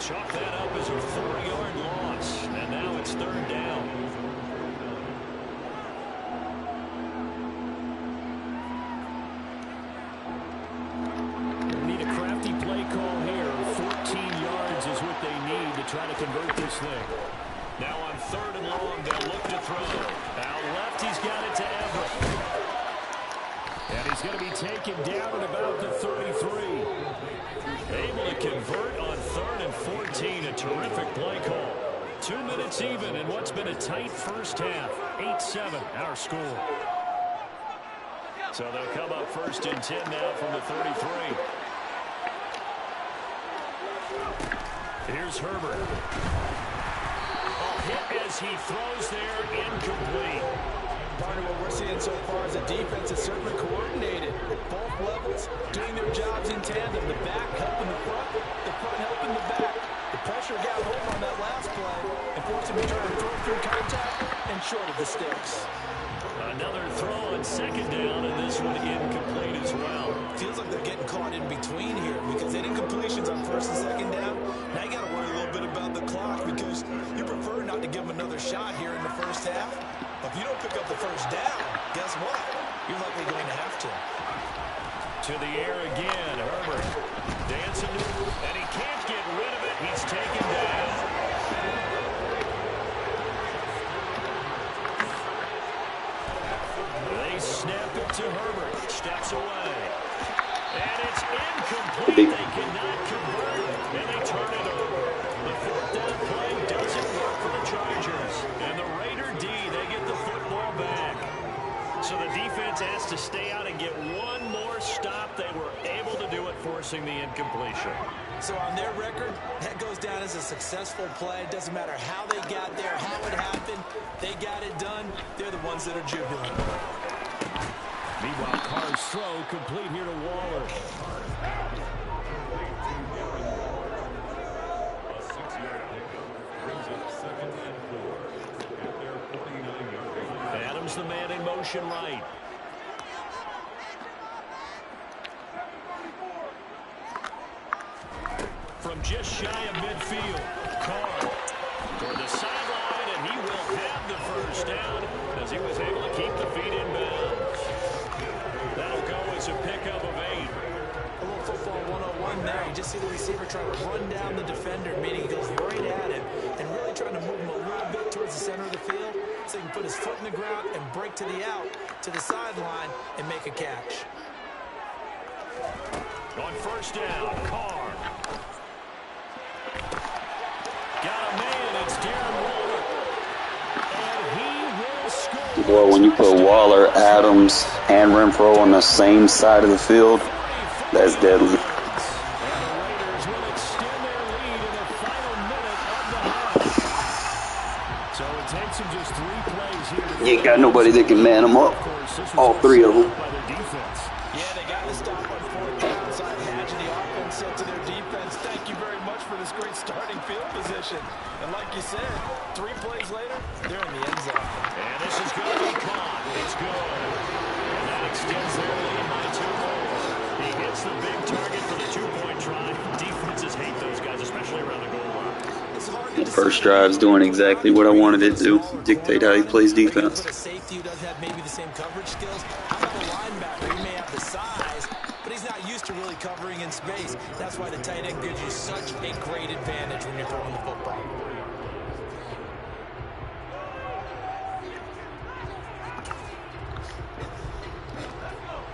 Chalk that up as a 4-yard loss. And now it's 3rd down. try to convert this thing. Now on 3rd and long, they'll look to throw. Out left, he's got it to Everett. And he's going to be taken down at about the 33. Able to convert on 3rd and 14. A terrific play call. 2 minutes even in what's been a tight first half. 8-7, our score. So they'll come up 1st and 10 now from the 33. Here's Herbert. Hit as he throws there, incomplete. Part of what we're seeing so far is the defense is certainly coordinated at both levels, doing their jobs in tandem. The back helping the front helping the back. The pressure got home on that last play and forced him to try to throw through contact and short of the sticks. Another throw on 2nd down, and this one incomplete as well. Feels like they're getting caught in between here because they did incompletions on 1st and 2nd down. Now you got to worry a little bit about the clock because you prefer not to give them another shot here in the first half. But if you don't pick up the 1st down, guess what? You're likely going to have to. To the air again, Herbert. Dancing, and he can't get rid of it. He's taken down. They snap it to Herbert. Steps away. And it's incomplete. They cannot convert. And they turn it over. The 4th down play doesn't work for the Chargers. And the Raider D, they get the football back. So the defense has to stay out and get one more stop. They were able to do it, forcing the incompletion. So on their record, that goes down as a successful play. Doesn't matter how they got there, how it happened. They got it done. They're the ones that are jubilant. Meanwhile, Carr's throw complete here to Waller. A 6-yard pickup brings up 2nd and 4 at their 49-yard line. Adams, the man in motion right. From just shy of midfield, Carr toward the sideline, and he will have the 1st down as he was able to keep the feet in bounds. That'll go as a pickup of 8. A little football 101 there. You just see the receiver trying to run down the defender, meaning he goes right at him and really trying to move him a little bit towards the center of the field so he can put his foot in the ground and break to the out, to the sideline, and make a catch. On 1st down, Carr. Got a man, it's Darren Waller. And he will score. Boy, when you put Waller, Adams, and Renfro on the same side of the field, that's deadly. And the Raiders will extend their lead in the final minute of the half. So it takes them just 3 plays here. You ain't got nobody that can man them up. All 3 of them. By their defense. Yeah, they got the stop on 4th down, so I imagine the offense said to their defense, thank you very much for this great starting field position. And like you said, 3 plays later, they're in the end zone. And this is going to be caught. It's good. And that extends their lead by 2 more. He hits the big target for the 2-point try. Defenses hate those guys, especially around the goal line. The first drive's doing exactly what I wanted it to, dictate how he plays defense. Put a safety who doesn't have maybe the same coverage skills. How about a linebacker? He may have the size, but he's not used to really covering in space. That's why the tight end gives you such a great advantage when you're throwing the football.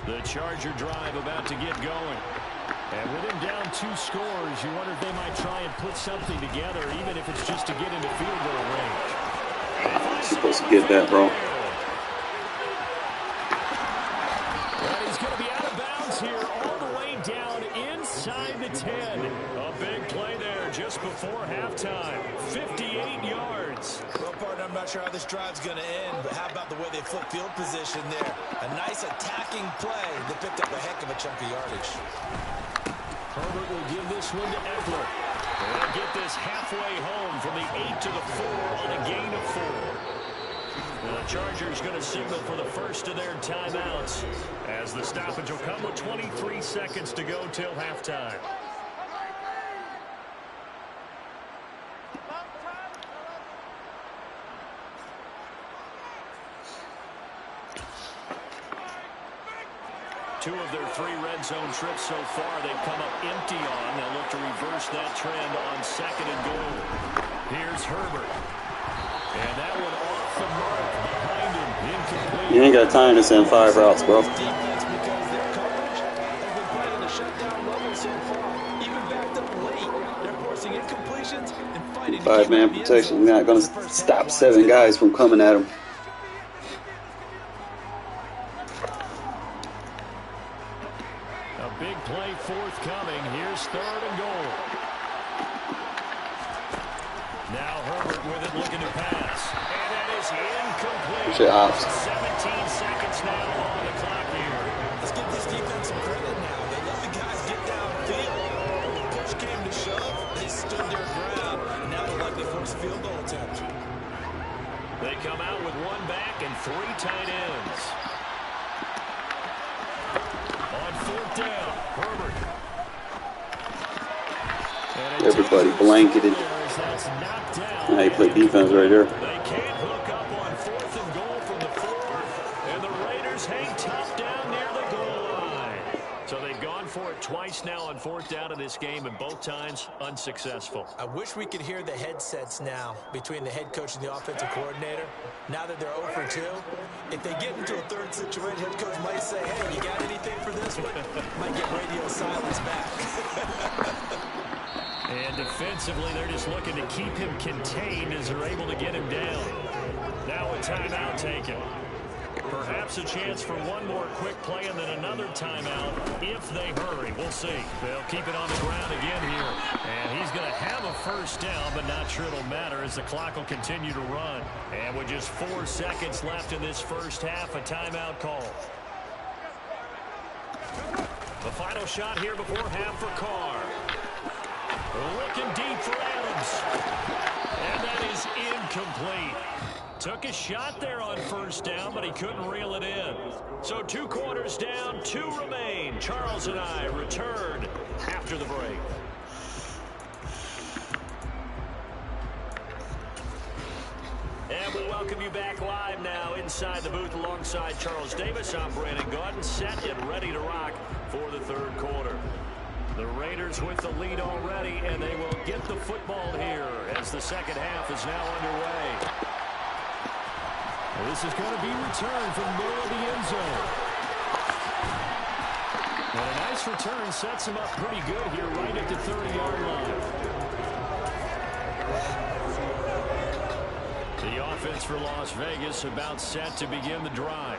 The Charger drive about to get going. And with him down 2 scores, you wonder if they might try and put something together, even if it's just to get into field goal range. Supposed to get that, bro. And he's going to be out of bounds here, all the way down inside the 10. A big play there just before halftime. 58 yards. Well, partner, I'm not sure how this drive's going to end, but how about the way they flip field position there? A nice attacking play that picked up a heck of a chunk of yardage. Herbert will give this one to Eckler. They'll get this halfway home from the 8 to the 4 on a gain of 4. And the Chargers going to signal for the first of their timeouts as the stoppage will come with 23 seconds to go till halftime. 2 of their 3 red zone trips so far, they've come up empty on. They'll look to reverse that trend on 2nd and goal. Here's Herbert. And that one off the mark behind him. Incomplete. You ain't got time to send 5 routes, bro. Defense, because their coverage has been playing at a shutdown level so far. Even backed up late, they're forcing incompletions and fighting to keep 5-man the end protection. zone. We're not going to stop 7 guys from coming at him. A big play forthcoming. Here's 3rd and goal. Now Herbert with it, looking to pass. And that is incomplete. Shit, ops. 17 seconds now on the clock here. Let's give this defense some credit now. They let the guys get downfield. When push came to shove, they stood their ground. And now they're likely force a field goal attempt. They come out with 1 back and 3 tight ends. On 4th down, Herbert. Everybody blanketed. Now you play defense right there. They can't hook up on 4th and goal from the 4. And the Raiders hang tough down near the goal line. So they've gone for it twice now on 4th down in this game, and both times unsuccessful. I wish we could hear the headsets now between the head coach and the offensive coordinator. Now that they're 0 for 2, if they get into a 3rd situation, head coach might say, hey, you got anything for this one? Might get radio silence back. And defensively, they're just looking to keep him contained as they're able to get him down. Now a timeout taken. Perhaps a chance for one more quick play and then another timeout if they hurry. We'll see. They'll keep it on the ground again here. And he's going to have a 1st down, but not sure it'll matter as the clock will continue to run. And with just 4 seconds left in this 1st half, a timeout call. The final shot here before half for Carr. Looking deep for Adams. And that is incomplete. Took a shot there on 1st down, but he couldn't reel it in. So 2 quarters down, 2 remain. Charles and I return after the break. And we welcome you back live now inside the booth alongside Charles Davis. I'm Brandon Gaudin, set and ready to rock for the 3rd quarter. The Raiders with the lead already, and they will get the football here as the 2nd half is now underway. This is going to be returned from the middle of the end zone. And a nice return sets him up pretty good here right at the 30-yard line. The offense for Las Vegas about set to begin the drive.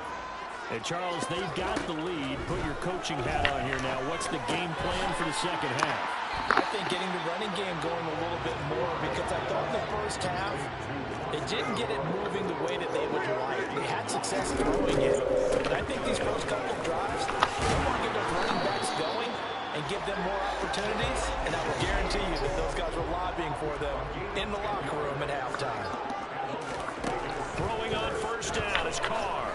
Hey, Charles, they've got the lead. Put your coaching hat on here now. What's the game plan for the 2nd half? I think getting the running game going a little bit more, because I thought in the 1st half, they didn't get it moving the way that they would like. They had success throwing it. But I think these first couple of drives, they want to get those running backs going and give them more opportunities. And I will guarantee you that those guys were lobbying for them in the locker room at halftime. Throwing on 1st down is Carr.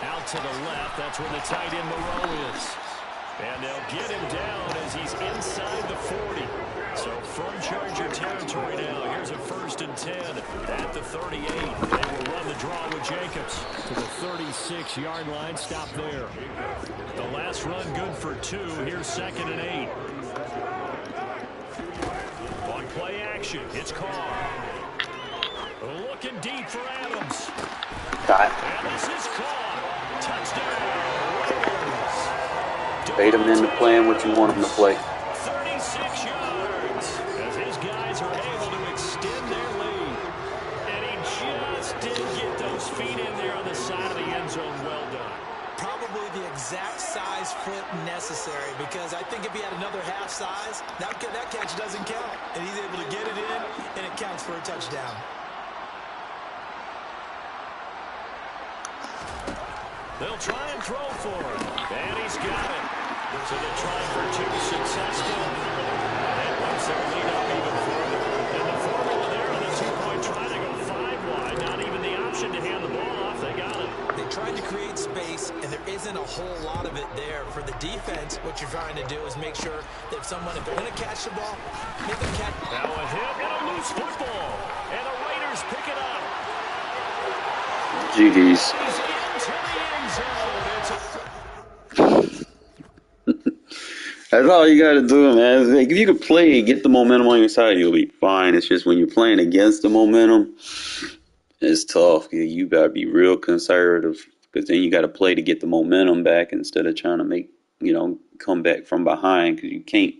Out to the left, that's where the tight end Moreau is. And they'll get him down as he's inside the 40. So from Charger territory now, here's a 1st and 10 at the 38. They will run the draw with Jacobs to the 36-yard line. Stop there. The last run good for 2. Here's 2nd and 8. On play action, it's Carr. Looking deep for Adams. And this is caught. Touchdown. Bait him into playing what you want him to play. 36 yards as his guys are able to extend their lead. And he just didn't get those feet in there on the side of the end zone. Well done. Probably the exact size foot necessary, because I think if he had another half size, that catch doesn't count. And he's able to get it in, and it counts for a touchdown. They'll try and throw for him. And he's got it. So they're trying for 2 successful. And once their lead up even further. And the formula there on the 2-point try to go 5 wide. Not even the option to hand the ball off. They got it. They tried to create space, and there isn't a whole lot of it there. For the defense, what you're trying to do is make sure that if they're going to catch the ball, make them catch. Now a hit and a loose football. And the Raiders pick it up. GG's. He's into the end zone. It's a That's all you got to do, man. It's like, if you could play and get the momentum on your side, you'll be fine. It's just when you're playing against the momentum, it's tough. You got to be real conservative because then you got to play to get the momentum back instead of trying to come back from behind because you can't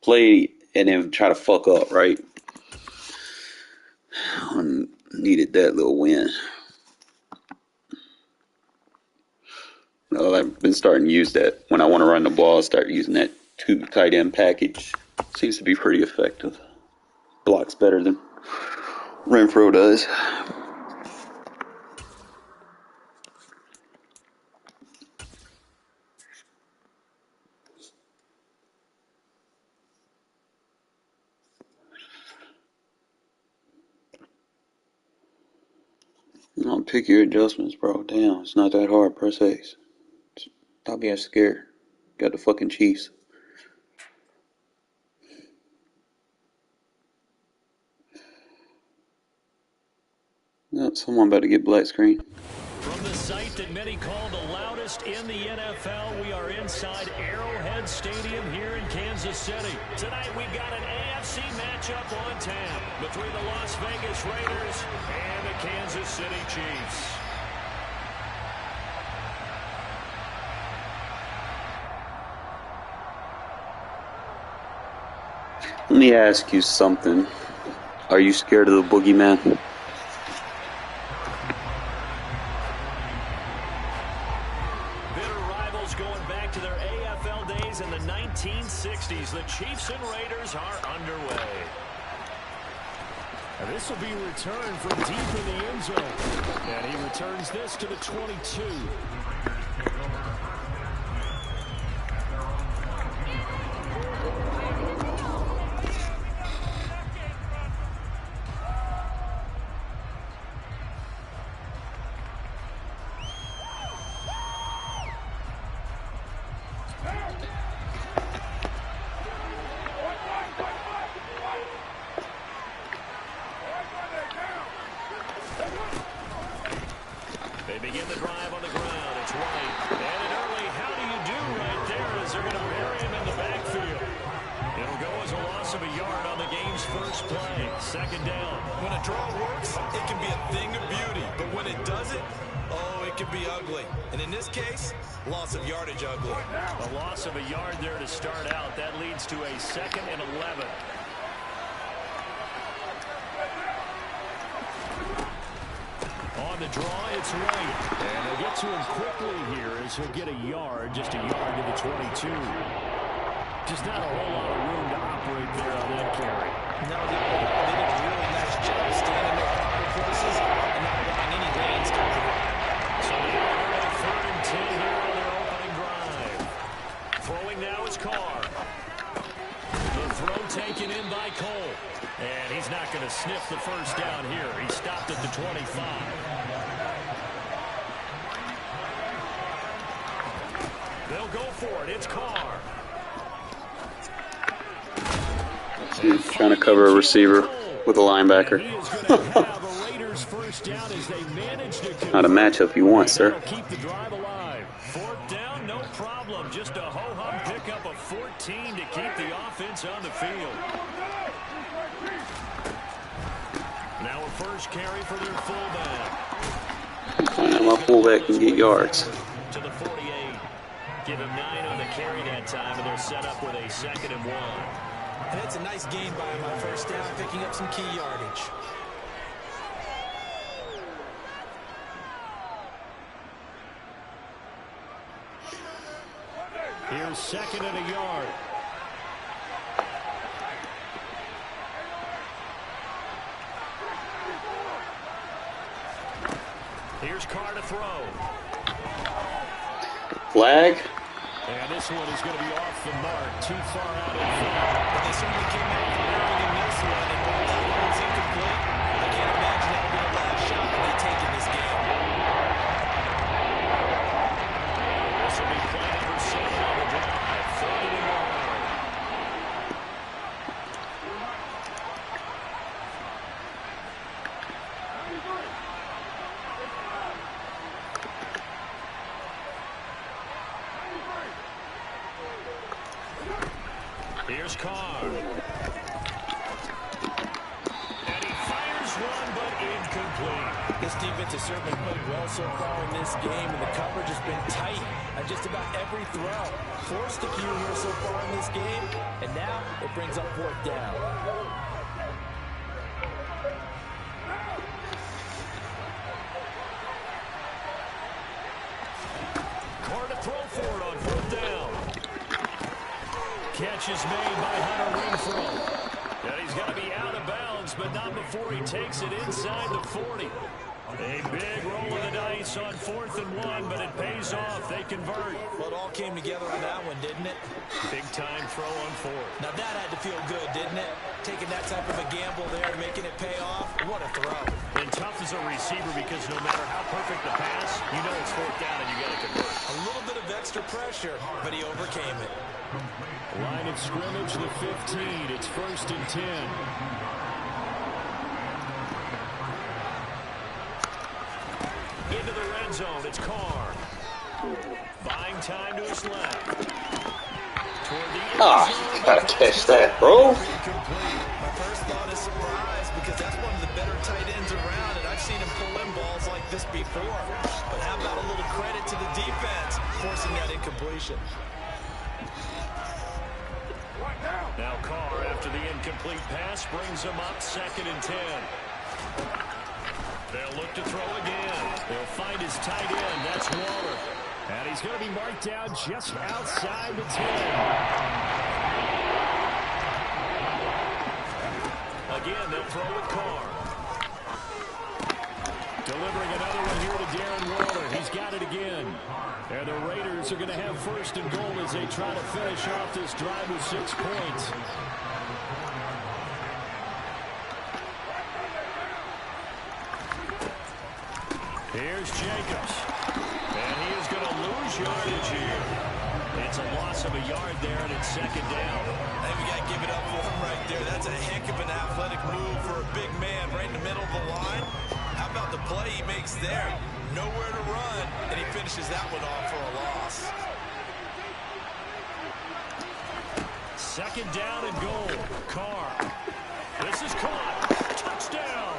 play and then try to fuck up, right? I needed that little win. Well, I've been starting to use that. When I want to run the ball, I start using that two tight end package. Seems to be pretty effective. Blocks better than Renfro does. I'll pick your adjustments, bro. Damn, it's not that hard. Press X. Stop being scared. Got the fucking Chiefs. No, someone about to get black screen. From the site that many call the loudest in the NFL, we are inside Arrowhead Stadium here in Kansas City. Tonight we've got an AFC matchup on tap between the Las Vegas Raiders and the Kansas City Chiefs. Let me ask you something. Are you scared of the boogeyman? In the 1960s, the Chiefs and Raiders are underway. And this will be returned from deep in the end zone. And he returns this to the 22. They begin the drive on the ground. It's White. And an early how do you do right there as they're going to bury him in the backfield. It'll go as a loss of a yard on the game's first play. Second down. When a draw works, it can be a thing of beauty. But when it doesn't, oh, it can be ugly. And in this case, loss of yardage ugly. A loss of a yard there to start out. That leads to a 2nd and 11. On the draw, it's White. And they'll get to him quickly here as he'll get a yard, just a yard to the 22. Just not a whole lot of room to operate there on that carry. No, they did a really nice job staying in their proper places and not allowing any lanes to come out. So now they're at 3rd and 10 here on their opening drive. Throwing now is Carr. The throw taken in by Cole. And he's not going to sniff the first down here. He stopped at the 25. They'll go for it. It's Carr. He's trying to cover a receiver with a linebacker. Not a matchup you want, sir. Keep the drive alive. 4th down, no problem. Just a ho-hum pickup of 14 to keep the offense on the field. Now a first carry for their fullback. Find out my fullback can get yards. To the 48. Give him 9 on the carry that time, and they're set up with a 2nd and 1. And it's a nice gain by him on first down, picking up some key yardage. Here's 2nd and a yard. Here's Carr to throw. Flag. And this one is going to be off the mark, too far out in front. They certainly came out firing in this one, and while that one was incomplete, I can't imagine that'll be the last shot that they take in this game. This will be play number 7 on the drive. 3rd and 1. Here's Carr. And he fires one, but incomplete. This defense has certainly played well so far in this game, and the coverage has been tight on just about every throw. Forced the key here so far in this game, and now it brings up fourth down. Carr to throw for it on fourth down. Catch is made by Hunter Renfrow. And he's going to be out of bounds, but not before he takes it inside the 40. A big roll of the dice on 4th and 1, but it pays off. They convert. Well, it all came together on that one, didn't it? Big-time throw on 4th. Now, that had to feel good, didn't it? Taking that type of a gamble there and making it pay off. What a throw. And tough as a receiver because no matter how perfect the pass, you know it's 4th down and you got to convert. A little bit of extra pressure, but he overcame it. Line of scrimmage, the 15. It's 1st and 10. Into the red zone, it's Carr. Buying time to his left. Toward the end zone. Gotta catch that, bro. My first thought is surprise because that's one of the better tight ends around, and I've seen him pull in balls like this before. But how about a little credit to the defense forcing that incompletion? Now Carr, after the incomplete pass, brings him up 2nd and 10. They'll look to throw again. They'll find his tight end. That's Waller. And he's going to be marked down just outside the 10. Again, they'll throw with Carr. Delivering another one here to Darren Waller. He's got it again. And the Raiders are going to have 1st and goal as they try to finish off this drive with 6 points. Here's Jacobs. And he is going to lose yardage here. It's a loss of a yard there, and it's 2nd down. Hey, we got to give it up for him right there. That's a heck of an athletic move for a big man right in the middle of the line. How about the play he makes there? Nowhere to run, and he finishes that one off for a loss. 2nd down and goal. Carr. This is caught. Touchdown.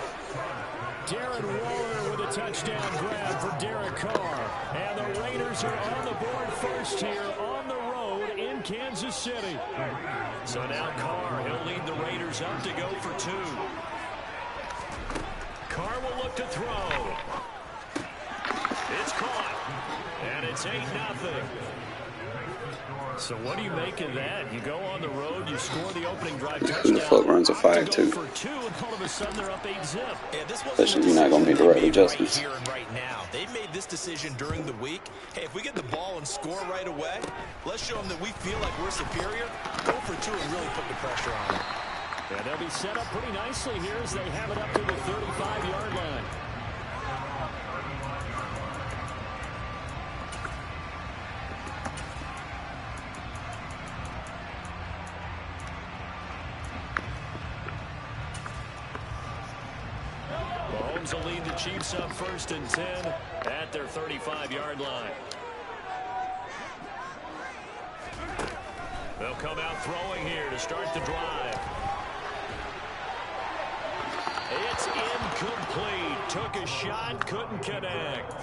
Darren Waller with a touchdown grab for Derek Carr. And the Raiders are on the board first here on the road in Kansas City. So now Carr, he'll lead the Raiders up to go for 2. Carr will look to throw. It's caught. And it's 8-0. So what do you make of that? You go on the road, you score the opening drive touchdown. The foot runs a 5-2. For 2, and all of a sudden they're up 8-zip. Yeah, this Especially if you're not going to be direct adjustments. Right here and right now. They made this decision during the week. Hey, if we get the ball and score right away, let's show them that we feel like we're superior. Go for 2 and really put the pressure on them. And they'll be set up pretty nicely here as they have it up to the 35-yard line. Mahomes will lead the Chiefs up 1st and 10 at their 35-yard line. They'll come out throwing here to start the drive. It's incomplete. Took a shot, couldn't connect.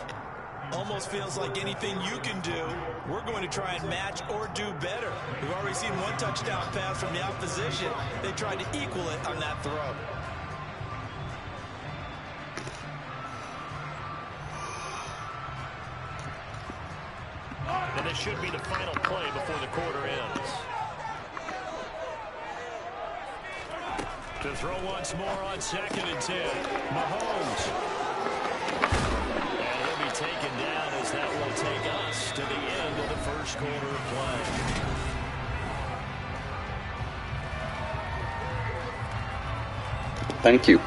Almost feels like anything you can do, we're going to try and match or do better. We've already seen one touchdown pass from the opposition. They tried to equal it on that throw. And this should be the final play before the quarter ends. To throw once more on 2nd and 10. Mahomes. And he'll be taken down as that will take us to the end of the first quarter of play. Thank you.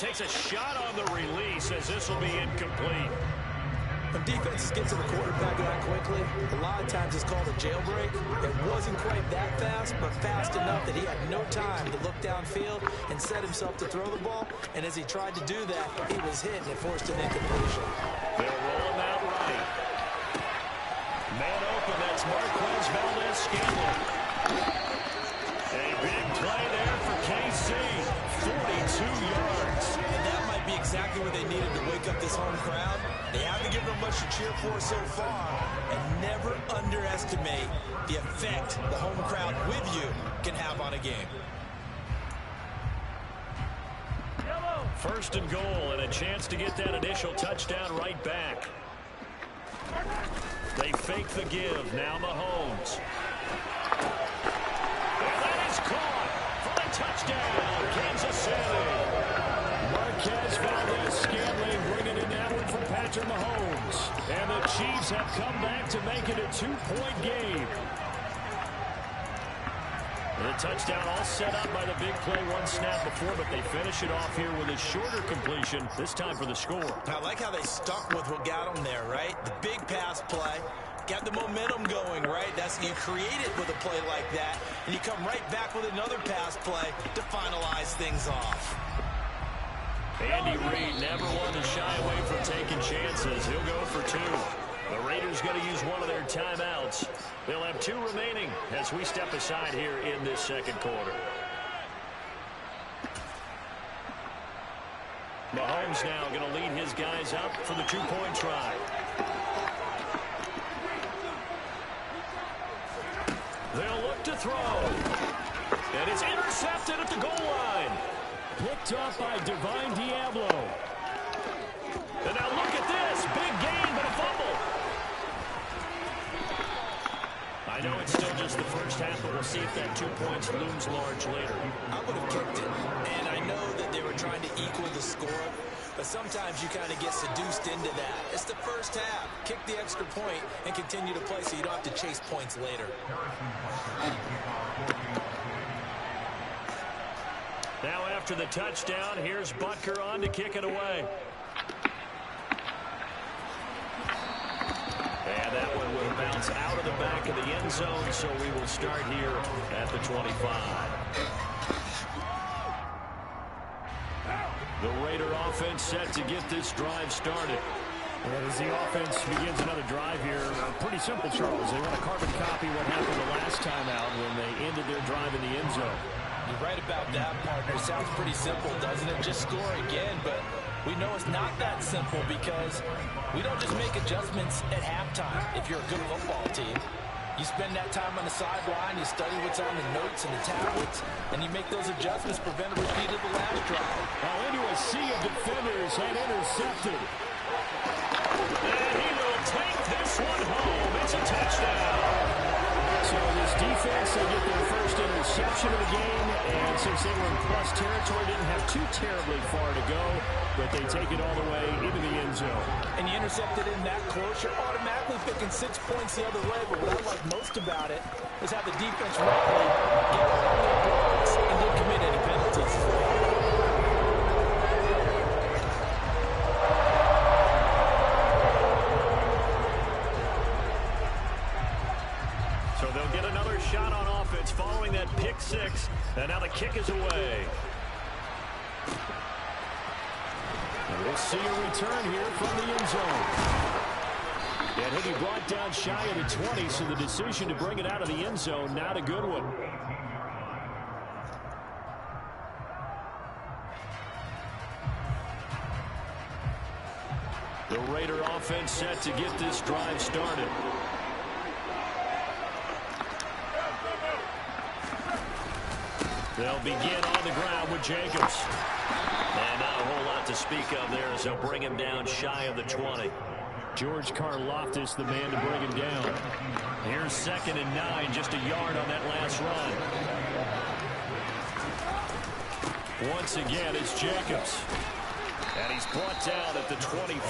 takes a shot on the release as this will be incomplete. When defenses get to the quarterback that quickly, a lot of times it's called a jailbreak. It wasn't quite that fast, but fast enough that he had no time to look downfield and set himself to throw the ball. And as he tried to do that, he was hit and it forced an incompletion. They'll roll him out right. Man open, that's Marquez Valdez-Scantling. A big play there for KC. 42 yards. And that might be exactly what they needed to wake up this home crowd. They haven't given them much to cheer for so far. And never underestimate the effect the home crowd with you can have on a game. First and goal, and a chance to get that initial touchdown right back. They fake the give. Now Mahomes. And that is caught for the touchdown, Kansas City. Marquez Valdez-Scantling bringing in that one for Patrick Mahomes. And the Chiefs have come back to make it a 2-point game. The touchdown all set up by the big play one snap before, but they finish it off here with a shorter completion, this time for the score. I like how they stuck with what got them there, right? The big pass play, got the momentum going, right? That's, you create it with a play like that, and you come right back with another pass play to finalize things off. Andy Reid never one to shy away from taking chances. He'll go for two. The Raiders going to use one of their timeouts. They'll have two remaining as we step aside here in this second quarter. Mahomes now going to lead his guys up for the two-point try. They'll look to throw. And it's intercepted at the goal line. Picked up by Divine Diablo. And now look at this. Big gain, but a fumble. I know it's still just the first half, but we'll see if that 2 points looms large later. I would have kicked it, and I know that they were trying to equal the score, but sometimes you kind of get seduced into that. It's the first half. Kick the extra point and continue to play so you don't have to chase points later. Now after the touchdown, here's Butker on to kick it away. And that one will bounce out of the back of the end zone, so we will start here at the 25. The Raider offense set to get this drive started. And as the offense begins another drive here, pretty simple, Charles. They want to carbon copy what happened the last time out when they ended their drive in the end zone. You're right about that, partner. Sounds pretty simple, doesn't it? Just score again, but we know it's not that simple because we don't just make adjustments at halftime if you're a good football team. You spend that time on the sideline, you study what's on the notes and the tablets, and you make those adjustments, prevent a repeat of the last drive. Now into a sea of defenders and intercepted. And he will take this one home. It's a touchdown. So this defense, they get their first interception of the game, and since they were in plus territory, didn't have too terribly far to go, but they take it all the way into the end zone. And you intercepted in that close, you're automatically picking 6 points the other way, but what I like most about it is how the defense rightly get all their blocks and didn't commit any penalties. So they'll get another shot on offense following that pick six. And now the kick is away. And we'll see a return here from the end zone. And he'll be brought down shy of the 20, so the decision to bring it out of the end zone, not a good one. The Raider offense set to get this drive started. They'll begin on the ground with Jacobs. And not a whole lot to speak of there as they'll bring him down shy of the 20. George Karlaftis, the man to bring him down. Here's 2nd and 9, just a yard on that last run. Once again, it's Jacobs. And he's brought down at the 24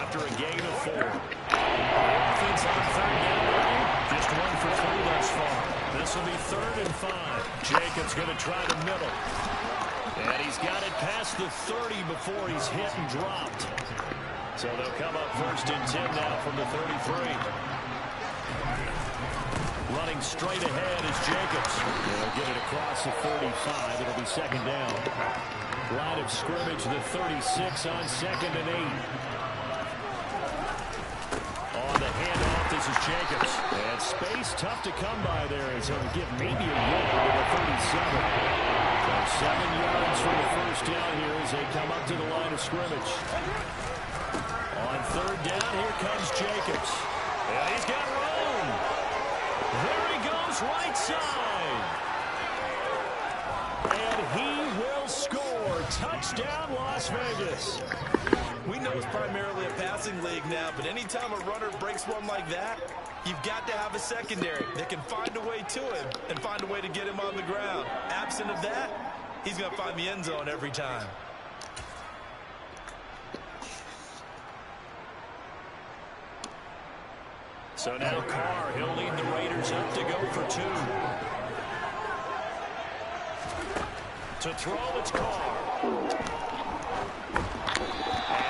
after a gain of 4. The offense on 3rd down, just 1 for 3 thus far. This will be 3rd and 5. Jacobs going to try the middle. And he he's got it past the 30 before he's hit and dropped. So they'll come up 1st and 10 now from the 33. Running straight ahead is Jacobs. They'll get it across the 35. It'll be 2nd down. Line of scrimmage, the 36 on 2nd and 8. On the handoff, this is Jacobs. And space tough to come by there as he'll give maybe a yard to the 37. So 7 yards for the 1st down here as they come up to the line of scrimmage. On 3rd down, here comes Jacobs. And he's got room. There he goes, right side. And he will score. Touchdown, Las Vegas. We know it's primarily a passing league now, but anytime a runner breaks one like that, you've got to have a secondary that can find a way to him and find a way to get him on the ground. Absent of that, he's going to find the end zone every time. So now Carr, he'll lead the Raiders up to go for 2. To throw, it's Carr. And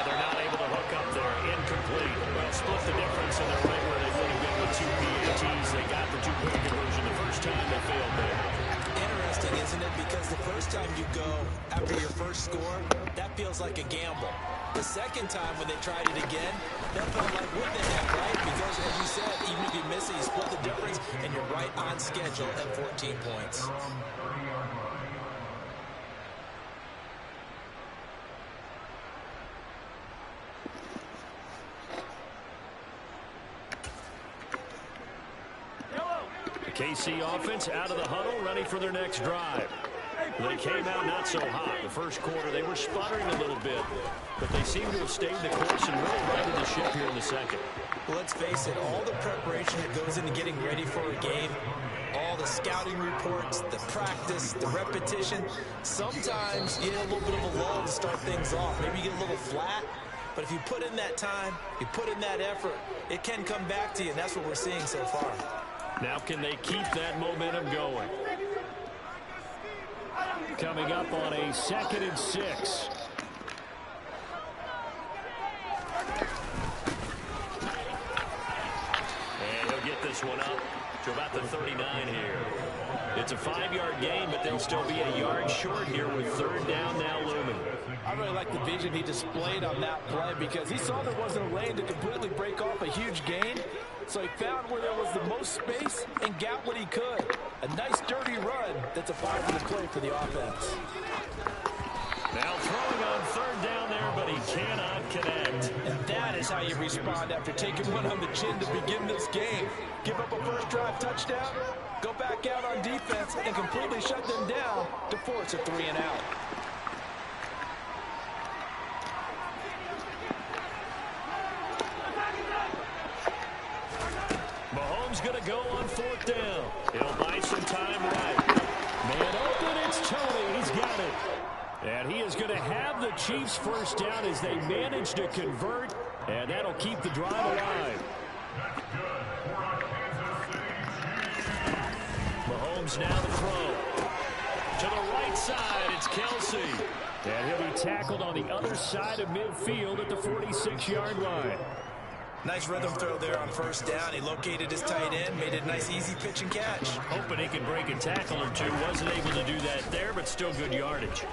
they're not able to hook up there. Incomplete. Well, split the difference, and they're right where they would have been with 2 PATs. They got the 2-point conversion the first time they failed there. Interesting, isn't it? Because the first time you go after your first score, that feels like a gamble. The second time when they tried it again, that felt like what the heck, right? Because, as you said, even if you miss it, you split the difference, and you're right on schedule at 14 points. The KC offense out of the huddle, ready for their next drive. They came out not so hot. The first quarter, they were sputtering a little bit, but they seem to have stayed the course and really righted the ship here in the second. Well, let's face it, all the preparation that goes into getting ready for a game, all the scouting reports, the practice, the repetition, sometimes you get a little bit of a lull to start things off. Maybe you get a little flat, but if you put in that time, you put in that effort, it can come back to you, and that's what we're seeing so far. Now can they keep that momentum going? Coming up on a 2nd and 6. And he'll get this one up to about the 39 here. It's a 5-yard gain, but they'll still be a yard short here with 3rd down now looming. I really like the vision he displayed on that play because he saw there wasn't a lane to completely break off a huge gain. So he found where there was the most space and got what he could. A nice dirty run that's a positive play for the offense. Now throwing on 3rd down there, but he cannot connect. And that is how you respond after taking one on the chin to begin this game. Give up a first drive touchdown, go back out on defense, and completely shut them down to force a 3-and-out. Mahomes going to go on 4th down. He'll buy some time right. Man open, it's Tony. He's got it. And he is going to have the Chiefs' first down as they manage to convert, and that'll keep the drive alive. Mahomes now to throw. To the right side, it's Kelsey. And he'll be tackled on the other side of midfield at the 46-yard line. Nice rhythm throw there on 1st down. He located his tight end, made it a nice easy pitch and catch. Hoping he could break a tackle or two. Wasn't able to do that there, but still good yardage.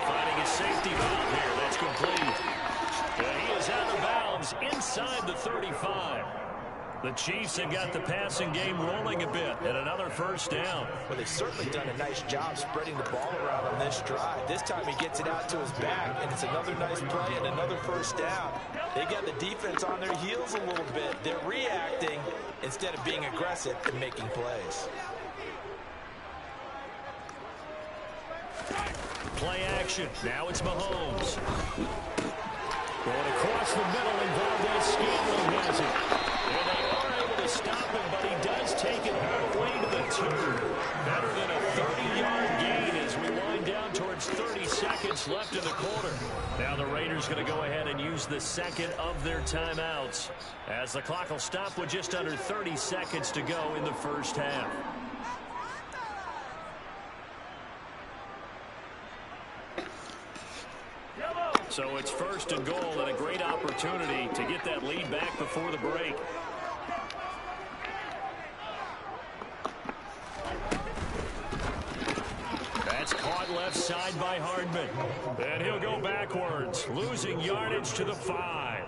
Finding a safety valve here. That's complete. And he is out of bounds inside the 35. The Chiefs have got the passing game rolling a bit, and another 1st down. Well, they've certainly done a nice job spreading the ball around on this drive. This time he gets it out to his back, and it's another nice play and another 1st down. They got the defense on their heels a little bit. They're reacting instead of being aggressive and making plays. Play action. Now it's Mahomes. Going across the middle, and Valdez-Scantling has it. And they are able to stop him, but he does take it all the way to the 2. Better than a 30-yard gain as we wind down towards 30 seconds left in the quarter. Now the Raiders going to go ahead and use the 2nd of their timeouts as the clock will stop with just under 30 seconds to go in the 1st half. So it's first and goal and a great opportunity to get that lead back before the break. That's caught left side by Hardman. And he'll go backwards, losing yardage to the 5.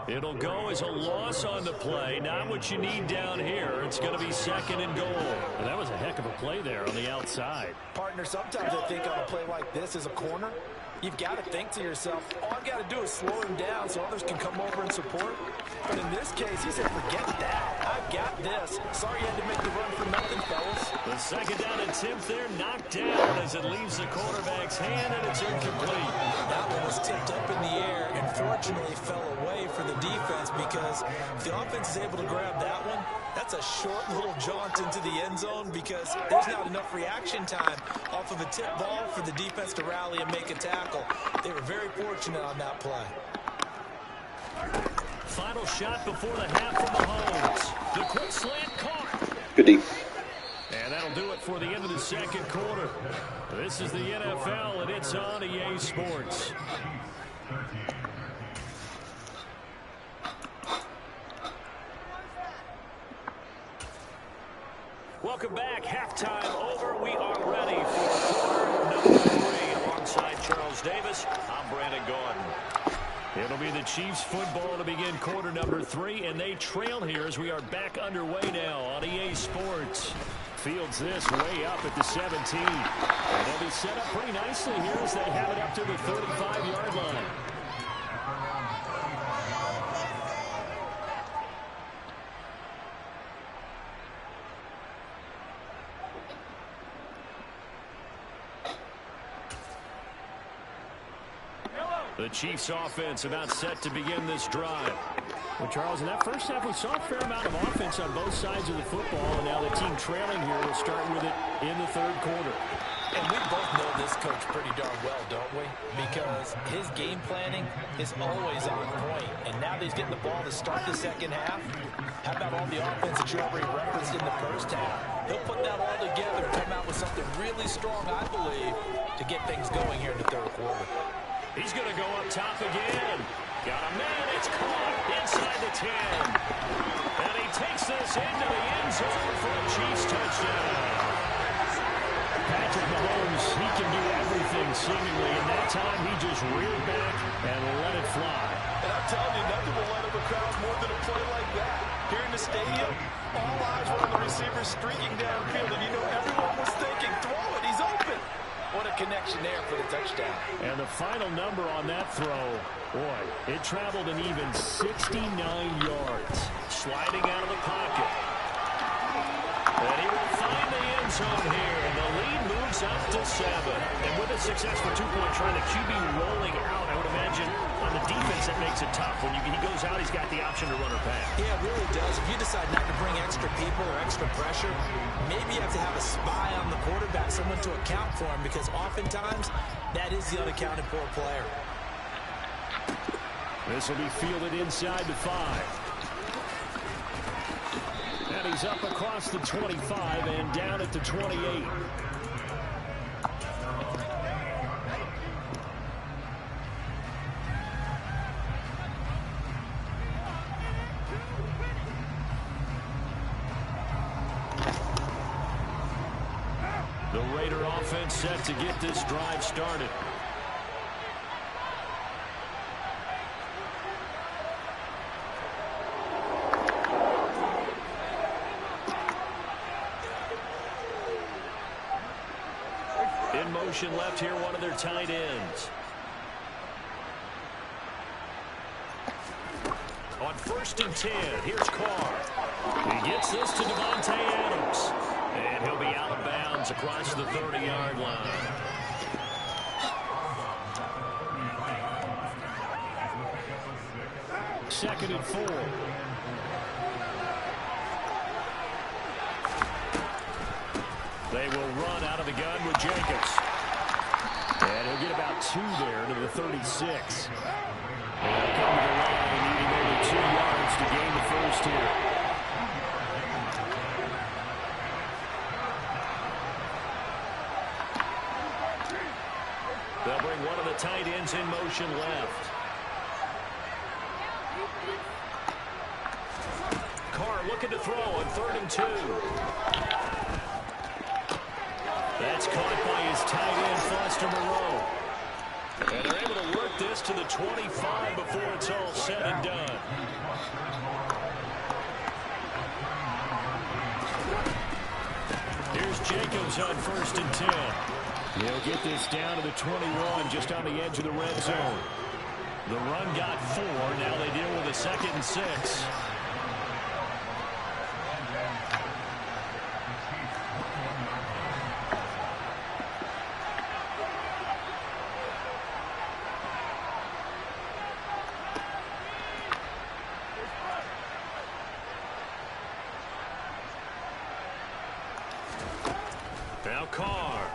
It'll go as a loss on the play. Not what you need down here. It's going to be second and goal. Well, that was a heck of a play there on the outside. Partner, sometimes I think on a play like this as a corner, you've got to think to yourself, all I've got to do is slow him down so others can come over and support. But in this case, he said, forget that. I've got this. Sorry you had to make the run for nothing, fellas. The second down attempt there knocked down as it leaves the quarterback's hand, and it's incomplete. That one was tipped up in the air and fortunately fell away for the defense, because if the offense is able to grab that one, that's a short little jaunt into the end zone, because there's not enough reaction time off of a tip ball for the defense to rally and make a tackle. They were very fortunate on that play. Final shot before the half from Mahomes. The quick slant caught. Good deep. And that'll do it for the end of the second quarter. This is the NFL, and it's on EA Sports. Welcome back. Halftime over. We are ready for quarter number 3. Alongside Charles Davis, I'm Brandon Gordon. It'll be the Chiefs football to begin quarter number 3, and they trail here as we are back underway now on EA Sports. Fields this way up at the 17. And they'll be set up pretty nicely here as they have it up to the 35-yard line. The Chiefs offense about set to begin this drive. Well, Charles, in that first half, we saw a fair amount of offense on both sides of the football, and now the team trailing here will start with it in the third quarter. And we both know this coach pretty darn well, don't we? Because his game planning is always on point. And now that he's getting the ball to start the second half, how about all the offense that you already referenced in the first half? He'll put that all together and come out with something really strong, I believe, to get things going here in the third quarter. He's going to go up top again. Got a man. It's caught inside the 10. And he takes this into the end zone for a Chiefs touchdown. Patrick Mahomes, he can do everything seemingly, and that time he just reared back and let it fly. And I'm telling you, nothing will light up a crowd more than a play like that. Here in the stadium, all eyes were on the receiver streaking downfield, and you know everyone was thinking, throw it, he's open. What a connection there for the touchdown. And the final number on that throw, boy, it traveled an even 69 yards. Sliding out of the pocket. And he will find the end zone here. And the lead moves up to 7. And with a successful 2-point try, the QB rolling out, I would imagine on the defense that makes it tough. When he goes out, he's got the option to run or pass. Yeah, it really does. If you decide not to bring extra people or extra pressure, maybe you have to have a spy on the quarterback, someone to account for him, because oftentimes that is the unaccounted for player. This will be fielded inside the 5. And he's up across the 25 and down at the 28. The Raider offense set to get this drive started. In motion left here, one of their tight ends. On 1st and 10, here's Carr. He gets this to Devontae Adams. And he'll be out of bounds across the 30-yard line. Second and 4. They will run out of the gun with Jacobs. And he'll get about 2 there to the 36. And they'll come to the line, needing over 2 yards to gain the first here. They'll bring one of the tight ends in motion left. Carr looking to throw on 3rd and 2. That's caught by his tight end, Foster Moreau. And they're able to work this to the 25 before it's all said and done. Here's Jacobs on 1st and 10. He'll get this down to the 21, just on the edge of the red zone. The run got 4. Now they deal with a 2nd and 6. Now Carr.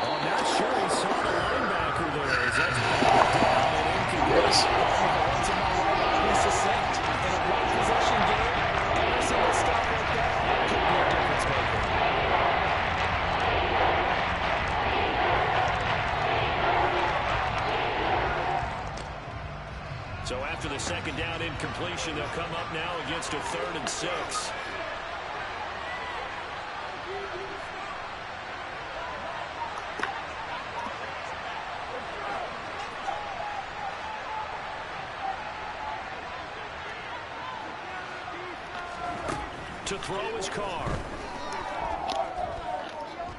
Oh, not sure he saw the linebacker there. As that's down and incomplete. He's succinct. In a one possession game, every single stop like that could be a difference maker. So after the 2nd down incompletion, they'll come up now against a 3rd and 6. To throw his Carr.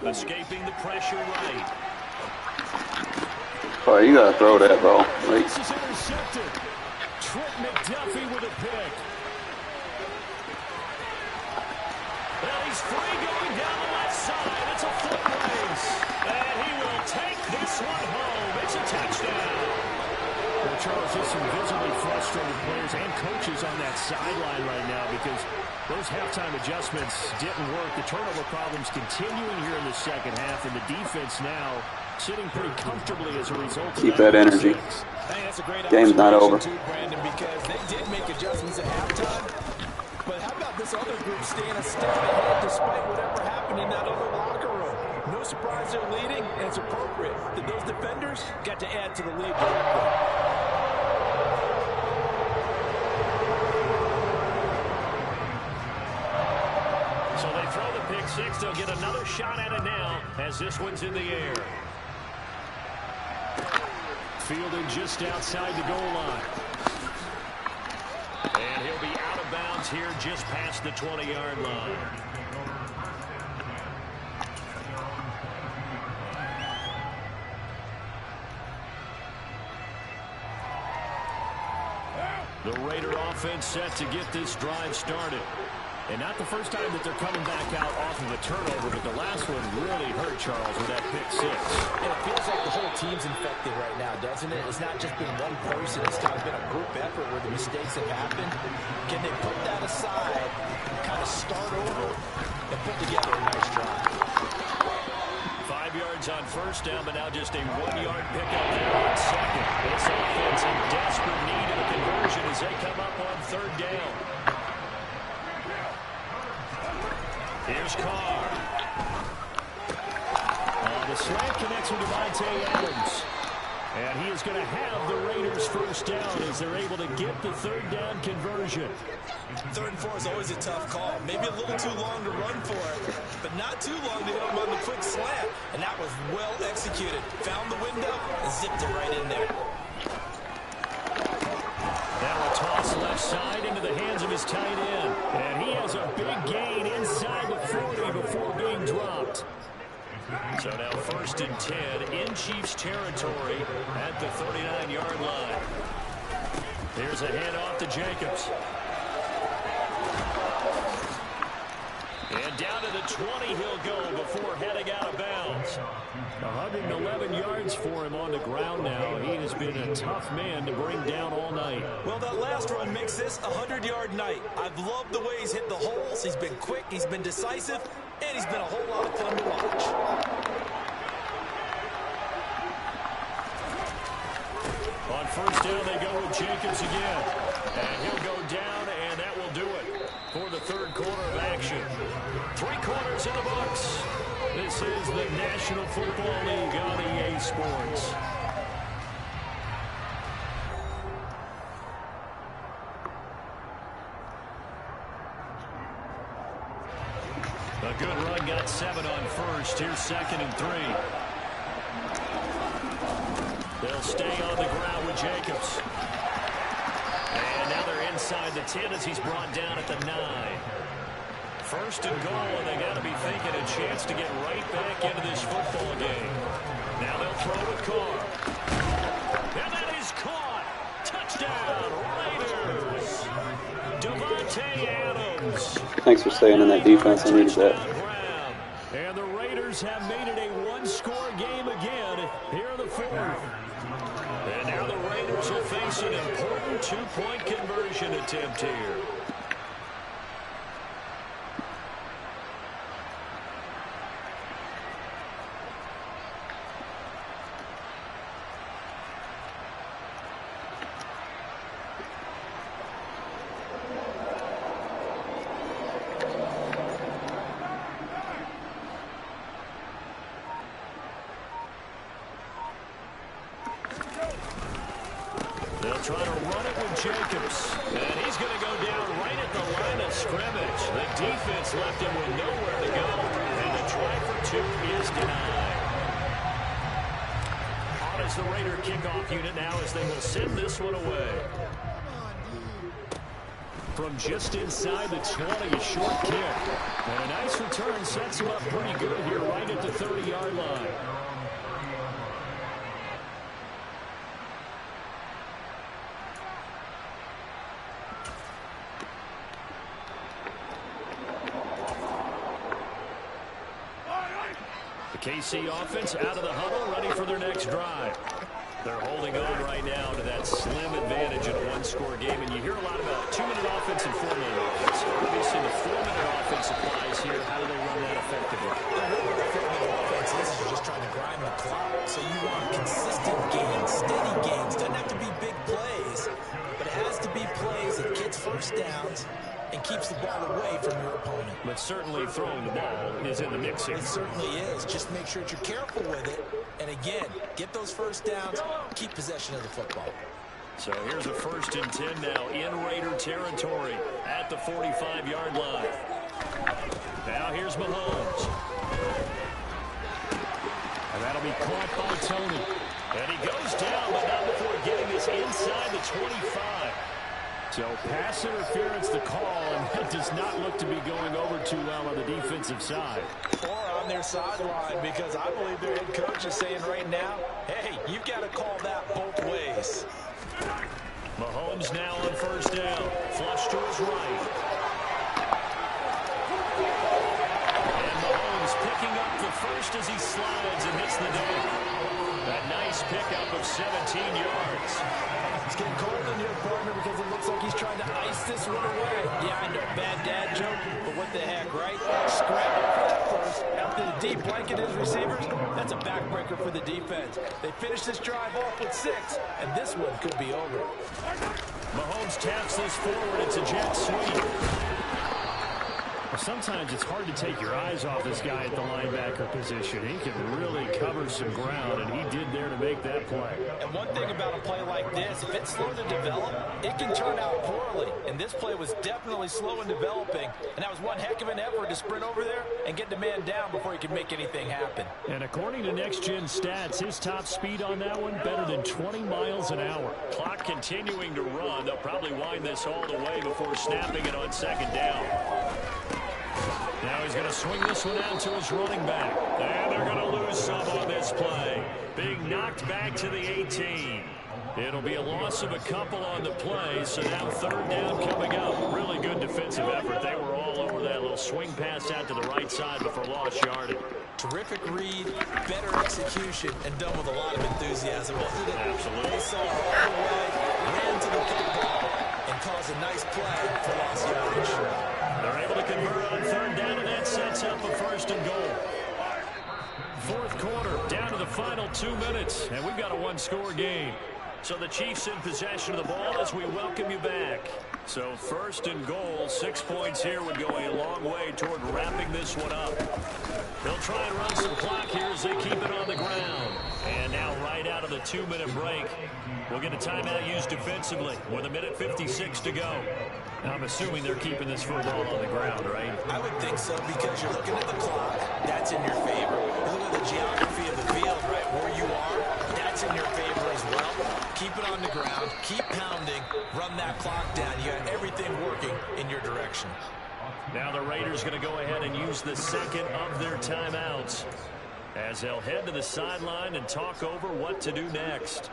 Escaping the pressure right. Oh, you gotta throw that, bro. Like, This is intercepted. Trent McDuffie with a pick. Well, he's free going down the left side. It's a foot race. And he will take this one home. It's a touchdown. Well, Charles, just some visibly frustrated players and coaches on that sideline right now because those halftime adjustments didn't work. The turnover problems continuing here in the 2nd half, and the defense now sitting pretty comfortably as a result of keep that energy. Hey, that's a great Game's not over. too, Brandon, because they did make adjustments at halftime. But how about this other group staying a step ahead despite whatever happened in that other locker room? No surprise they're leading, and it's appropriate that those defenders got to add to the lead directly. So they throw the pick 6. They'll get another shot at it now as this one's in the air. Fielded just outside the goal line. And he'll be out of bounds here just past the 20-yard line. The Raider offense set to get this drive started. And not the first time that they're coming back out off of a turnover, but the last one really hurt Charles with that pick 6. And it feels like the whole team's infected right now, doesn't it? It's not just been one person. It's kind of been a group effort where the mistakes have happened. Can they put that aside, kind of start over, and put together a nice drive? 5 yards on 1st down, but now just a 1-yard pickup there on 2nd. This offense in desperate need of a conversion as they come up on 3rd down. Here's Carr. The slant connects with Devontae Adams. And he is going to have the Raiders first down as they're able to get the 3rd down conversion. 3rd and 4 is always a tough call. Maybe a little too long to run for it, but not too long to hit him on the quick slant. And that was well executed. Found the window and zipped it right in there. Now a toss left side into the hands of his tight end. And he has a big gain inside the 40 before being dropped. So now 1st and 10 in Chiefs territory at the 39-yard line. Here's a handoff to Jacobs. And down to the 20 he'll go before heading out of bounds. 111 yards for him on the ground now. He has been a tough man to bring down all night. Well, that last run makes this a 100-yard night. I've loved the way he's hit the holes. He's been quick, he's been decisive, and he's been a whole lot of fun to watch. On 1st down, they go with Jacobs again. And he'll go down, and that will do it for the 3rd quarter of action. 3 quarters in the books. This is the National Football League on EA Sports. A good run, got 7 on first. Here's 2nd and 3. They'll stay on the ground with Jacobs. And now they're inside the 10 as he's brought down at the 9. 1st and goal, and they got to be thinking a chance to get right back into this football game. Now they'll throw with Carr. And that is caught. Touchdown, Raiders. Devontae Adams. Thanks for staying in that defense. I needed that. And the Raiders have made it a one-score game again here in the 4th. And now the Raiders will face an important two-point conversion attempt here. They'll try to run it with Jacobs. And he's going to go down right at the line of scrimmage. The defense left him with nowhere to go. And the try for 2 is denied. On is the Raider kickoff unit now as they will send this one away. From just inside the 20, a short kick. And a nice return sets him up pretty good here right at the 30-yard line. KC offense out of the huddle, ready for their next drive. They're holding on right now to that slim advantage in a one-score game, and you hear a lot about 2-minute offense and 4-minute offense. Obviously, the 4-minute offense applies here. How do they run that effectively? The 4-minute offense is just trying to grind the clock. So you want consistent gains, steady gains. Doesn't have to be big plays, but it has to be plays that gets first downs and keeps the ball away from your opponent. But certainly throwing the ball is in the mix here. It certainly is. Just make sure that you're careful with it. And again, get those first downs, keep possession of the football. So here's a 1st and 10 now in Raider territory at the 45-yard line. Now here's Mahomes. And that'll be caught by Tony. And he goes down, but not before getting this inside the 25. So pass interference the call, and that does not look to be going over too well on the defensive side. Or on their sideline, because I believe their head coach is saying right now, hey, you've got to call that both ways. Mahomes now on 1st down. Flush to his right. And Mahomes picking up the first as he slides and hits the deck. A nice pickup of 17 yards. It's getting cold in here, partner, because it looks like he's trying to ice this one away. Yeah, I know, bad dad joke, but what the heck, right? Scramble for that first. After the deep blanket his receivers, that's a backbreaker for the defense. They finish this drive off with 6, and this one could be over. Mahomes taps this forward. It's a jet sweep. Well, sometimes it's hard to take your eyes off this guy at the linebacker position. He can really cover some ground, and he did there to make that play. And one thing about a play like this, if it's slow to develop, it can turn out poorly. And this play was definitely slow in developing, and that was one heck of an effort to sprint over there and get the man down before he could make anything happen. And according to Next Gen Stats, his top speed on that one, better than 20 miles an hour. Clock continuing to run. They'll probably wind this all the way before snapping it on 2nd down. Now he's going to swing this one out to his running back. And they're going to lose some on this play. Being knocked back to the 18. It'll be a loss of a couple on the play, so now 3rd down coming up. Really good defensive effort. They were all over that little swing pass out to the right side before lost yardage. Terrific read, better execution, and done with a lot of enthusiasm, wasn't it? Absolutely. They saw it all the way, ran to the football, and caused a nice play for lost yardage. They're able to convert on 3rd down, and that sets up a 1st and goal. 4th quarter, down to the final 2 minutes, and we've got a one-score game. So the Chiefs in possession of the ball as we welcome you back. So first and goal, 6 points here would go a long way toward wrapping this one up. They'll try and run some clock here as they keep it on the ground. And now right out of the 2-minute break, we'll get a timeout used defensively with 1:56 to go. Now, I'm assuming they're keeping this football on the ground, right? I would think so because you're looking at the clock. That's in your favor. You look at the geography of the field, right, where you are. That's in your favor as well. Keep it on the ground. Keep pounding. Run that clock down. You got everything working in your direction. Now the Raiders going to go ahead and use the second of their timeouts as they'll head to the sideline and talk over what to do next.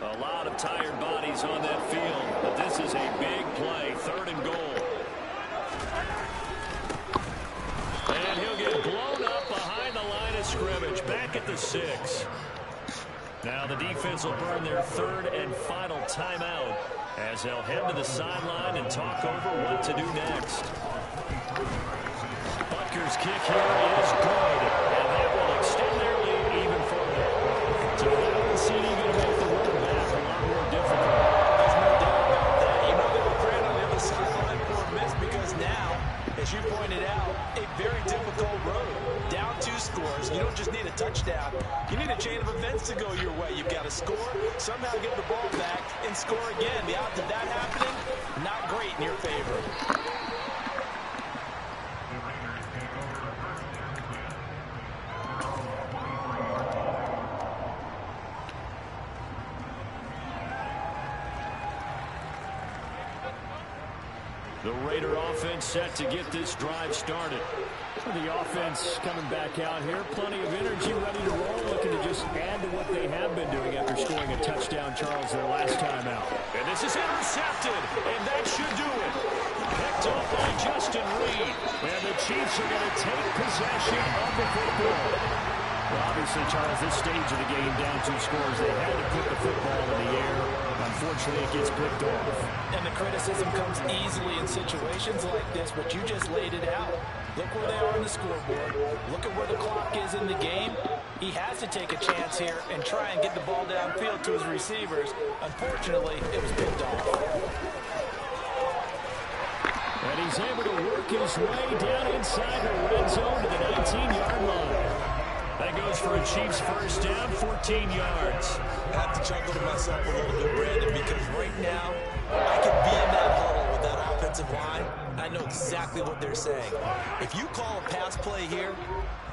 A lot of tired bodies on that field, but this is a big play, 3rd and goal. And he'll get blown up behind the line of scrimmage, back at the 6. Now the defense will burn their 3rd and final timeout as they'll head to the sideline and talk over what to do next. Butker's kick here is good, and that will extend their lead even further. So that one seemed even to make the road back a lot more difficult. There's no doubt about that. You know they were praying on the other sideline for a miss because now, as you pointed out, a very difficult road. Down 2 scores. You don't just need a touchdown. You need a chain of events to go your way. You've got to score, somehow get the ball back, and score again. The odds of that happening, not great in your favor. The Raider offense set to get this drive started. The offense coming back out here. Plenty of energy, ready to roll, looking to just add to what they have been doing after scoring a touchdown, Charles, their last time out. And this is intercepted, and that should do it. Picked up by Justin Reed. And the Chiefs are going to take possession of the football. Well, obviously, Charles, this stage of the game, down 2 scores, they had to put the football in the air. Unfortunately, it gets picked off. And the criticism comes easily in situations like this, but you just laid it out. Look where they are on the scoreboard. Look at where the clock is in the game. He has to take a chance here and try and get the ball downfield to his receivers. Unfortunately, it was picked off. And he's able to work his way down inside the red zone to the 19-yard line. That goes for a Chiefs first down, 14 yards. I have to chuckle to myself a little bit, Brandon, because right now I could be in that huddle with that offensive line. I know exactly what they're saying. If you call a pass play here,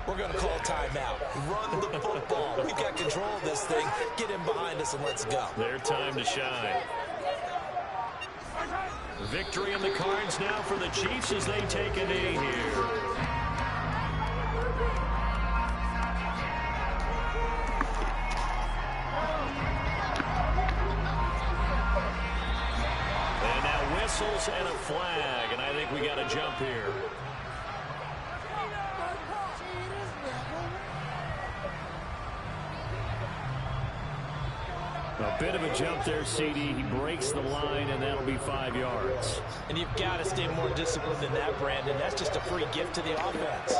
we're going to call a timeout. Run the football. We've got control of this thing. Get in behind us and let's go. Their time to shine. Victory in the cards now for the Chiefs as they take a knee here. And a flag, and I think we got a jump here. A bit of a jump there, CD. He breaks the line, and that'll be 5 yards. And you've got to stay more disciplined than that, Brandon. That's just a free gift to the offense.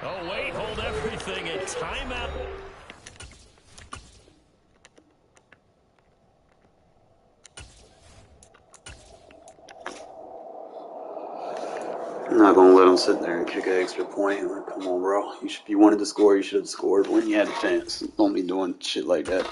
Oh, wait, hold everything. A timeout. I'm not gonna let him sit there and kick an extra point. Like, come on, bro. If you wanted to score, you should have scored when you had a chance. Don't be doing shit like that.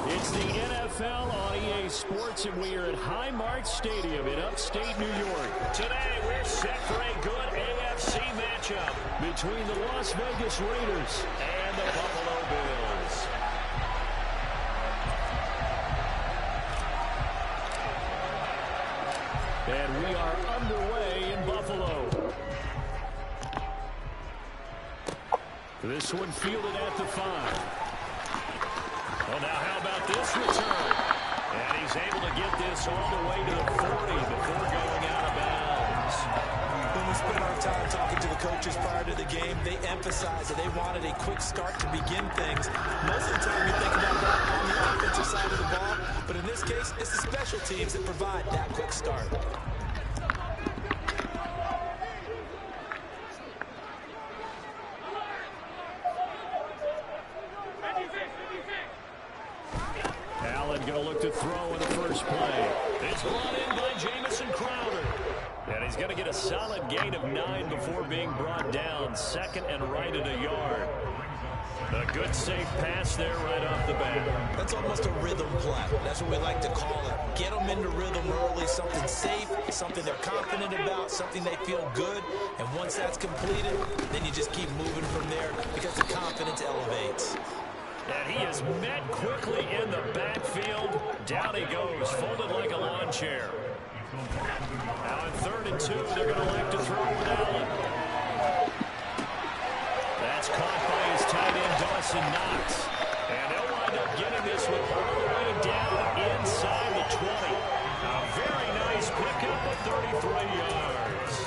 It's the NFL on EA Sports, and we are at Highmark Stadium in upstate New York. Today, we're set for a good AFC matchup between the Las Vegas Raiders and the Buffalo Bills. And we are underway in Buffalo. This one fielded at the 5. Well, now how about this return? And he's able to get this all the way to the 40 before going out of bounds. When we spent our time talking to the coaches prior to the game, they emphasized that they wanted a quick start to begin things. Most of the time you think about that on the offensive side of the ball, but in this case, it's the special teams that provide that quick start. Going to look to throw in the first play. It's brought in by Jamison Crowder. And he's going to get a solid gain of 9 before being brought down. Second and right at a yard. A good safe pass there right off the bat. That's almost a rhythm play. That's what we like to call it. Get them into rhythm early, something safe, something they're confident about, something they feel good. And once that's completed, then you just keep moving from there because the confidence elevates. And he is met quickly in the backfield. Down he goes, folded like a lawn chair. Now in 3rd and 2, they're going to elect to throw with Allen. That's caught by his tight end, Dawson Knox. And they'll wind up getting this one all the way down inside the 20. A very nice pickup of 33 yards.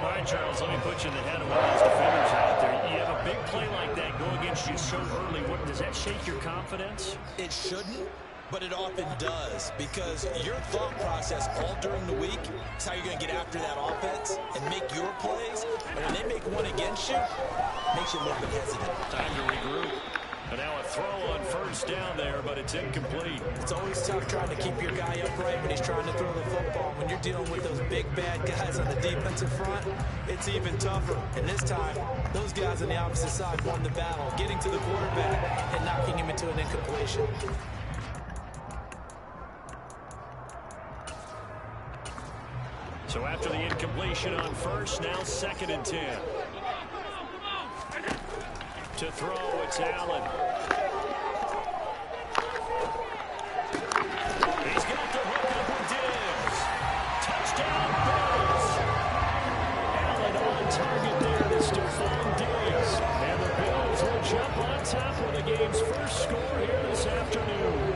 All right, Charles, let me put you in the head of one of those defenders out there. You have a big play like that go against you so early. Does that shake your confidence? It shouldn't, but it often does, because your thought process all during the week is how you're going to get after that offense and make your plays. And when they make one against you, it makes you a little bit hesitant. Time to regroup. And now a throw on first down there, but it's incomplete. It's always tough trying to keep your guy upright when he's trying to throw the football. When you're dealing with those big, bad guys on the defensive front, it's even tougher. And this time, those guys on the opposite side won the battle, getting to the quarterback and knocking him into an incompletion. So after the incompletion on first, now 2nd and 10. To throw, it's Allen. He's got the hook up with Diggs. Touchdown, Bills. Allen on target there to Stephon Diggs. And the Bills will jump on top of the game's first score here this afternoon.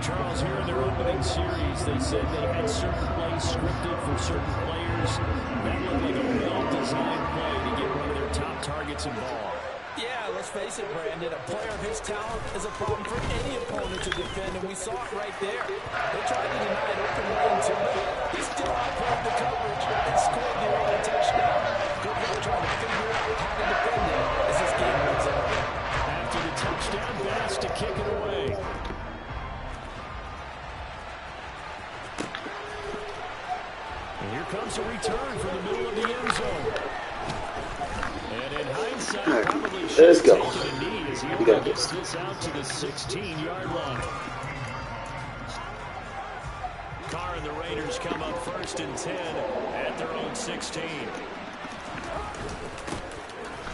Charles, here in their opening series, they said they had certain plays scripted for certain players. That looked like a well-designed play to get one of their top targets involved. Yeah, let's face it, Brandon. A player of his talent is a problem for any opponent to defend, and we saw it right there. They tried to deny an open lane to him. He still outplayed the coverage and scored the early touchdown. Good luck trying to figure out how to defend him as this game moves on. After the touchdown, Bass to kick it away. And here comes a return from the middle of the end zone. And in hindsight, probably should have taken a knee as he only gets this out to the 16-yard line. Carr and the Raiders come up 1st and 10 at their own 16.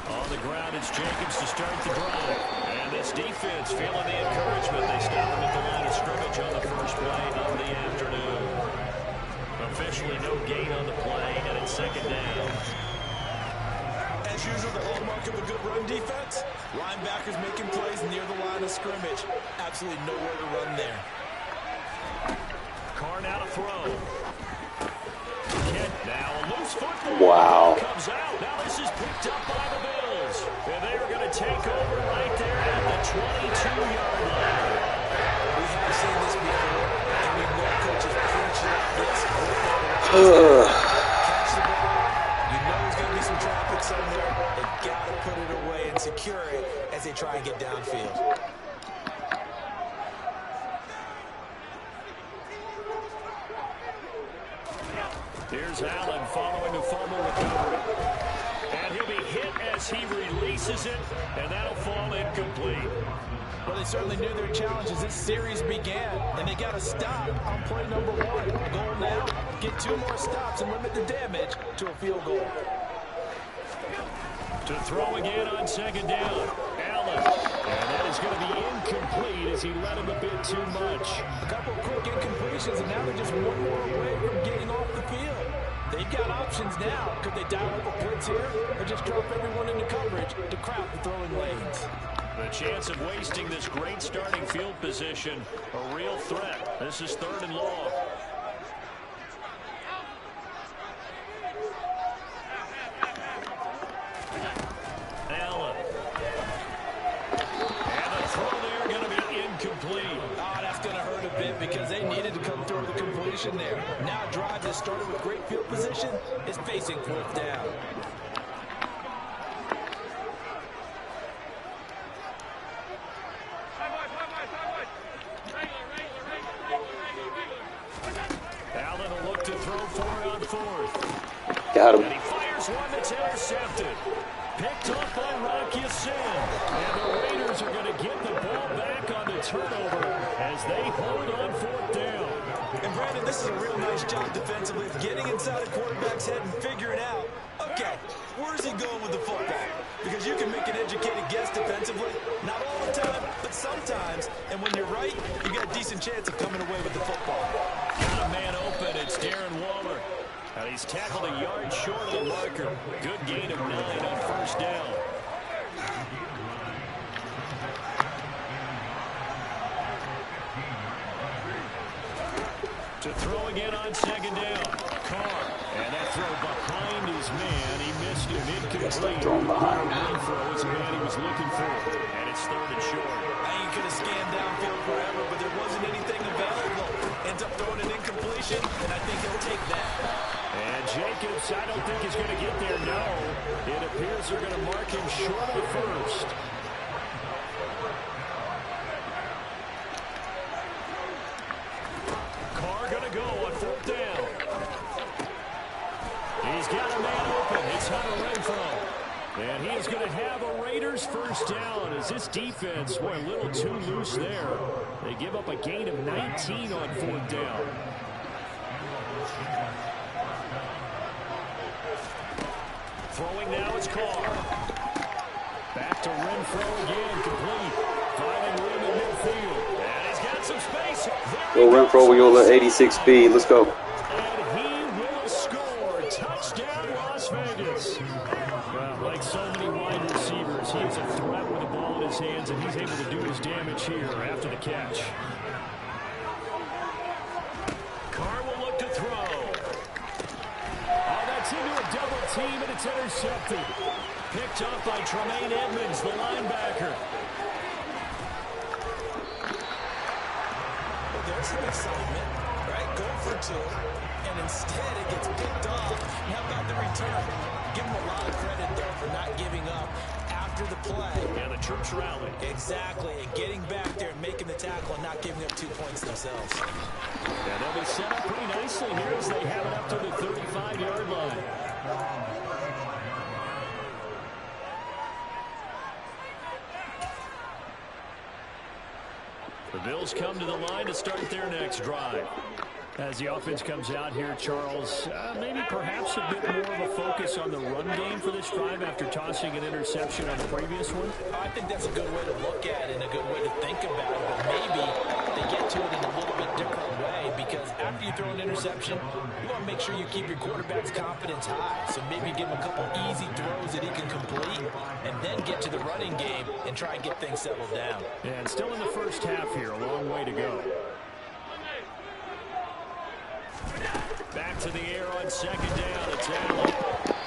On the ground, it's Jacobs to start the drive. And this defense feeling the encouragement. They stop him at the line of scrimmage on the first play of the afternoon. Officially no gain on the play, and it's 2nd down. As usual, the hallmark of a good run defense, linebackers making plays near the line of scrimmage. Absolutely nowhere to run there. Carr now to throw. Kent now a loose football. Wow. Comes out. Now this is picked up by the Bills. And they are going to take over right there at the 22-yard line. We have seen this before, and we know coaches preach like this. Catch the ball. You know there's going to be some traffic somewhere. They got to put it away and secure it as they try and get downfield. Here's Allen following the fumble recovery. And he'll be hit as he releases it, and that'll fall incomplete. Well, they certainly knew their challenge as this series began, and they got to stop on play number 1. The goal now, get 2 more stops and limit the damage to a field goal. To throw again on second down, Allen. And that is going to be incomplete as he let him a bit too much. A couple of quick incompletions, and now they're just 1 more away from getting off the field. They've got options now. Could they dial up a blitz here or just drop everyone into coverage to crowd the throwing lanes? The chance of wasting this great starting field position, a real threat. This is 3rd and long. Allen. And the throw there going to be incomplete. Oh, that's going to hurt a bit because they needed to come through with a completion there. Now a drive that started with great field position is facing 4th down. Allen will look to throw for it on 4th. Got him. And he fires one that's intercepted. Picked up by Rocky Sin. And the Raiders are going to get the ball back on the turnover as they hold on 4th down. And Brandon, this is a real nice job defensively of getting inside a quarterback's head and figuring out, okay, where's he going with the football? Because you can make an educated guess defensively, not all the time, but sometimes. And when you're right, you got a decent chance of coming away with the football. Got a man open. It's Darren Waller. And he's tackled a yard short of the marker. Good gain of 9 on 1st down. To throw again on 2nd down. Carr. And that throw behind his man. He missed him incomplete. Throwing behind. Run throw is the man he was looking for. And it's 3rd and short. You could have scanned downfield forever, but there wasn't anything available. Ends up throwing an incompletion, and I think he'll take that. And Jacobs, I don't think he's going to get there, no. It appears they're going to mark him short of 1st. Carr going to go on 4th down. He's got a man open. It's Hunter Renfrow. And he is going to have a Raiders 1st down as this defense were a little too loose there. They give up a gain of 19 on 4th down. Throwing now is Carr. Back to Renfrow again, complete. Finding room in midfield. And he's got some space. Go Renfrow, we go to 86 speed. Let's go. And he will score. Touchdown, Las Vegas. Well, like so many wide receivers, he is a threat with the ball in his hands, and he's able to do his damage here after the catch. Carr will look to throw. Oh, that's into a double team, and it's intercepted. Picked up by Tremaine Edmonds, the linebacker. Well, there's some excitement, right? Go for 2, and instead it gets picked off. How about the return? Give him a lot of credit, though, for not giving up after the play. And the troops rally. Exactly, and getting back there and making the tackle and not giving up 2 points themselves. And they'll be set up pretty nicely here as they have it up to the 35-yard line. The Bills come to the line to start their next drive. As the offense comes out here, Charles, maybe perhaps a bit more of a focus on the run game for this drive after tossing an interception on the previous one? I think that's a good way to look at it and a good way to think about it, but maybe they get to it in a little bit different way because after you throw an interception, you want to make sure you keep your quarterback's confidence high. So maybe give him a couple easy throws that he can complete and then get to the running game and try and get things settled down. And still in the first half here, a long way to go. Back to the air on 2nd down. It's Allen.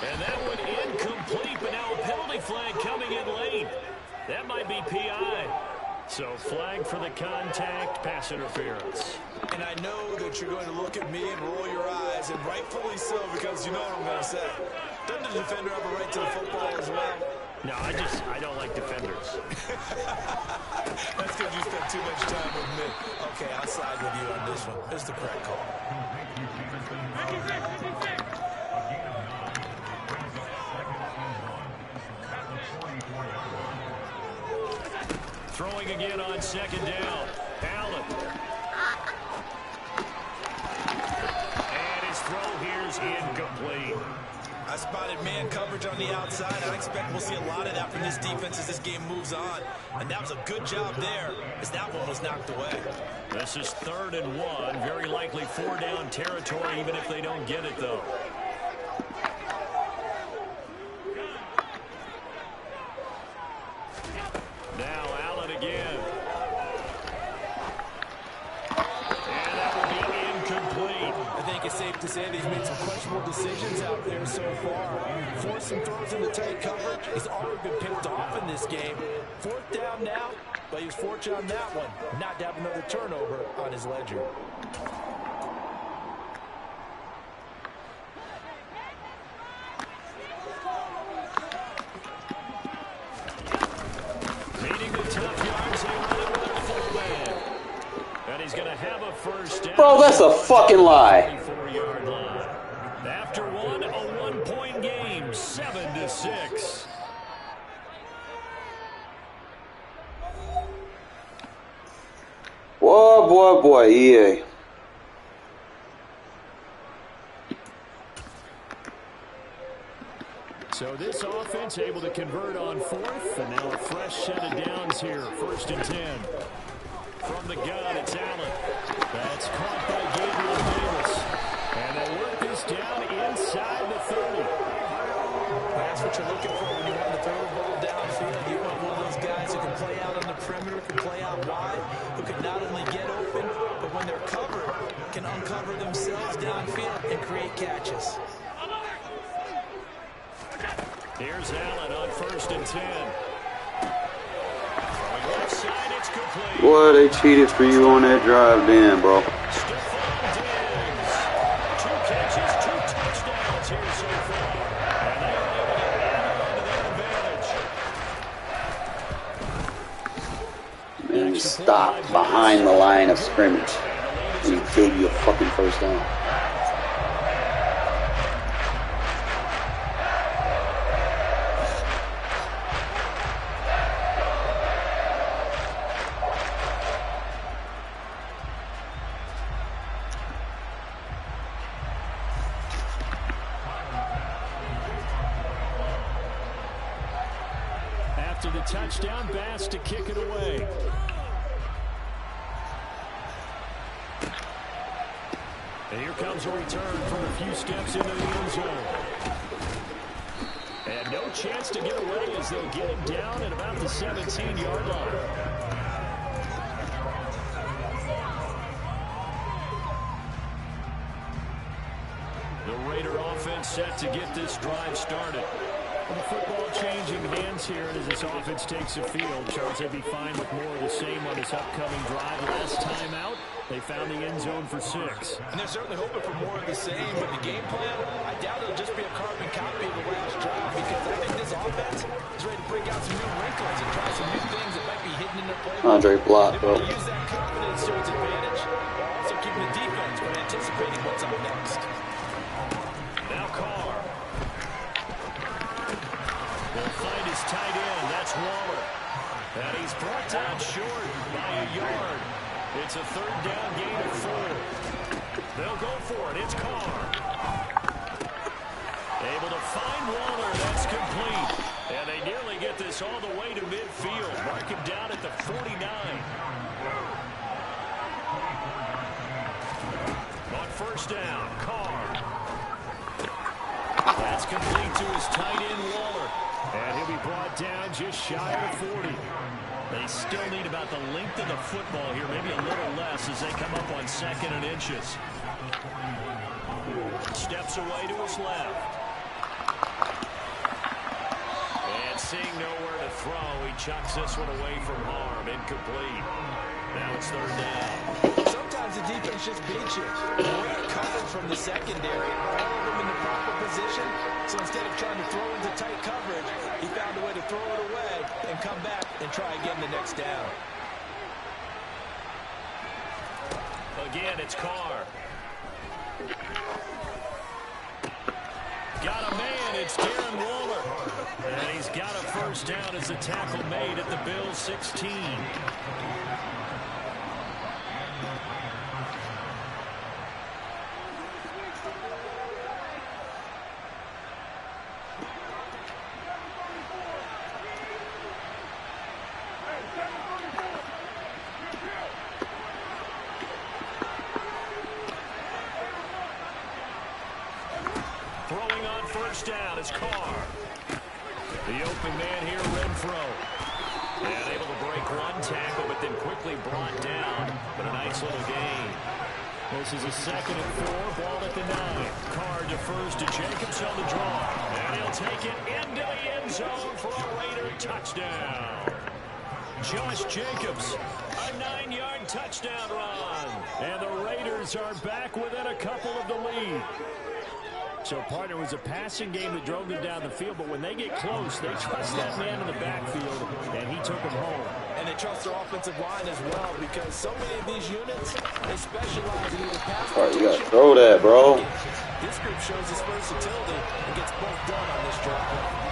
And that one incomplete, but now a penalty flag coming in late. That might be PI. So flag for the contact, pass interference. And I know that you're going to look at me and roll your eyes, and rightfully so, because you know what I'm going to say. Doesn't the defender have a right to the football as well? No, I don't like defenders. That's because you spent too much time with me. Okay, I'll side with you on this one. It's the correct call. Throwing again on second down. Allen. And his throw here's incomplete. I spotted man coverage on the outside. I expect we'll see a lot of that from this defense as this game moves on. And that was a good job there as that one was knocked away. This is 3rd and 1. Very likely 4-down territory, even if they don't get it, though. Now Allen again. And that will be incomplete. I think it's safe to say that he's made some questionable decisions out there so far. Forced some throws into tight coverage. He's already been picked off in this game. 4th down now, but he was fortunate on that one not to have another turnover on his ledger. Meeting the tough yards, they run it with a full man. And he's going to have a first down. Bro, that's a fucking lie. 24-yard line. After one, a 1-point game, 7-6. Boy, EA. So this offense able to convert on 4th, and now a fresh set of downs here, 1st and 10. From the gun, it's Allen. That's caught by Gabriel Davis. And they'll work this down inside the 30. That's what you're looking for when you want to throw the ball downfield. You want one of those guys who can play out on the perimeter, can play out wide, who can not only get open, but when they're covered, can uncover themselves downfield and create catches. Here's Allen on 1st and 10. Throwing left side, it's complete. Boy, they cheated for you on that drive then, bro. Stephon Diggs. 2 catches, 2 touchdowns here so far. And they are able to add on to their advantage. Man, stop behind the line of scrimmage. And he gave you a fucking first down. After the touchdown, Bass to kick it away. And here comes a return from a few steps into the end zone. And no chance to get away as they'll get him down at about the 17-yard line. The Raider offense set to get this drive started. The football changing hands here as this offense takes the field. Charles, they'd be fine with more of the same on this upcoming drive. Last time out, they found the end zone for 6. And they're certainly hoping for more of the same, but the game plan, I doubt it'll just be a carbon copy of the last drive, because I think this offense is ready to break out some new wrinkles and try some new things that might be hidden in their playbook. Andre block, bro. They're going to use that confidence to its advantage, while also keeping the defense from anticipating what's up next. Now Carr. They'll find his tight end. That's Waller. And he's brought down short by a yard. It's a 3rd down gain of 4. They'll go for it. It's Carr. Able to find Waller. That's complete. And they nearly get this all the way to midfield. Mark him down at the 49. On 1st down, Carr. That's complete to his tight end, Waller. And he'll be brought down just shy of the 40. They still need about the length of the football here, maybe a little less as they come up on 2nd and inches. Steps away to his left. And seeing nowhere to throw, he chucks this one away from harm. Incomplete. Now it's 3rd down. Sometimes the defense just beats you. Great coverage from the secondary. All of them in the proper position. So instead of trying to throw into tight coverage, he found a way to throw it away and come back and try again the next down. Again, it's Carr. got a man. It's Darren Waller. And he's got a first down as the tackle made at the Bills' 16. Throwing on first down is Carr. The open man here, Renfro. And able to break one tackle, but then quickly brought down. But a nice little gain. This is a 2nd and 4, ball at the 9. Carr defers to Jacobs on the draw. And he'll take it into the end zone for a Raider touchdown. Josh Jacobs, a 9-yard touchdown run. And the Raiders are back within a couple of the lead. So, partner, was a passing game that drove them down the field, but when they get close, they trust that man in the backfield, and he took them home. And they trust their offensive line as well, because so many of these units, they specialize in either pass. All right, you gotta throw that, bro. This group shows its versatility and gets both done on this drive.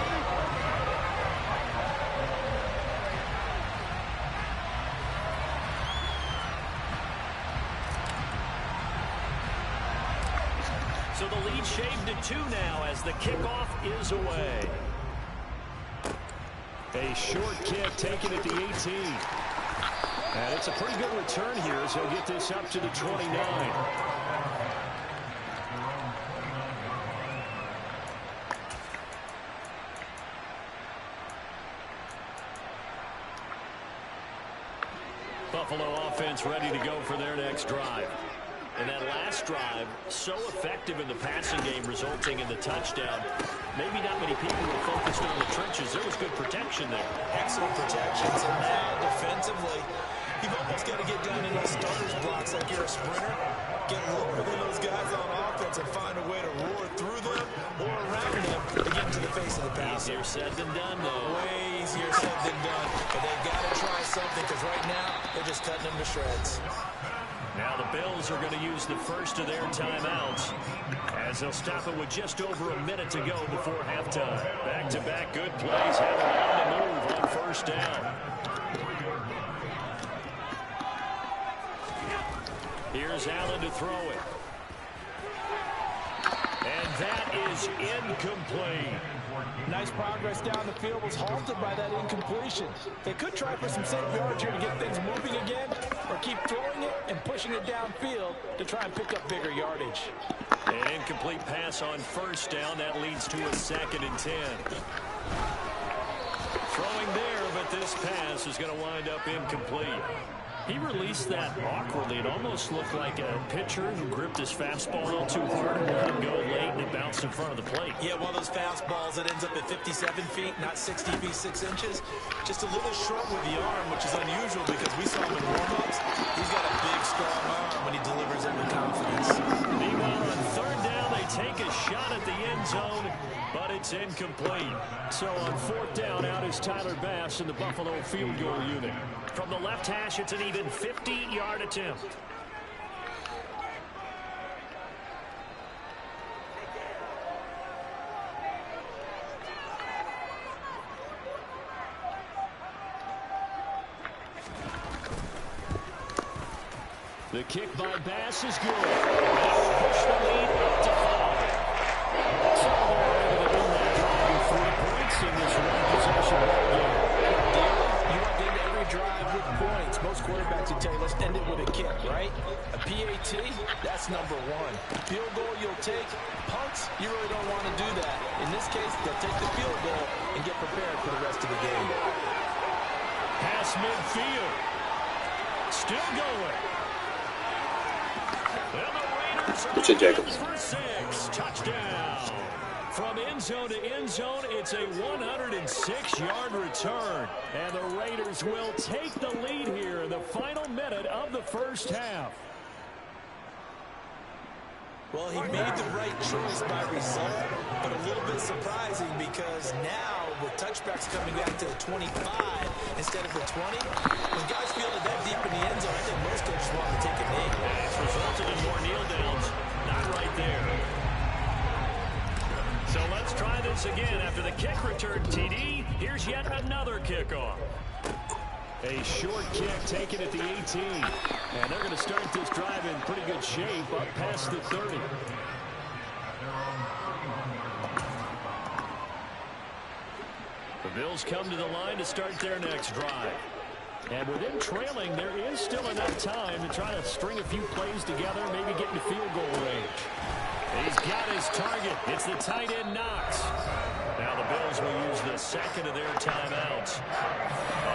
So the lead shaved to 2 now as the kickoff is away. A short kick taken at the 18. And it's a pretty good return here as he'll get this up to the 29. Buffalo offense ready to go for their next drive. And that last drive, so effective in the passing game, resulting in the touchdown. Maybe not many people were focused on the trenches. There was good protection there. Excellent protections. And now, defensively, you've almost got to get down in those starters blocks like you're a sprinter. Get lower than those guys on offense and find a way to roar through them or around them to get into the face of the passer. Easier said than done, though. Way easier said than done. But they've got to try something, because right now, they're just cutting them to shreds. Now the Bills are going to use the first of their timeouts as they'll stop it with just over a minute to go before halftime. Back-to-back good plays have it on the move on first down. Here's Allen to throw it. And that is incomplete. Nice progress down the field was halted by that incompletion. They could try for some safe yards here to get things moving again, or keep throwing it and pushing it downfield to try and pick up bigger yardage. An incomplete pass on first down. That leads to a 2nd and 10. Throwing there, but this pass is going to wind up incomplete. He released that awkwardly. It almost looked like a pitcher who gripped his fastball a little too hard and let him go late, and it bounced in front of the plate. Yeah, one of those fastballs that ends up at 57 feet, not 60 feet, 6 inches. Just a little short with the arm, which is unusual because we saw him in warm-ups. He's got a big, strong arm when he delivers it with confidence. Meanwhile, on third down, they take a shot at the end zone, but it's incomplete. So on fourth down, out is Tyler Bass in the Buffalo field goal unit. From the left hash, it's an even 50-yard attempt. The kick by Bass is good. That'll push the lead up to 5. So they're able to win that drive with 3 points in this one-possession ball game. You want to end every drive with points. Most quarterbacks would tell you, let's end it with a kick, right? A PAT, that's number 1. Field goal you'll take. Punts, you really don't want to do that. In this case, they'll take the field goal and get prepared for the rest of the game. Pass midfield. Still going. Richard Jacobs. For 6. Touchdown. From end zone to end zone, it's a 106-yard return. And the Raiders will take the lead here in the final minute of the first half. Well, he made the right choice by result, but a little bit surprising because now with touchbacks coming back to the 25 instead of the 20, when guys feel it that deep in the end zone, I think most coaches want to take a knee. And it's resulted in more kneel downs. Not right there. So once again, after the kick return TD, here's yet another kickoff. A short kick taken at the 18. And they're going to start this drive in pretty good shape up past the 30. The Bills come to the line to start their next drive. And with them trailing, there is still enough time to try to string a few plays together, maybe get into field goal range. He's got his target. It's the tight end Knox. Now the Bills will use the second of their timeouts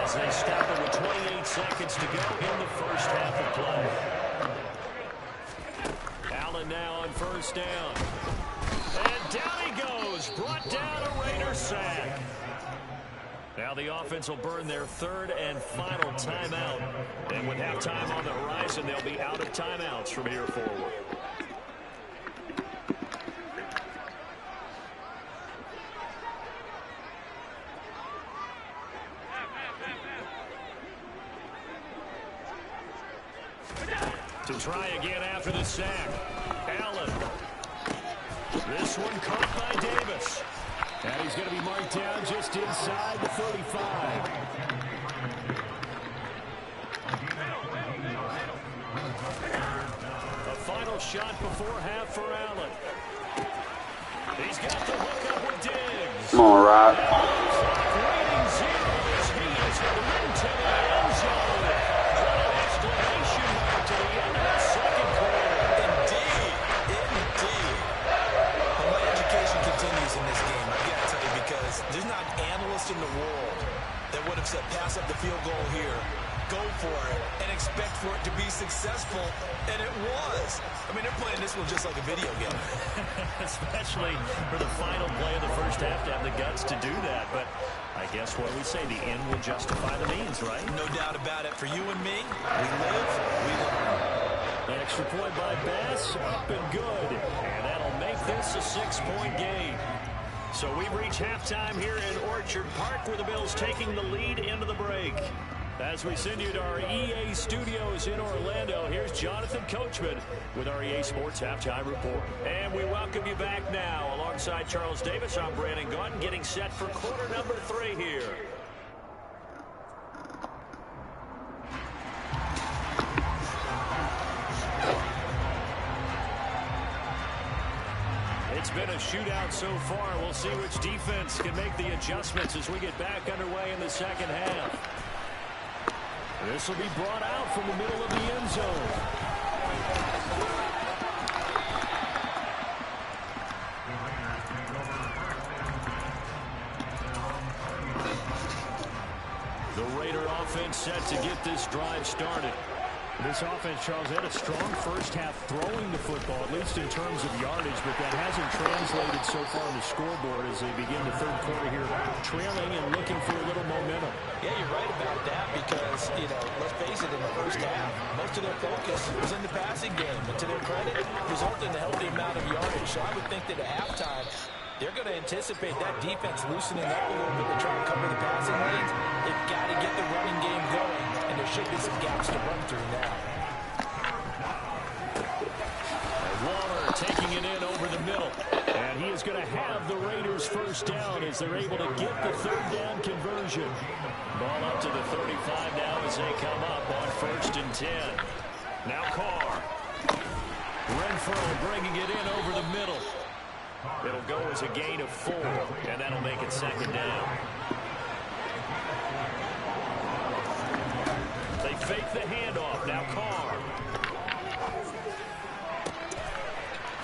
as they stop it with 28 seconds to go in the first half of play. Allen now on first down. And down he goes. Brought down a Raider sack. Now the offense will burn their third and final timeout. And with halftime on the horizon, they'll be out of timeouts from here forward. To try again after the sack. Allen. This one caught by Davis. And he's going to be marked down just inside the 35. A final shot before half for Allen. He's got the hook up with Diggs. Come on, Rob. Rating zeros. He is into the end zone. What an exclamation mark to the end of the second quarter. Indeed. Indeed. And my education continues in this game. I've got to tell you, because there's not an analyst in the world that would have said pass up the field goal here, go for it, and expect for it to be successful, and it was. I mean, they're playing this one just like a video game. Especially for the final play of the first half to have the guts to do that. But I guess what we say, the end will justify the means, right? No doubt about it. For you and me, we live, we learn. An extra point by Bass, up and good. And that'll make this a 6-point game. So we've reached halftime here in Orchard Park, where the Bills taking the lead into the break. As we send you to our EA studios in Orlando, here's Jonathan Coachman with our EA Sports Halftime Report. And we welcome you back now. Alongside Charles Davis, I'm Brandon Gaudin, getting set for quarter number 3 here. It's been a shootout so far. We'll see which defense can make the adjustments as we get back underway in the second half. This will be brought out from the middle of the end zone. The Raider offense set to get this drive started. This offense, Charles, had a strong first half throwing the football, at least in terms of yardage, but that hasn't translated so far on the scoreboard as they begin the third quarter here, trailing and looking for a little momentum. Yeah, you're right about that because, let's face it, in the first half, most of their focus was in the passing game. And to their credit, resulted in a healthy amount of yardage. So I would think that at halftime, they're going to anticipate that defense loosening up a little bit to try and cover the passing lanes. They've got to get the running game going, and there should be some gaps to run through now. Waller taking it in over the middle. And he is going to have the Raiders first down as they're able to get the third down conversion. Ball up to the 35 now as they come up on 1st and 10. Now Carr. Renfro bringing it in over the middle. It'll go as a gain of 4, and that'll make it 2nd down. They fake the handoff. Now Carr.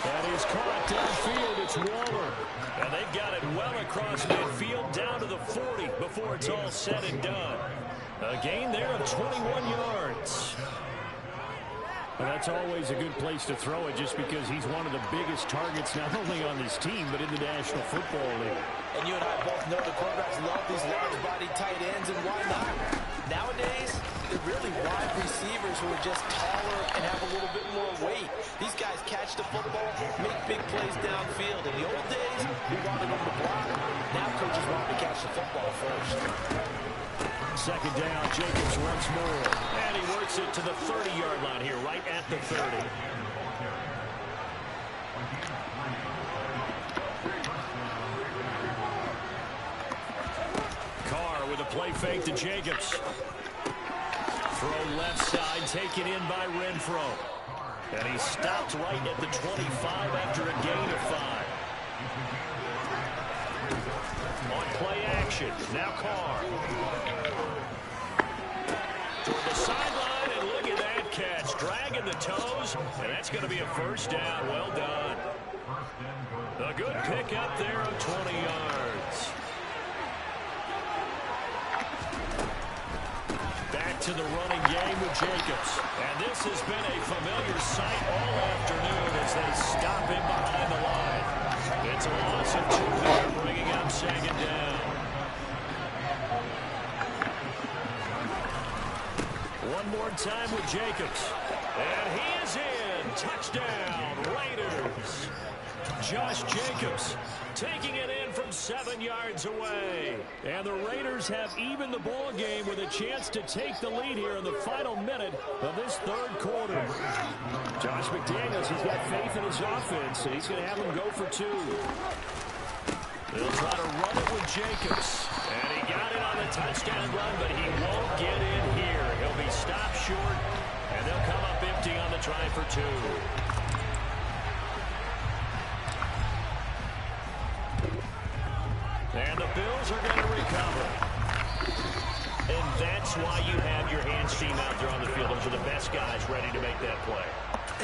That is caught downfield. It's Waller. And they've got it well across midfield down to the 40 before it's all said and done. A gain there of 21 yards. Well, that's always a good place to throw it just because he's one of the biggest targets not only on this team but in the National Football League. And you and I both know the quarterbacks love these large-body tight ends, and why not? Nowadays, they're really wide receivers who are just taller and have a little bit more weight. These guys catch the football, make big plays downfield. In the old days, we wanted them to block. Now coaches want them to catch the football first. 2nd down, Jacobs once more. And he works it to the 30-yard line here, right at the 30. play fake to Jacobs. Throw left side, taken in by Renfro. And he stopped right at the 25 after a gain of 5. On play action, now Carr. Toward the sideline, and look at that catch. Dragging the toes, and that's going to be a first down. Well done. A good pick up there of 20 yards. Back to the running game with Jacobs. And this has been a familiar sight all afternoon as they stop him behind the line. It's a loss of 2 there, bringing up second down. One more time with Jacobs. And he is in. Touchdown, Raiders. Josh Jacobs taking it in from 7 yards away. And the Raiders have evened the ball game with a chance to take the lead here in the final minute of this third quarter. Josh McDaniels, he's got faith in his offense, and he's going to have them go for 2. They'll try to run it with Jacobs. And he got it on the touchdown run, but he won't get in here. He'll be stopped short, and they'll come up empty on the try for 2. And the Bills are going to recover. And that's why you have your hands team out there on the field. Those are the best guys ready to make that play.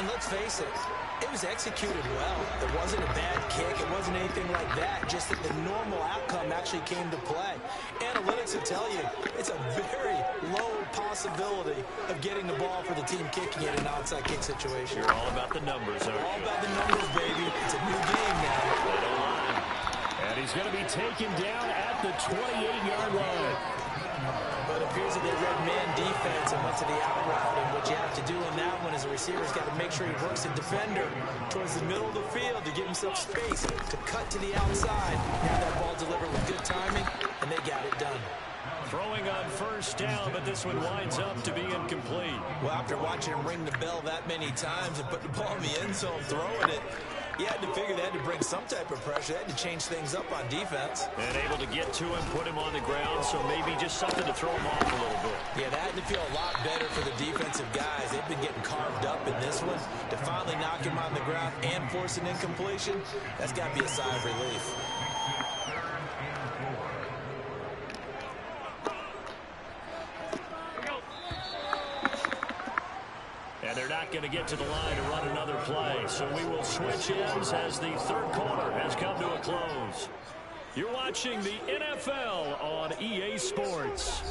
And let's face it, it was executed well. It wasn't a bad kick. It wasn't anything like that. Just that the normal outcome actually came to play. Analytics will tell you it's a very low possibility of getting the ball for the team kicking it in an onside kick situation. You're all about the numbers, aren't you? All about the numbers, baby. It's a new game now. They don't lie. And he's going to be taken down at the 28-yard line. But it appears that they read man defense and went to the out route. And what you have to do in that one is the receiver's got to make sure he works the defender towards the middle of the field to give himself space to cut to the outside. Have that ball delivered with good timing, and they got it done. Throwing on first down, but this one winds up to be incomplete. Well, after watching him ring the bell that many times and put the ball in the end zone, throwing it, you had to figure they had to bring some type of pressure. They had to change things up on defense. And able to get to him, put him on the ground, so maybe just something to throw him off a little bit. Yeah, that had to feel a lot better for the defensive guys. They've been getting carved up in this one. To finally knock him on the ground and force an incompletion, that's got to be a sigh of relief. And they're not going to get to the line to run another play. So we will switch ends as the third quarter has come to a close. You're watching the NFL on EA Sports.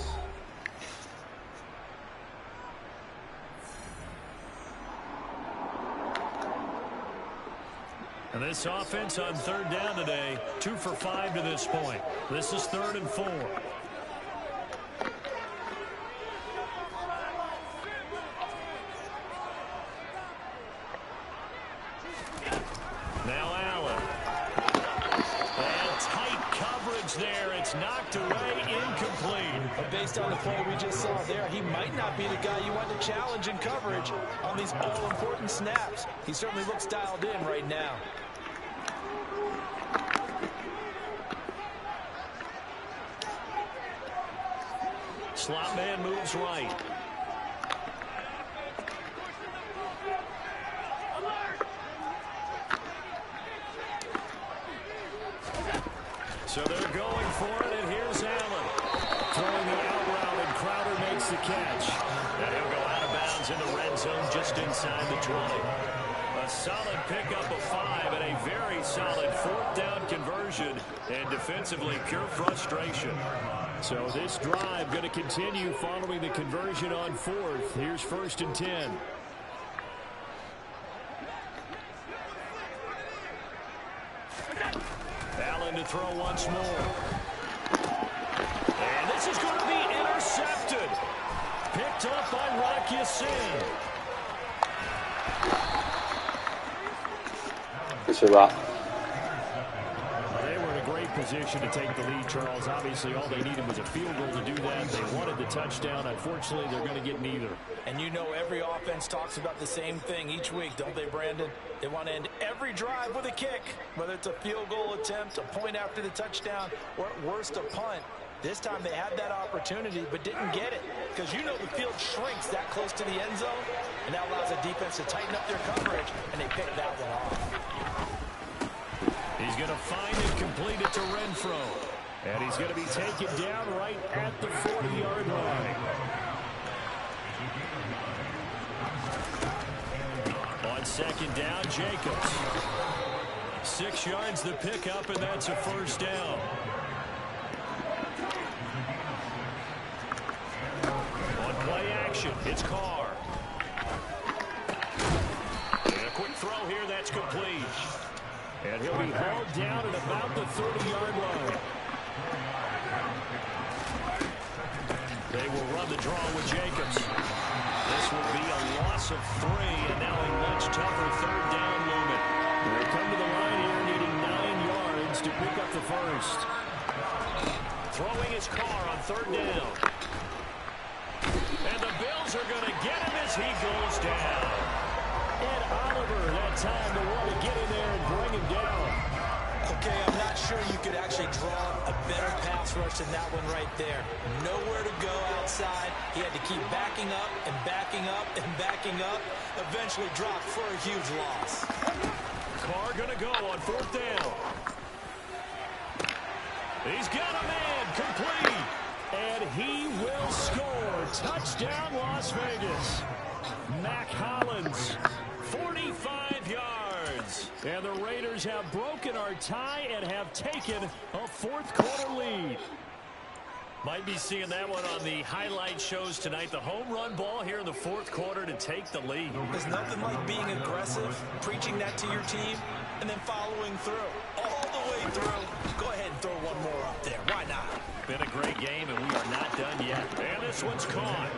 And this offense on third down today, 2 for 5 to this point. This is 3rd and 4. Now Allen. And tight coverage there. It's knocked away, incomplete. But based on the play we just saw there, he might not be the guy you want to challenge in coverage on these all-important snaps. He certainly looks dialed in right now. Slot man moves right. So they're going for it, and here's Allen. Throwing the out route, and Crowder makes the catch. And he'll go out of bounds in the red zone just inside the 20. A solid pickup of 5 and a very solid 4th down conversion. And defensively, pure frustration. So this drive going to continue following the conversion on 4th. Here's 1st and 10. Allen to throw once more. And this is going to be intercepted. Picked up by Rock Ya-Sin. It's a rock. They were in a great position to take the lead, Charles. Obviously, all they needed was a field goal to do that. They wanted the touchdown. Unfortunately, they're going to get neither. And you know every offense talks about the same thing each week, don't they, Brandon? They want to end every drive with a kick, whether it's a field goal attempt, a point after the touchdown, or at worst a punt. This time they had that opportunity but didn't get it, because you know the field shrinks that close to the end zone, and that allows the defense to tighten up their coverage, and they pick that one off. He's going to find and complete it to Renfro. And he's going to be taken down right at the 40-yard line. On second down, Jacobs. 6 yards the pickup, and that's a first down. On play action, it's Carr. And a quick throw here, that's complete. And he'll be hauled down at about the 30-yard line. They will run the draw with Jacobs. This will be a loss of 3, and now a much tougher third down moment. They come to the line here needing 9 yards to pick up the first. Throwing his Carr on third down. And the Bills are going to get him as he goes down. Ed Oliver that time to want to get in there and bring him down. Okay, I'm not sure you could actually draw a better pass rush than that one right there. Nowhere to go outside. He had to keep backing up and backing up and backing up. Eventually dropped for a huge loss. Carr going to go on fourth down. He's got a man, complete. And he will score. Touchdown, Las Vegas. Mac Hollins, 45 yards. And the Raiders have broken our tie and have taken a fourth-quarter lead. Might be seeing that one on the highlight shows tonight. The home run ball here in the fourth quarter to take the lead. There's nothing like being aggressive, preaching that to your team, and then following through. All the way through. Go ahead and throw one more up there. Why not? Been a great game, and we are not done yet. And this one's caught.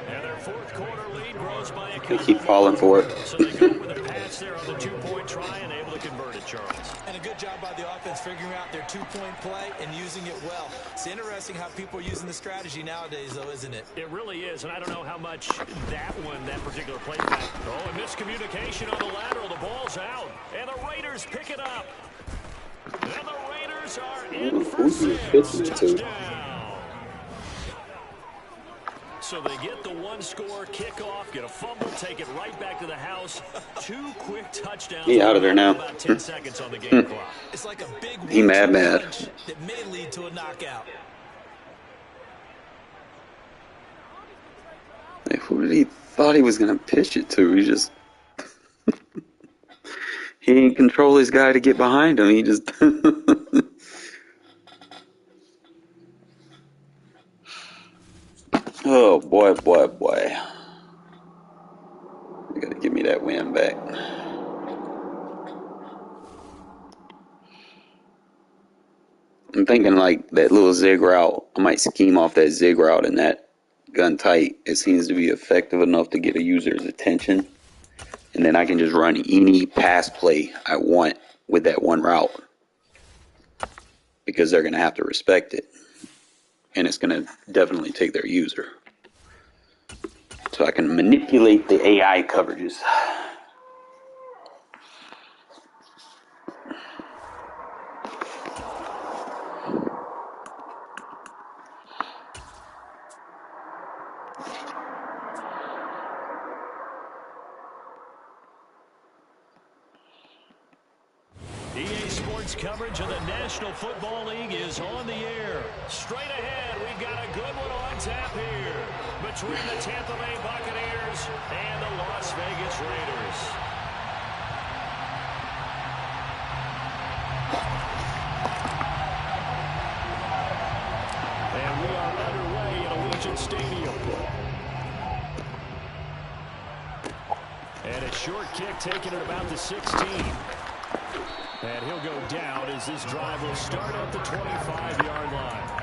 And their fourth quarter lead grows by a couple. They keep falling for it. So they go with a pass there on the two-point try and able to convert it, Charles. And a good job by the offense figuring out their two-point play and using it well. It's interesting how people are using the strategy nowadays, though, isn't it? It really is, and I don't know how much that particular play back. Oh, and miscommunication on the lateral. The ball's out. And the Raiders pick it up. And the Raiders are in for 6. Touchdown. So they get the one-score kickoff, get a fumble, take it right back to the house. 2 quick touchdowns. He out of there now. About 10 seconds on the game clock. It's like a big He mad. that may lead to a knockout. Like, who did he thought he was going to pitch it to? He just... he didn't control his guy to get behind him. He just... Oh, boy, boy, boy. You got to give me that win back. I'm thinking like that little zig route. I might scheme off that zig route and that gun tight. It seems to be effective enough to get a user's attention. And then I can just run any pass play I want with that one route. Because they're going to have to respect it. And it's going to definitely take their user. So I can manipulate the AI coverages. EA Sports coverage of the National Football League is on the air. Straight ahead, we've got a good one on tap here between the Tampa Bay Buccaneers and the Las Vegas Raiders. And we are underway at Allegiant Stadium. And a short kick taken at about the 16. And he'll go down as this drive will start at the 25-yard line.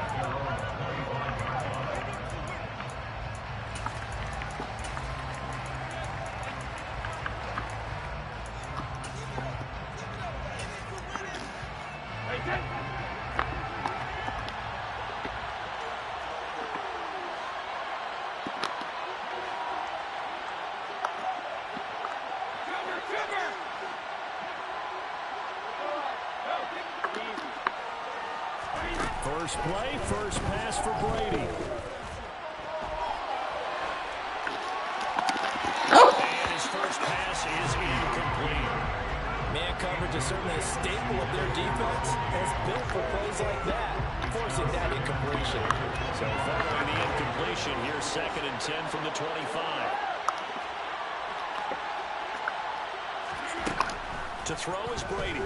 First play, first pass for Brady. And his first pass is incomplete. Man coverage is certainly a staple of their defense, and it's built for plays like that, forcing that incompletion. So following the incompletion, here's 2nd and 10 from the 25. To throw is Brady.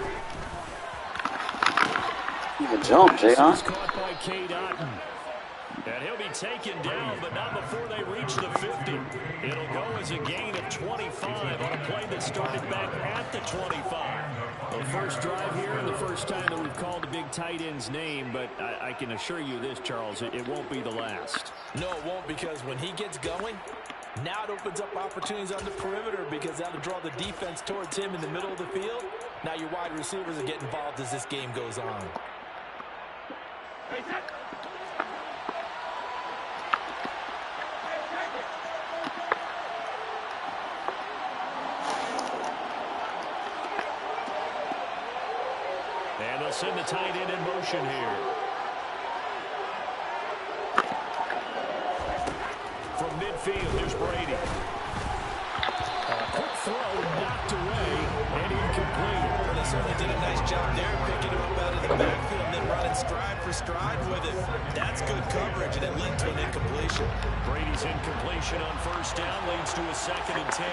Good jump, J.R. He's caught by K. Dotton. And he'll be taken down, but not before they reach the 50. It'll go as a gain of 25 on a play that started back at the 25. The first drive here and the first time that we've called the big tight end's name, but I can assure you this, Charles, it won't be the last. No, it won't, because when he gets going, now it opens up opportunities on the perimeter because that'll draw the defense towards him in the middle of the field. Now your wide receivers will get involved as this game goes on. And they'll send the tight end in motion here. From midfield, there's Brady. A quick throw knocked away and incomplete. Well, they certainly did a nice job there, picking him up out of the backfield and then running stride for stride with it. That's good coverage, and it led to an incompletion. Brady's incompletion on first down leads to a 2nd and 10.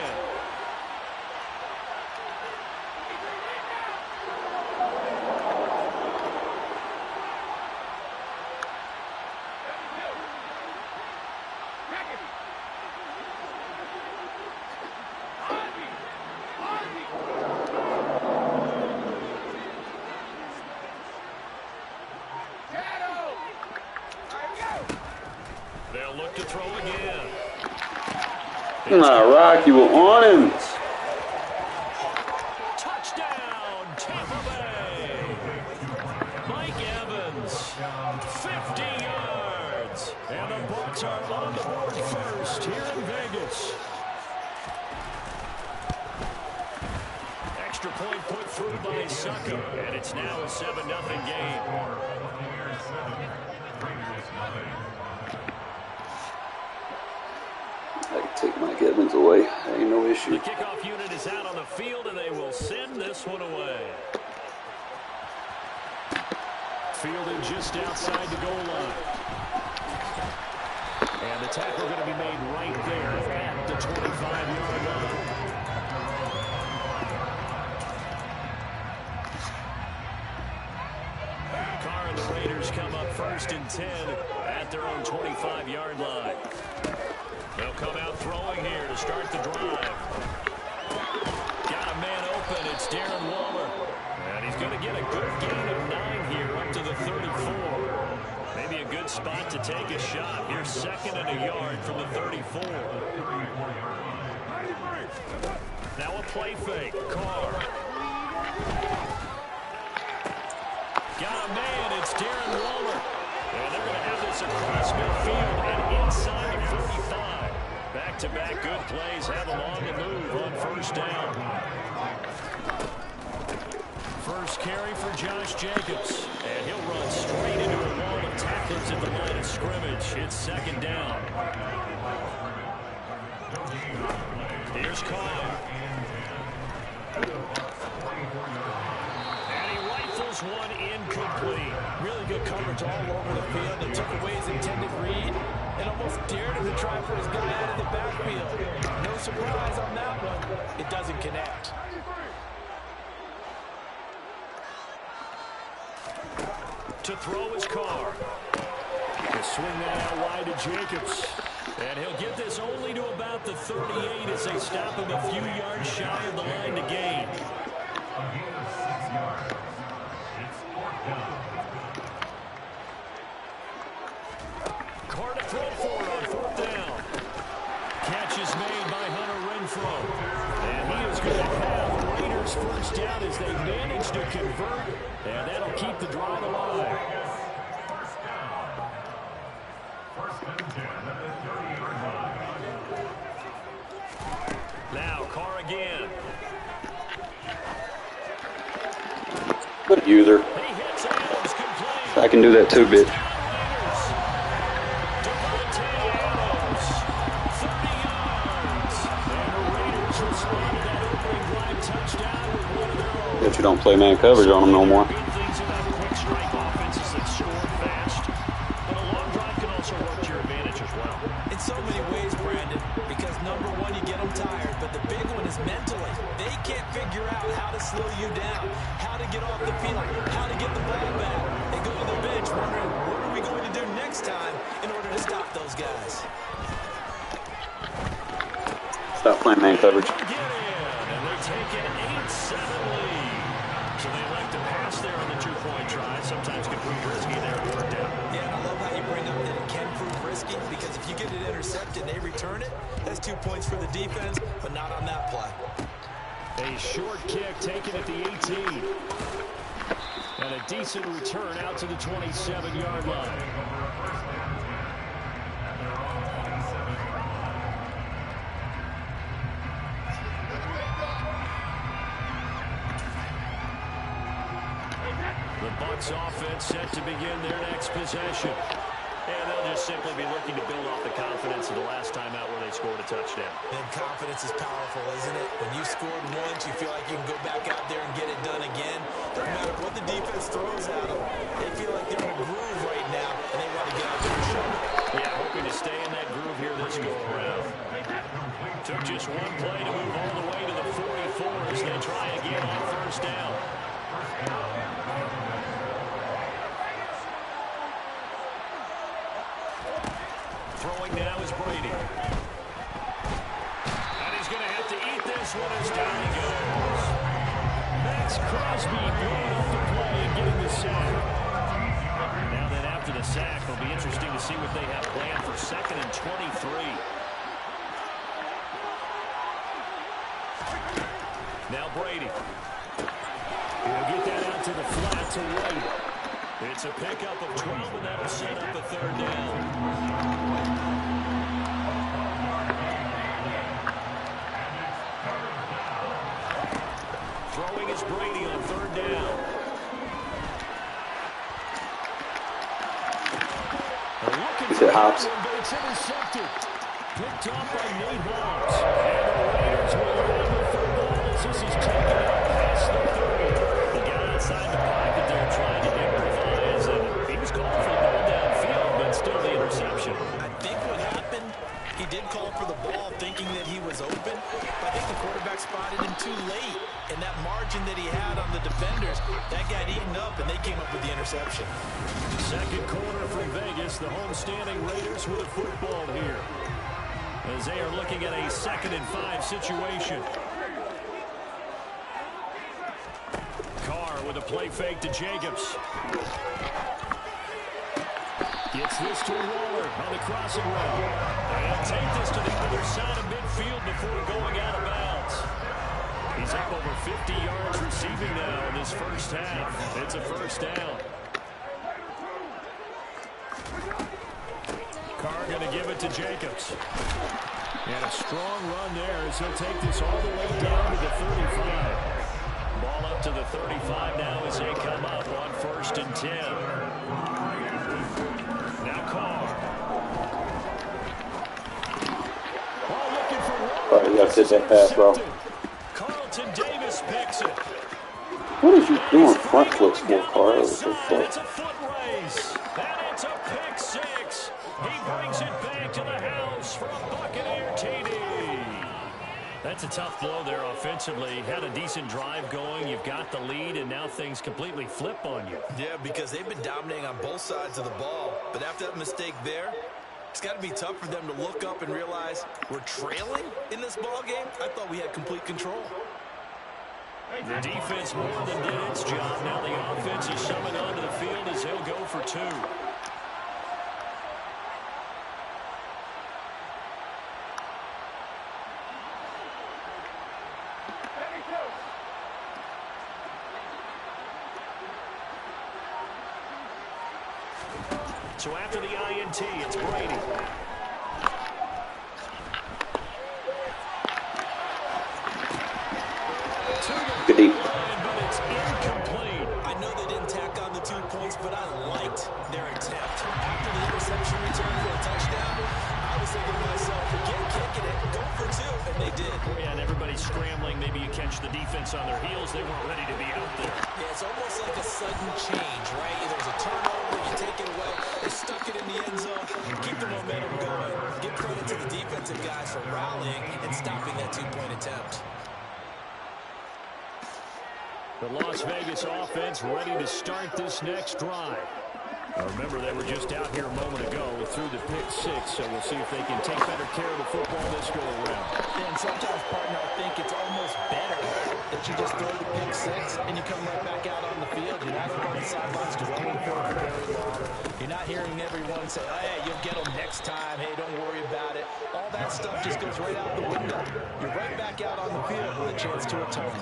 They'll look to throw again. Rock, you were on him. Touchdown, Tampa Bay. Mike Evans, 50 yards. And the Bucs are on the board first here in Vegas. Extra point put through by Suckum, and it's now a 7-0 game. I can take Mike Evans away. Ain't no issue. The kickoff unit is out on the field, and they will send this one away. Fielded just outside the goal line. And the tackle going to be made right there at the 25-yard line. Carr and the Raiders come up 1st and 10 at their own 25-yard line. They'll come out throwing here to start the drive. Got a man open. It's Darren Waller. And he's going to get a good gain of 9 here up to the 34. Maybe a good spot to take a shot. Here's 2nd and a yard from the 34. Now a play fake. Carr. Got a man. It's Darren Waller. And they're going to have this across midfield and inside the 45. Back-to-back good plays have them on the move on first down. First carry for Josh Jacobs. And he'll run straight into a wall of tacklers at the line of scrimmage. It's 2nd down. Here's Carr. And he rifles one incomplete. Really good coverage all over the field. They took away his intended read and almost dared him to try for his guy out of the backfield. No surprise on that one. It doesn't connect. To throw his Carr. He'll swing that out wide to Jacobs. And he'll get this only to about the 38 as they stop him a few yards shy of the line to gain. Carr to throw for it on 4th down. Catch is made by Hunter Renfrow. And he is going to have the Raiders first down as they manage to convert. And that'll keep the drive alive. Now Carr again. Good user. He hits Adams complete. I can do that too, bitch. Bet you don't play man coverage on them no more. In so many ways, Brandon, because number one, you get them tired, but the big one is mentally. They can't figure out how to slow you down, how to get off the field, how to get the ball back. They go to the bench wondering, what are we going to do next time in order to stop those guys? Stop playing man coverage. And they take an 8-7 lead. So they like to pass there on the two-point try. Sometimes can prove risky there. It worked out. Yeah, and I love how you bring up that it can prove risky, because if you get it intercepted and they return it, that's 2 points for the defense, but not on that play. A short kick taken at the 18. And a decent return out to the 27-yard line. The Bucs offense set to begin their next possession. And they'll just simply be looking to build off the confidence of the last time out where they scored a touchdown. And confidence is powerful, isn't it? When you scored once, you feel like you can go back out there and get it done again. Doesn't matter what the defense throws at them. They feel like they're in a groove right now, and they want to get out there and show it. Yeah, hoping to stay in that groove here this go-around. Took just one play to move all the way to the 44 as they try again on first down. Throwing now is Brady. And he's going to have to eat this one as down he goes. Max Crosby blowing up the play and getting the sack. Now then after the sack, it'll be interesting to see what they have planned for 2nd and 23. Now Brady. He'll get that out to the flat to White. It's a pickup of 12, and that'll set up a 3rd down. Throwing is Brady on 3rd down. Is it Hobbs? But it's intercepted. Picked off by Nate Hobbs. And the Raiders will have the 3rd down as this is taken out past the 30. The guy outside the pocket there trying to improvise, and he was called for the ball downfield, but still the interception. I think what happened, he did call for the ball thinking that he was open. I think the quarterback spotted him too late, and that margin that he had on the defenders, that got eaten up, and they came up with the interception. Second quarter from Vegas, the homestanding Raiders with a football here, as they are looking at a 2nd and 5 situation. Carr with a play fake to Jacobs. Gets this to Waller on the crossing route. And he'll take this to the other side of midfield before going out of bounds. He's up over 50 yards receiving now in this first half. It's a 1st down. Carr going to give it to Jacobs. And a strong run there as he'll take this all the way down to the 35. Ball up to the 35 now as they come up on 1st and 10. Now Carr. Ball looking for Waller. Alright, you gotta sit that pass, bro. Carlton Davis picks it. What is you doing front flips for, Carl? It's a foot race. And it's a pick 6. He brings it back to the house for a Buccaneer TD. That's a tough blow there offensively. Had a decent drive going. You've got the lead, and now things completely flip on you. Yeah, because they've been dominating on both sides of the ball. But after that mistake there, it's got to be tough for them to look up and realize we're trailing in this ball game. I thought we had complete control. The defense more than did its job. Now the offense is summoned onto the field as he'll go for 2. So after the INT, it's Brady. Good deep. But it's incomplete. I know they didn't tack on the 2 points, but I liked defense on their heels. They weren't ready to be out there. Yeah, it's almost like a sudden change, right? There's a turnover, you take it away, they stuck it in the end zone, keep the momentum going. Give credit to the defensive guys for rallying and stopping that two-point attempt. The Las Vegas offense ready to start this next drive. Remember, they were just out here a moment ago through the pick six, so we'll see if they can take better care of the football this go-around. And sometimes, partner, I think it's almost better that you just throw the pick six and you come right back out on the field. You're not on the sidelines dwelling for it for very long. You're not hearing everyone say, oh, hey, you'll get them next time. Hey, don't worry about it. All that stuff just goes right out the window. You're right back out on the field with a chance to atone.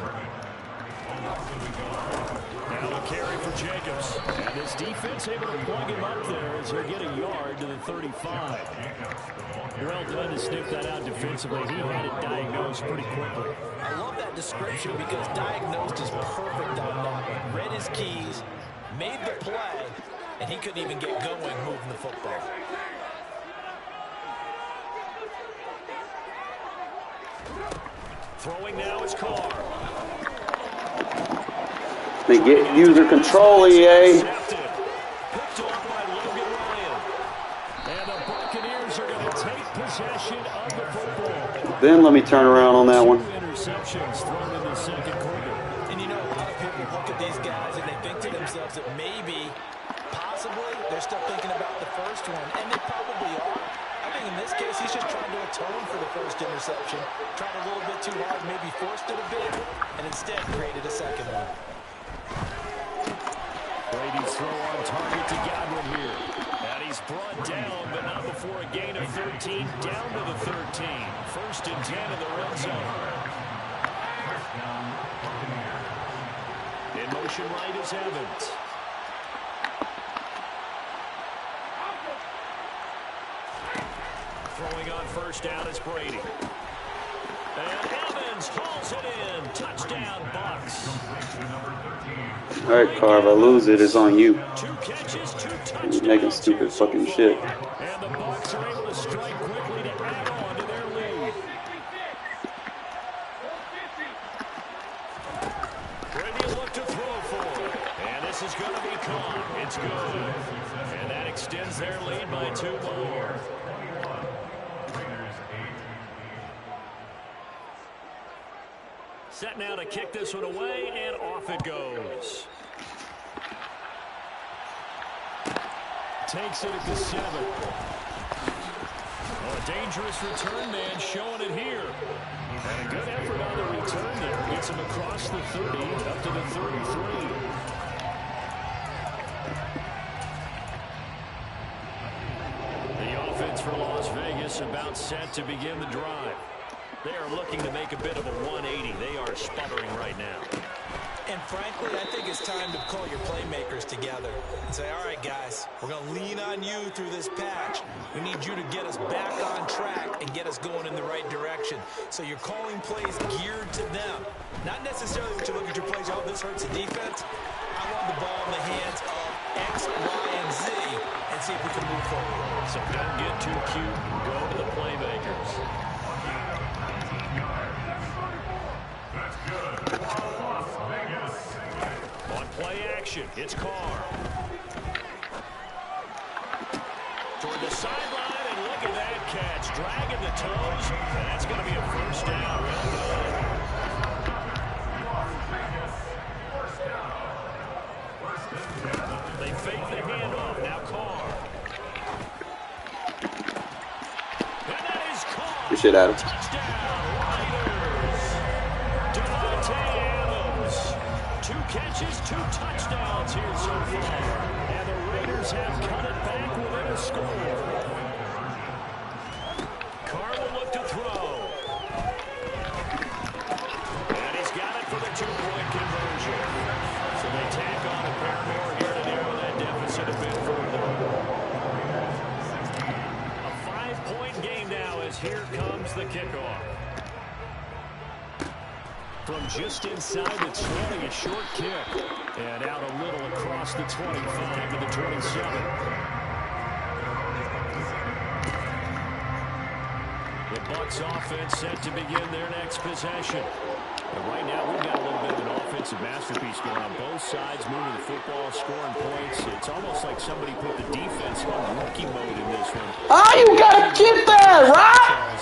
Now a carry for Jacobs. And this defense able to plug him up there as he'll get a yard to the 35. Well done to sniff that out defensively. He had it diagnosed pretty quickly. I love that description because diagnosed is perfect on that one. Read his keys, made the play, and he couldn't even get going moving the football. Throwing now is Carr. They get user control, EA. Picked off by Logan Ryan. And the Buccaneers are going to take possession of the football. Then let me turn around on that one. 2 interceptions thrown in the second quarter. And you know, a lot of people look at these guys and they think to themselves that maybe, possibly, they're still thinking about the first one. And they probably are. I think in this case, he's just trying to atone for the first interception. Tried a little bit too hard, maybe forced it a bit, and instead created a second one. Brady's throw on target to Godwin here. And he's brought down, but not before a gain of 13, down to the 13. First and 10 in the red zone. In motion right is Evans. Throwing on first down is Brady. And Evans hauls it in. Touchdown, Bucs. All right, Carr, if I lose it, it's on you. 2 catches, 2 touchdowns. You're making stupid fucking shit. And the Bucs are able to strike quickly to add on to their lead. Brady will look to throw for it. And this is going to be caught. It's good. And that extends their lead by 2 more. Set now to kick this one away, and off it goes. Takes it at the 7. Oh, a dangerous return man showing it here. And a good effort on the return there. Gets him across the 30, up to the 33. The offense for Las Vegas about set to begin the drive. They are looking to make a bit of a 180. They are sputtering right now. And frankly, I think it's time to call your playmakers together and say, all right, guys, we're going to lean on you through this patch. We need you to get us back on track and get us going in the right direction. So you're calling plays geared to them. Not necessarily what you look at your plays, oh, this hurts the defense. I want the ball in the hands of X, Y, and Z and see if we can move forward. So don't get too cute. Go to the playmakers. On play action, it's Carr. Toward the sideline, and look at that catch. Dragging the toes, and that's going to be a first down. Well done. They fake the handoff. Now Carr. And that is Carr. Good shit, Adam. Touchdown, Riders. 2 catches, 2 touchdowns here so far. And the Raiders have cut it back within a score. Carr will look to throw. And he's got it for the 2-point conversion. So they tack on a pair more here to narrow that deficit a bit further. A 5-point game now as here comes the kickoff. From just inside the 20, a short kick. And out a little across the 25 to the 27. The Bucs offense set to begin their next possession. And right now, we've got a little bit of an offensive masterpiece going on both sides, moving the football, scoring points. It's almost like somebody put the defense on rookie mode in this one. Oh, you gotta get that, right?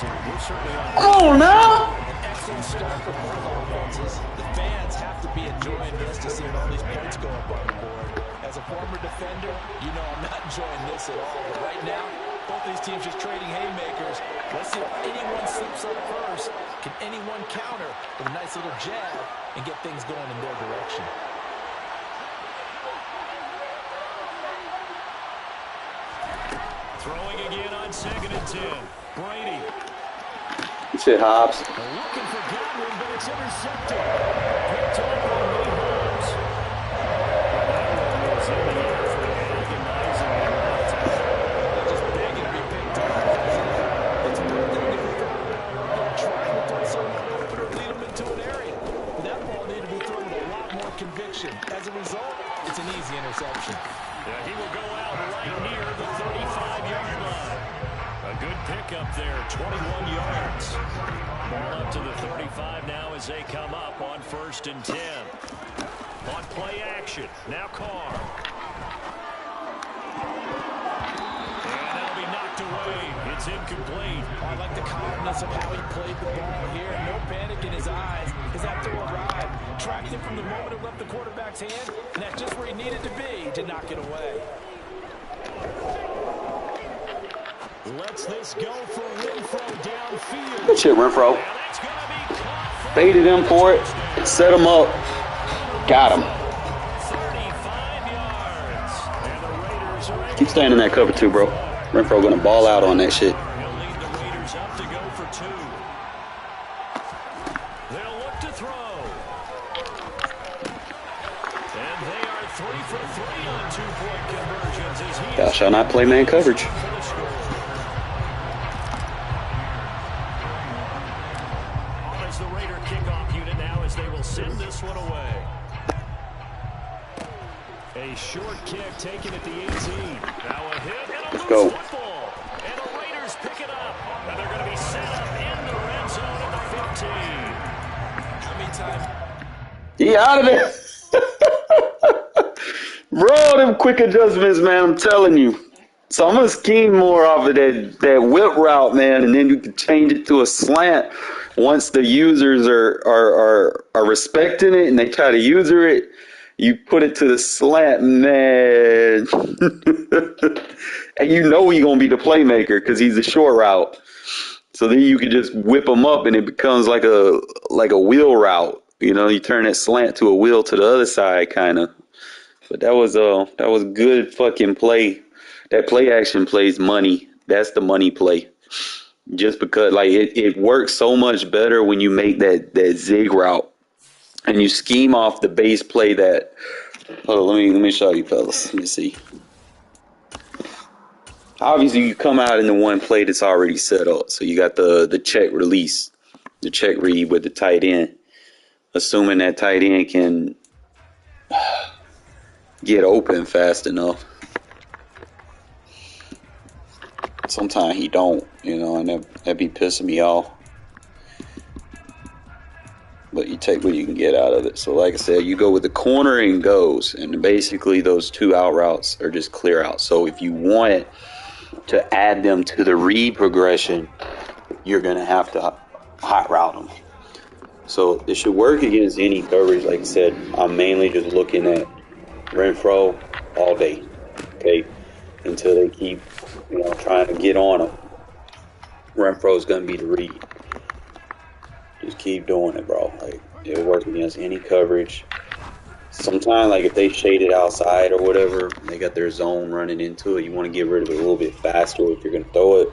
Come on now. An excellent start for both offenses. The fans have to be enjoying this to see all these points go up on the board. As a former defender, you know I'm not enjoying this at all. But right now, both these teams just trading haymakers. Let's see if anyone slips up first. Can anyone counter with a nice little jab and get things going in their direction? Throwing again on 2nd and 10. Brady. Shit, Hobbs. Looking for Godwin, but it's intercepted. Picked off by Nate Hobbs. That one was in the air for an agonizing amount of time. Just begging to be picked up. It's a good thing if you're trying to throw something open or lead them into an area. But that ball needed to be thrown with a lot more conviction. As a result, it's an easy interception. Yeah, he will go out right near the 35-yard line. A good pickup there, 21 yards. Ball up to the 35 now as they come up on 1st and 10. On play action, now Carr. And that'll be knocked away. It's incomplete. I like the calmness of how he played the ball here. No panic in his eyes as that throw arrived. Tracked him from the moment it left the quarterback's hand, and that's just where he needed to be to knock it away. Lets this go for Renfro downfield. Good shit, Renfro. Baited him for it. Set him up. Got him. 35 yards. And the Raiders are Keep staying in that cover too, bro. Renfro gonna ball out on that shit. He'll lead the Raiders up to go for 2. They'll look to throw. And they are 3 for 3 on 2-point conversions as he Thou shalt not play man coverage. The Raider kickoff unit now as they will send this one away. A short kick taken at the 18. Now a hit and a Let's go. football. And the Raiders pick it up. And they're going to be set up in the red zone at the 15. How many times? He out of there. Bro, them quick adjustments, man, I'm telling you. So I'm going to scheme more off of that whip route, man, and then you can change it to a slant. Once the users are respecting it and they try to user it, you put it to the slant, man. And you know he's going to be the playmaker because he's a short route. So then you can just whip him up and it becomes like a wheel route. You know, you turn that slant to a wheel to the other side kind of. But that was good fucking play. That play action plays money. That's the money play. Just because, like, it works so much better when you make that zig route and you scheme off the base play that. Hold on, let me show you, fellas. Let me see. Obviously, you come out in the one play that's already set up. So you got the check release, the check read with the tight end. Assuming that tight end can get open fast enough. Sometimes he don't, you know, and that be pissing me off. But you take what you can get out of it. So like I said, you go with the corner and goes. And basically those 2 out routes are just clear out. So if you want to add them to the read progression, you're going to have to hot route them. So it should work against any coverage. Like I said, I'm mainly just looking at Renfro all day. Okay? Until they keep, you know, trying to get on them. Renfro's going to be the read. Just keep doing it, bro. Like, it'll work against any coverage. Sometimes, like, if they shade it outside or whatever, they got their zone running into it, you want to get rid of it a little bit faster if you're going to throw it.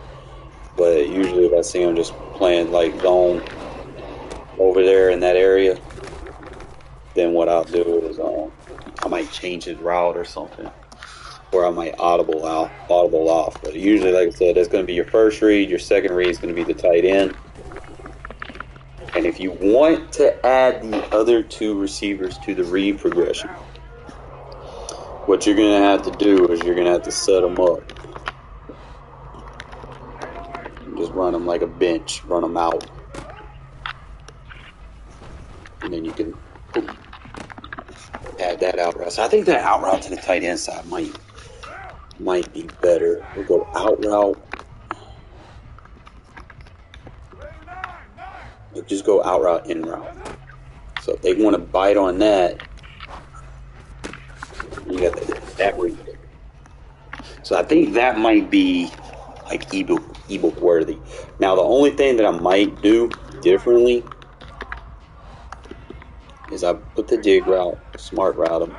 But usually if I see them just playing, like, zone over there in that area, then what I'll do is I might change his route or something. Or I might audible off. But usually, like I said, that's going to be your first read. Your second read is going to be the tight end. And if you want to add the other 2 receivers to the read progression, what you're going to have to do is you're going to have to set them up. Just run them like a bench. Run them out. and then you can add that out route. So I think that out route to the tight end side might be better. We'll go out route. We'll just go out route, in route. So if they want to bite on that, you got that read. So I think that might be like ebook worthy. Now the only thing that I might do differently is I put the dig route, smart route them,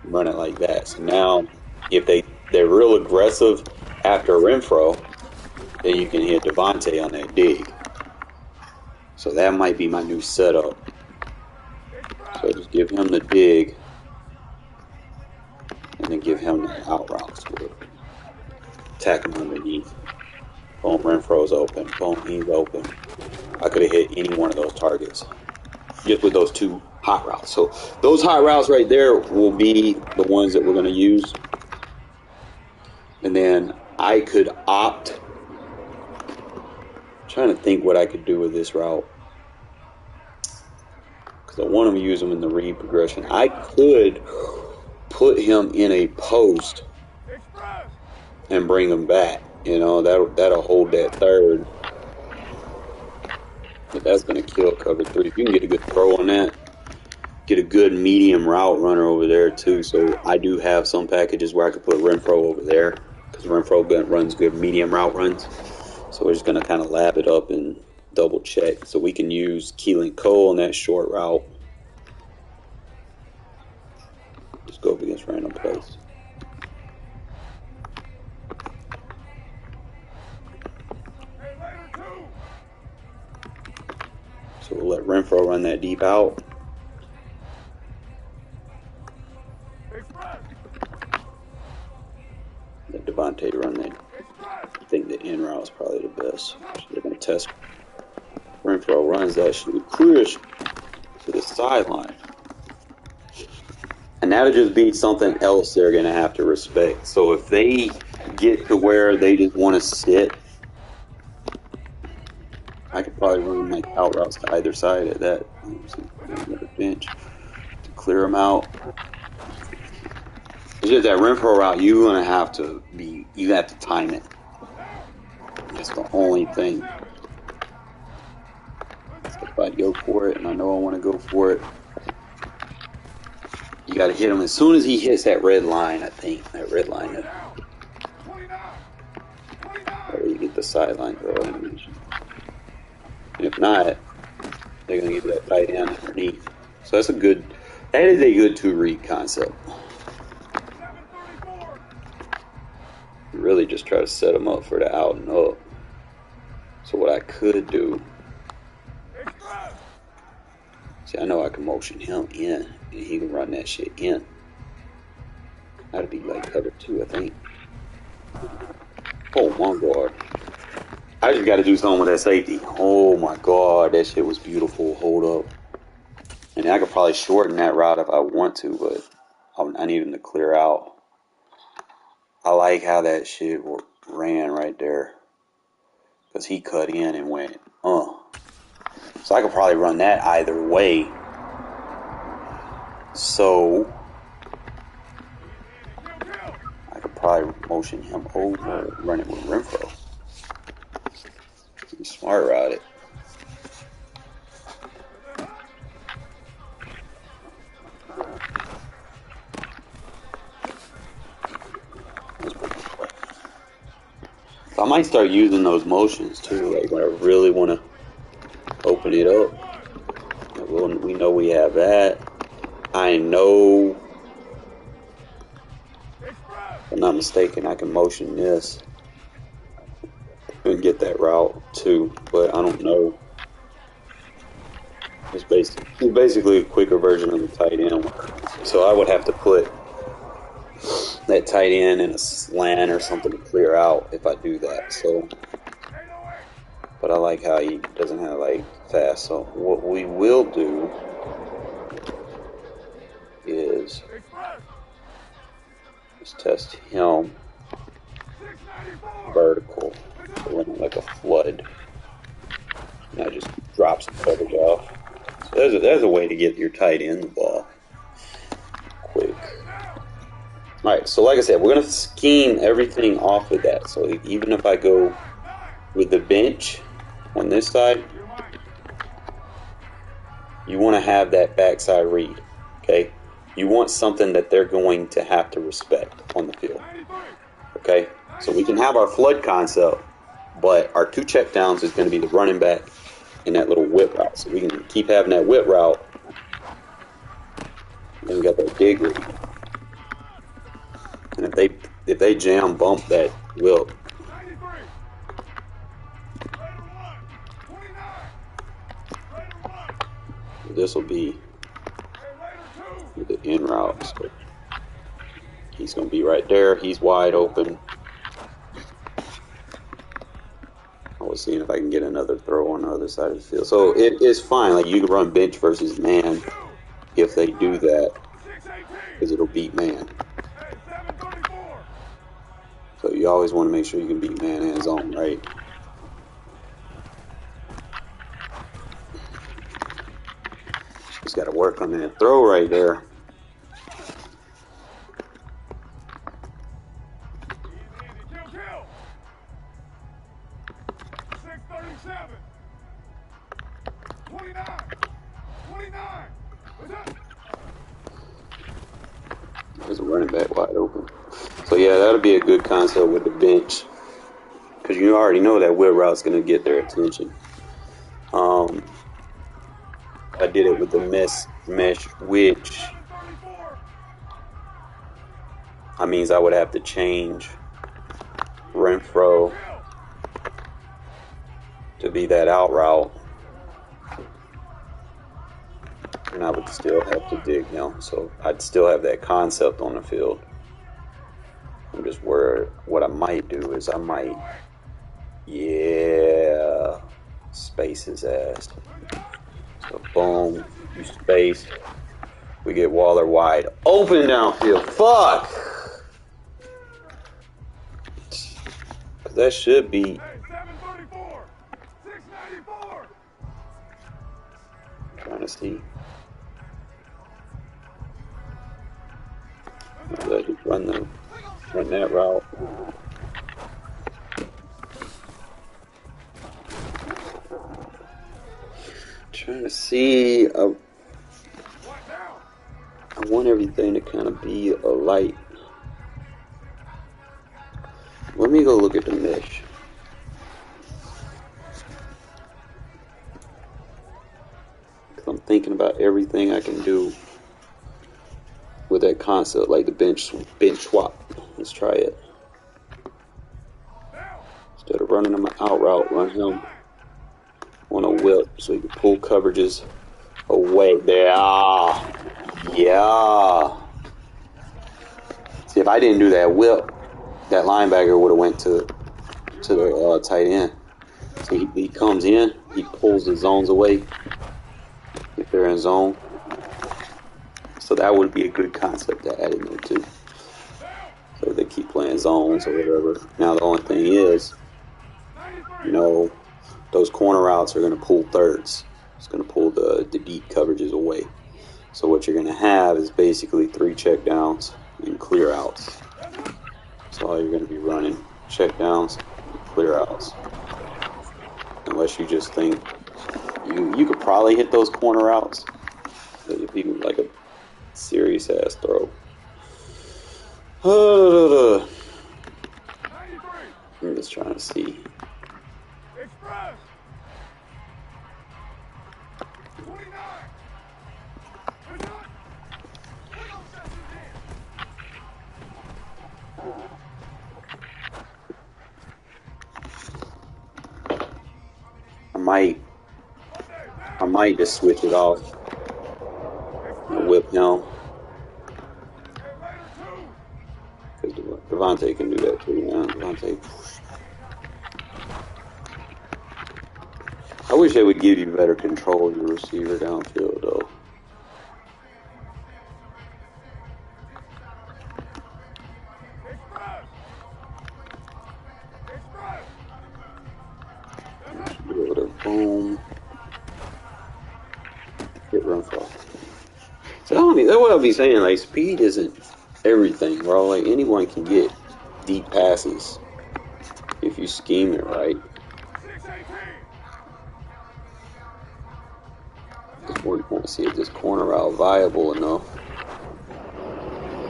run it like that. So now if they're real aggressive after Renfro, then you can hit Devontae on that dig. So that might be my new setup. So just give him the dig and then give him the out routes. Attack him underneath. Boom, Renfro's open. Boom, he's open. I could have hit any one of those targets just with those two hot routes. So those hot routes right there will be the ones that we're going to use. And then I could opt. I'm trying to think what I could do with this route, because I want to use them in the read progression. I could put him in a post and bring him back. You know, that'll hold that third. But that's going to kill cover 3. If you can get a good throw on that, get a good medium route runner over there too. So I do have some packages where I could put Renfro over there, because Renfro runs good medium route runs. So we're just going to kind of lab it up and double check. So we can use Keelan Cole on that short route. Just go up against random plays. So we'll let Renfro run that deep out. Let Devontae run that. I think the in route is probably the best. So they're going to test. Renfro runs that shit crush to the sideline. And that'll just be something else they're going to have to respect. So if they get to where they just want to sit, I could probably run like out routes to either side of that. Another bench to clear them out. It's just that Renfro route, you have to time it. That's the only thing. So if I go for it, and I know I want to go for it, you got to hit him as soon as he hits that red line. I think that red line. Where you get the sideline throw animation. If not, they're going to get that tight end underneath. So that is a good 2-read concept. You really just try to set them up for the out and up. So what I could do, see, I know I can motion him in, and he can run that shit in. That'd be like cover 2, I think. Oh my God. I just got to do something with that safety. Oh my God, that shit was beautiful. Hold up. And I could probably shorten that route if I want to, but I need him to clear out. I like how that shit ran right there, because he cut in and went, So I could probably run that either way. So I could probably motion him over, run it with Renfro. Be smart about it. So I might start using those motions too, like when I really want to open it up. We know we have that. I know, if I'm not mistaken, I can motion this and get that route too, but I don't know. It's basically a quicker version of the tight end. So I would have to put that tight end in a slant or something to clear out if I do that. So, but I like how he doesn't have like fast. So what we will do is just test him vertical, like a flood. And I just drop some coverage off. So there's a way to get your tight end the ball quick. All right, so like I said, we're going to scheme everything off of that. So even if I go with the bench on this side, you want to have that backside read, okay? You want something that they're going to have to respect on the field, okay? So we can have our flood concept, but our 2 checkdowns is going to be the running back and that little whip route. So we can keep having that whip route. Then we got that dig read. And if they jam bump that whip, this will be the in route. So he's going to be right there. He's wide open. I was seeing if I can get another throw on the other side of the field. So it is fine. Like you can run bench versus man if they do that, because it'll beat man. So you always want to make sure you can beat man and zone, right? Just got to work on that throw right there. There's a running back wide open. So yeah, that'll be a good concept with the bench, because you already know that whip route's going to get their attention. I did it with the mesh, which means I would have to change Renfro to be that out route, and I would still have to dig now. So I'd still have that concept on the field. I'm just worried. What I might do is space his ass. So boom, you space. We get Waller wide open downfield. Fuck! That should be. Trying to see. Let him run that route. Trying to see. I want everything to kind of be alike. Let me go look at the mesh. I'm thinking about everything I can do with that concept, like the bench swap. Let's try it. Instead of running him out route, run him on a whip so he can pull coverages away. There. Yeah. See, if I didn't do that whip, that linebacker would have went to the tight end. So he comes in, he pulls the zones away if they're in zone. So that would be a good concept to add in there too. So they keep playing zones or whatever. Now the only thing is, those corner routes are going to pull thirds. It's going to pull the deep coverages away. So what you're going to have is basically 3 checkdowns and clear outs. So all you're going to be running checkdowns and clear outs. Unless you just think you could probably hit those corner routes if you can, like a serious ass throw. I'm just trying to see. I might just switch it off and whip him. Because Devontae can do that too, man. Devontae. I wish they would give you better control of your receiver downfield, though. Boom. that's what I'll be saying. Like, speed isn't everything, bro. Like, anyone can get deep passes if you scheme it right. Just want to see if this corner route viable enough.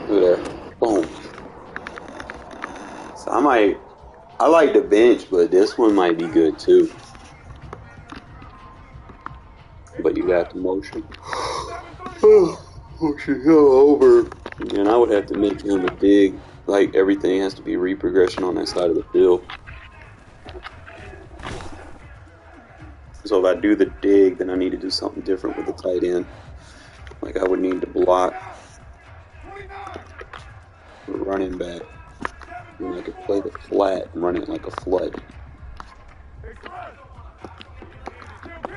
Look there, boom. So I like the bench, but this one might be good too. But you got the motion. Motion him over. And I would have to make him a dig. Like, everything has to be reprogression on that side of the field. So if I do the dig, then I need to do something different with the tight end. Like, I would need to block the running back. And I could play the flat and run it like a flood.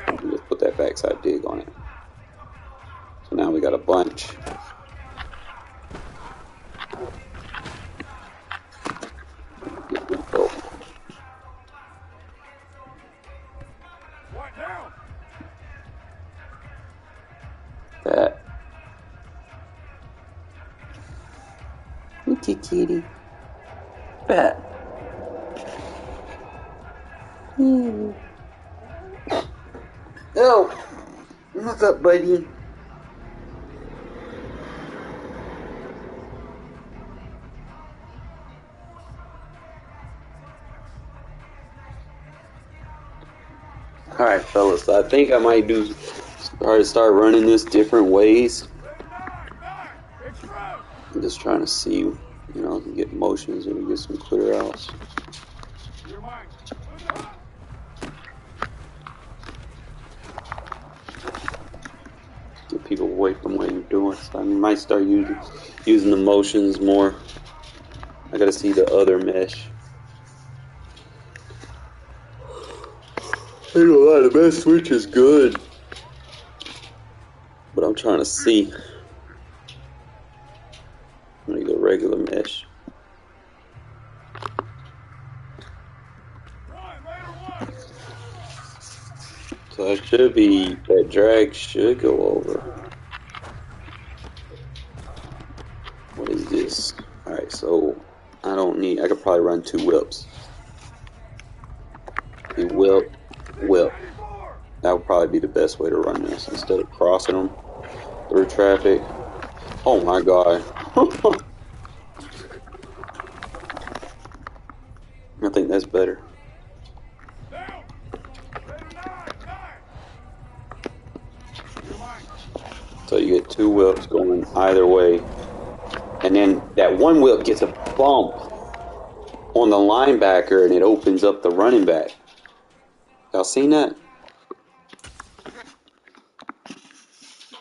And just put that backside dig on it. So now we got a bunch. That. Okay, kitty. Bat. Oh, what's up, buddy? All right, fellas. So I think I might start running this different ways. I'm just trying to see, you know, get motions and get some clear outs. Get people away from what you're doing. So I might start using the motions more. I gotta see the other mesh. I ain't gonna lie, the mesh switch is good, but I'm trying to see. I'm gonna go regular mesh. So it should be, that drag should go over. What is this? Alright, so I could probably run 2 whips. The whip. That would probably be the best way to run this instead of crossing them through traffic. Oh my god. I think that's better. So you get 2 whips going either way. And then that one whip gets a bump on the linebacker and it opens up the running back. Y'all seen that?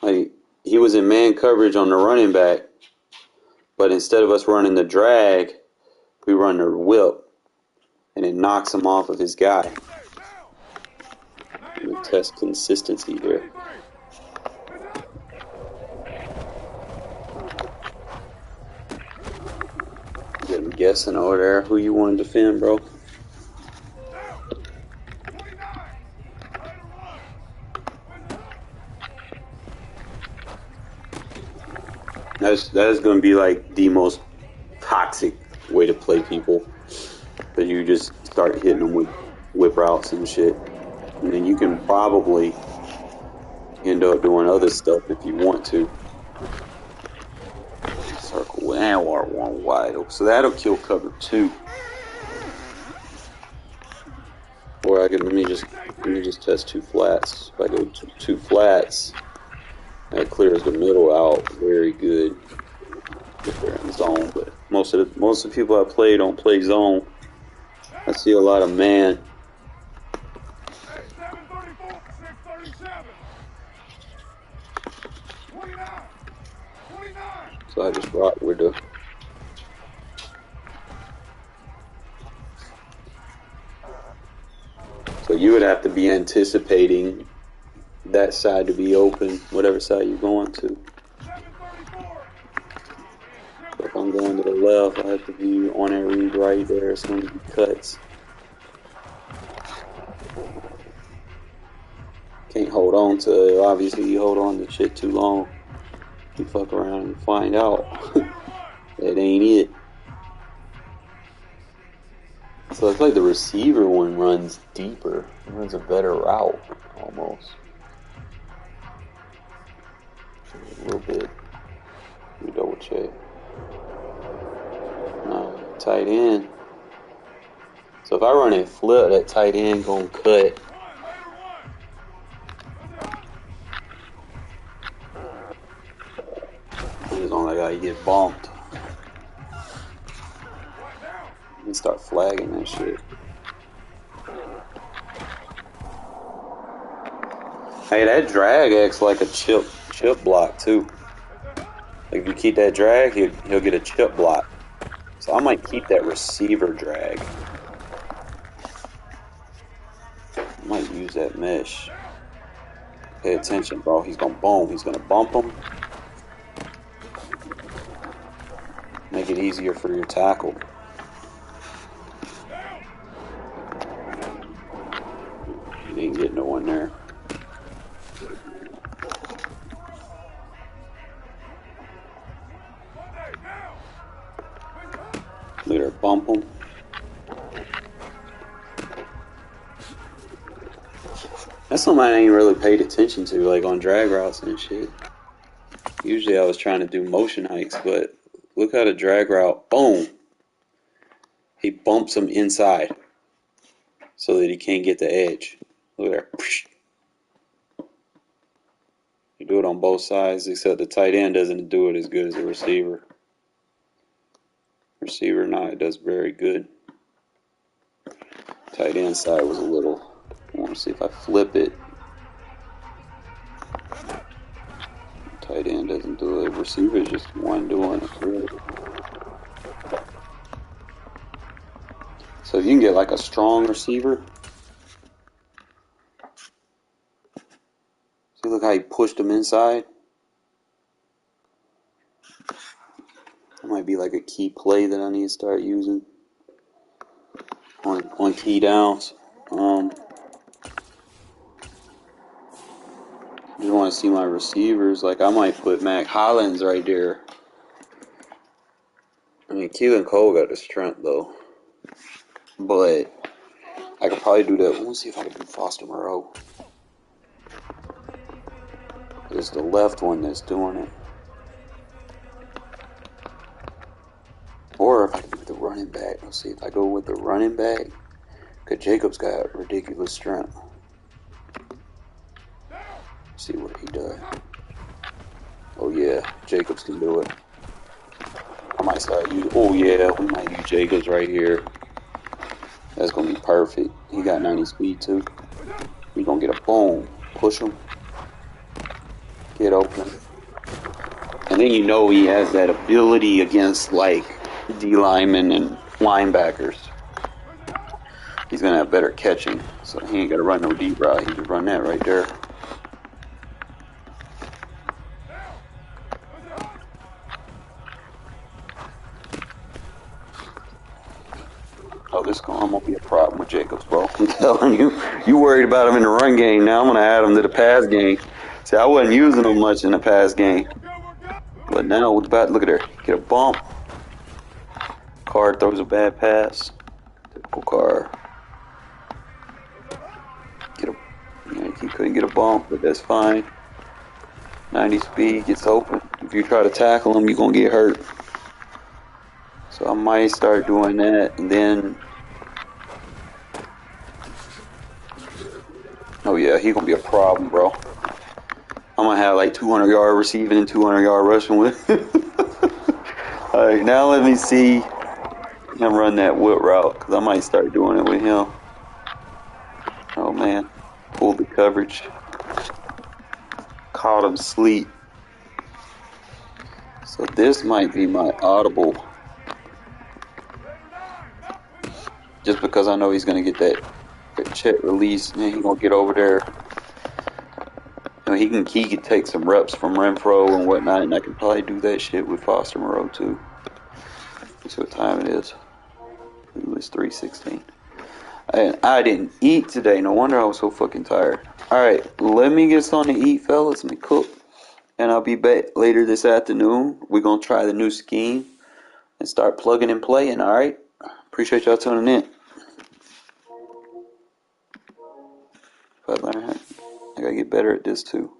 Like, he was in man coverage on the running back, but instead of us running the drag, we run the whip, and it knocks him off of his guy. We test consistency here. Get him guessing over there who you want to defend, bro. That is going to be like the most toxic way to play people. But you just start hitting them with whip routes and shit. And then you can probably end up doing other stuff if you want to. Circle and R1 wide open. So that'll kill cover 2. Or let me just test 2 flats. If I go to 2 flats, that clears the middle out very good if they're in zone. But most of the people I play don't play zone. I see a lot of man. So I just rock with the. So you would have to be anticipating that side to be open, whatever side you're going to. So if I'm going to the left, I have to be on that read right there as soon as he cuts. Can't hold on to it. Obviously, you hold on to shit too long. You fuck around and find out that ain't it. So it's like the receiver one runs deeper, runs a better route almost. A little bit. Let me double check. Tight end. So if I run a flip, that tight end gonna cut. It's only like I get bumped. And start flagging that shit. Hey, that drag acts like a chip block too. Like if you keep that drag, he'll get a chip block. So I might keep that receiver drag. I might use that mesh. Pay attention, bro. He's gonna boom. He's gonna bump him. Make it easier for your tackle. You didn't get no one there. Look at her bump him. That's something I ain't really paid attention to, like on drag routes and shit. Usually I was trying to do motion hikes, but look how the drag route, boom. He bumps him inside so that he can't get the edge. Look at there. You do it on both sides, except the tight end doesn't do it as good as the receiver. Receiver, nah, it does very good. Tight end side was a little. I want to see if I flip it. Tight end doesn't do it. Receiver is just one doing it. Really. So if you can get like a strong receiver. See, look how he pushed him inside. That might be like a key play that I need to start using on key downs. Just want to see my receivers. Like I might put Mac Hollins right there. I mean, Keelan Cole got the strength though, but I could probably do that. Let's see if I can do Foster Moreau. It's the left one that's doing it. Or if I can do the running back. Let's see if I go with the running back. Because Jacobs got ridiculous strength. Let's see what he does. Oh yeah, Jacobs can do it. I might start using. Oh yeah, we might use Jacobs right here. That's gonna be perfect. He got 90 speed too. He gonna get a boom, push him, get open, and then you know he has that ability against like D linemen and linebackers. He's gonna have better catching, so he ain't gotta run no deep route. He can run that right there. Oh, this gonna be a problem with Jacobs, bro. I'm telling you, you worried about him in the run game. Now I'm gonna add him to the pass game. See, I wasn't using him much in the pass game, but now with about look at her, get a bump. Carr throws a bad pass. Typical Carr. He couldn't get a bump, but that's fine. 90 speed, gets open. If you try to tackle him, you're gonna get hurt. So I might start doing that, and then. Oh yeah, he gonna be a problem, bro. I'm gonna have like 200-yard receiving and 200-yard rushing with. All right, now let me see him run that whip route, because I might start doing it with him. Oh man, pulled the coverage. Caught him sleep. So this might be my audible. Just because I know he's gonna get that check release, and he's gonna get over there. You know, he can take some reps from Renfro and whatnot, and I can probably do that shit with Foster Moreau too. Let's see what time it is. It was 3:16. And I didn't eat today. No wonder I was so fucking tired. All right, let me get something to eat, fellas. Let me cook, and I'll be back later this afternoon. We're going to try the new scheme and start plugging and playing, all right? Appreciate y'all tuning in. I got to get better at this too.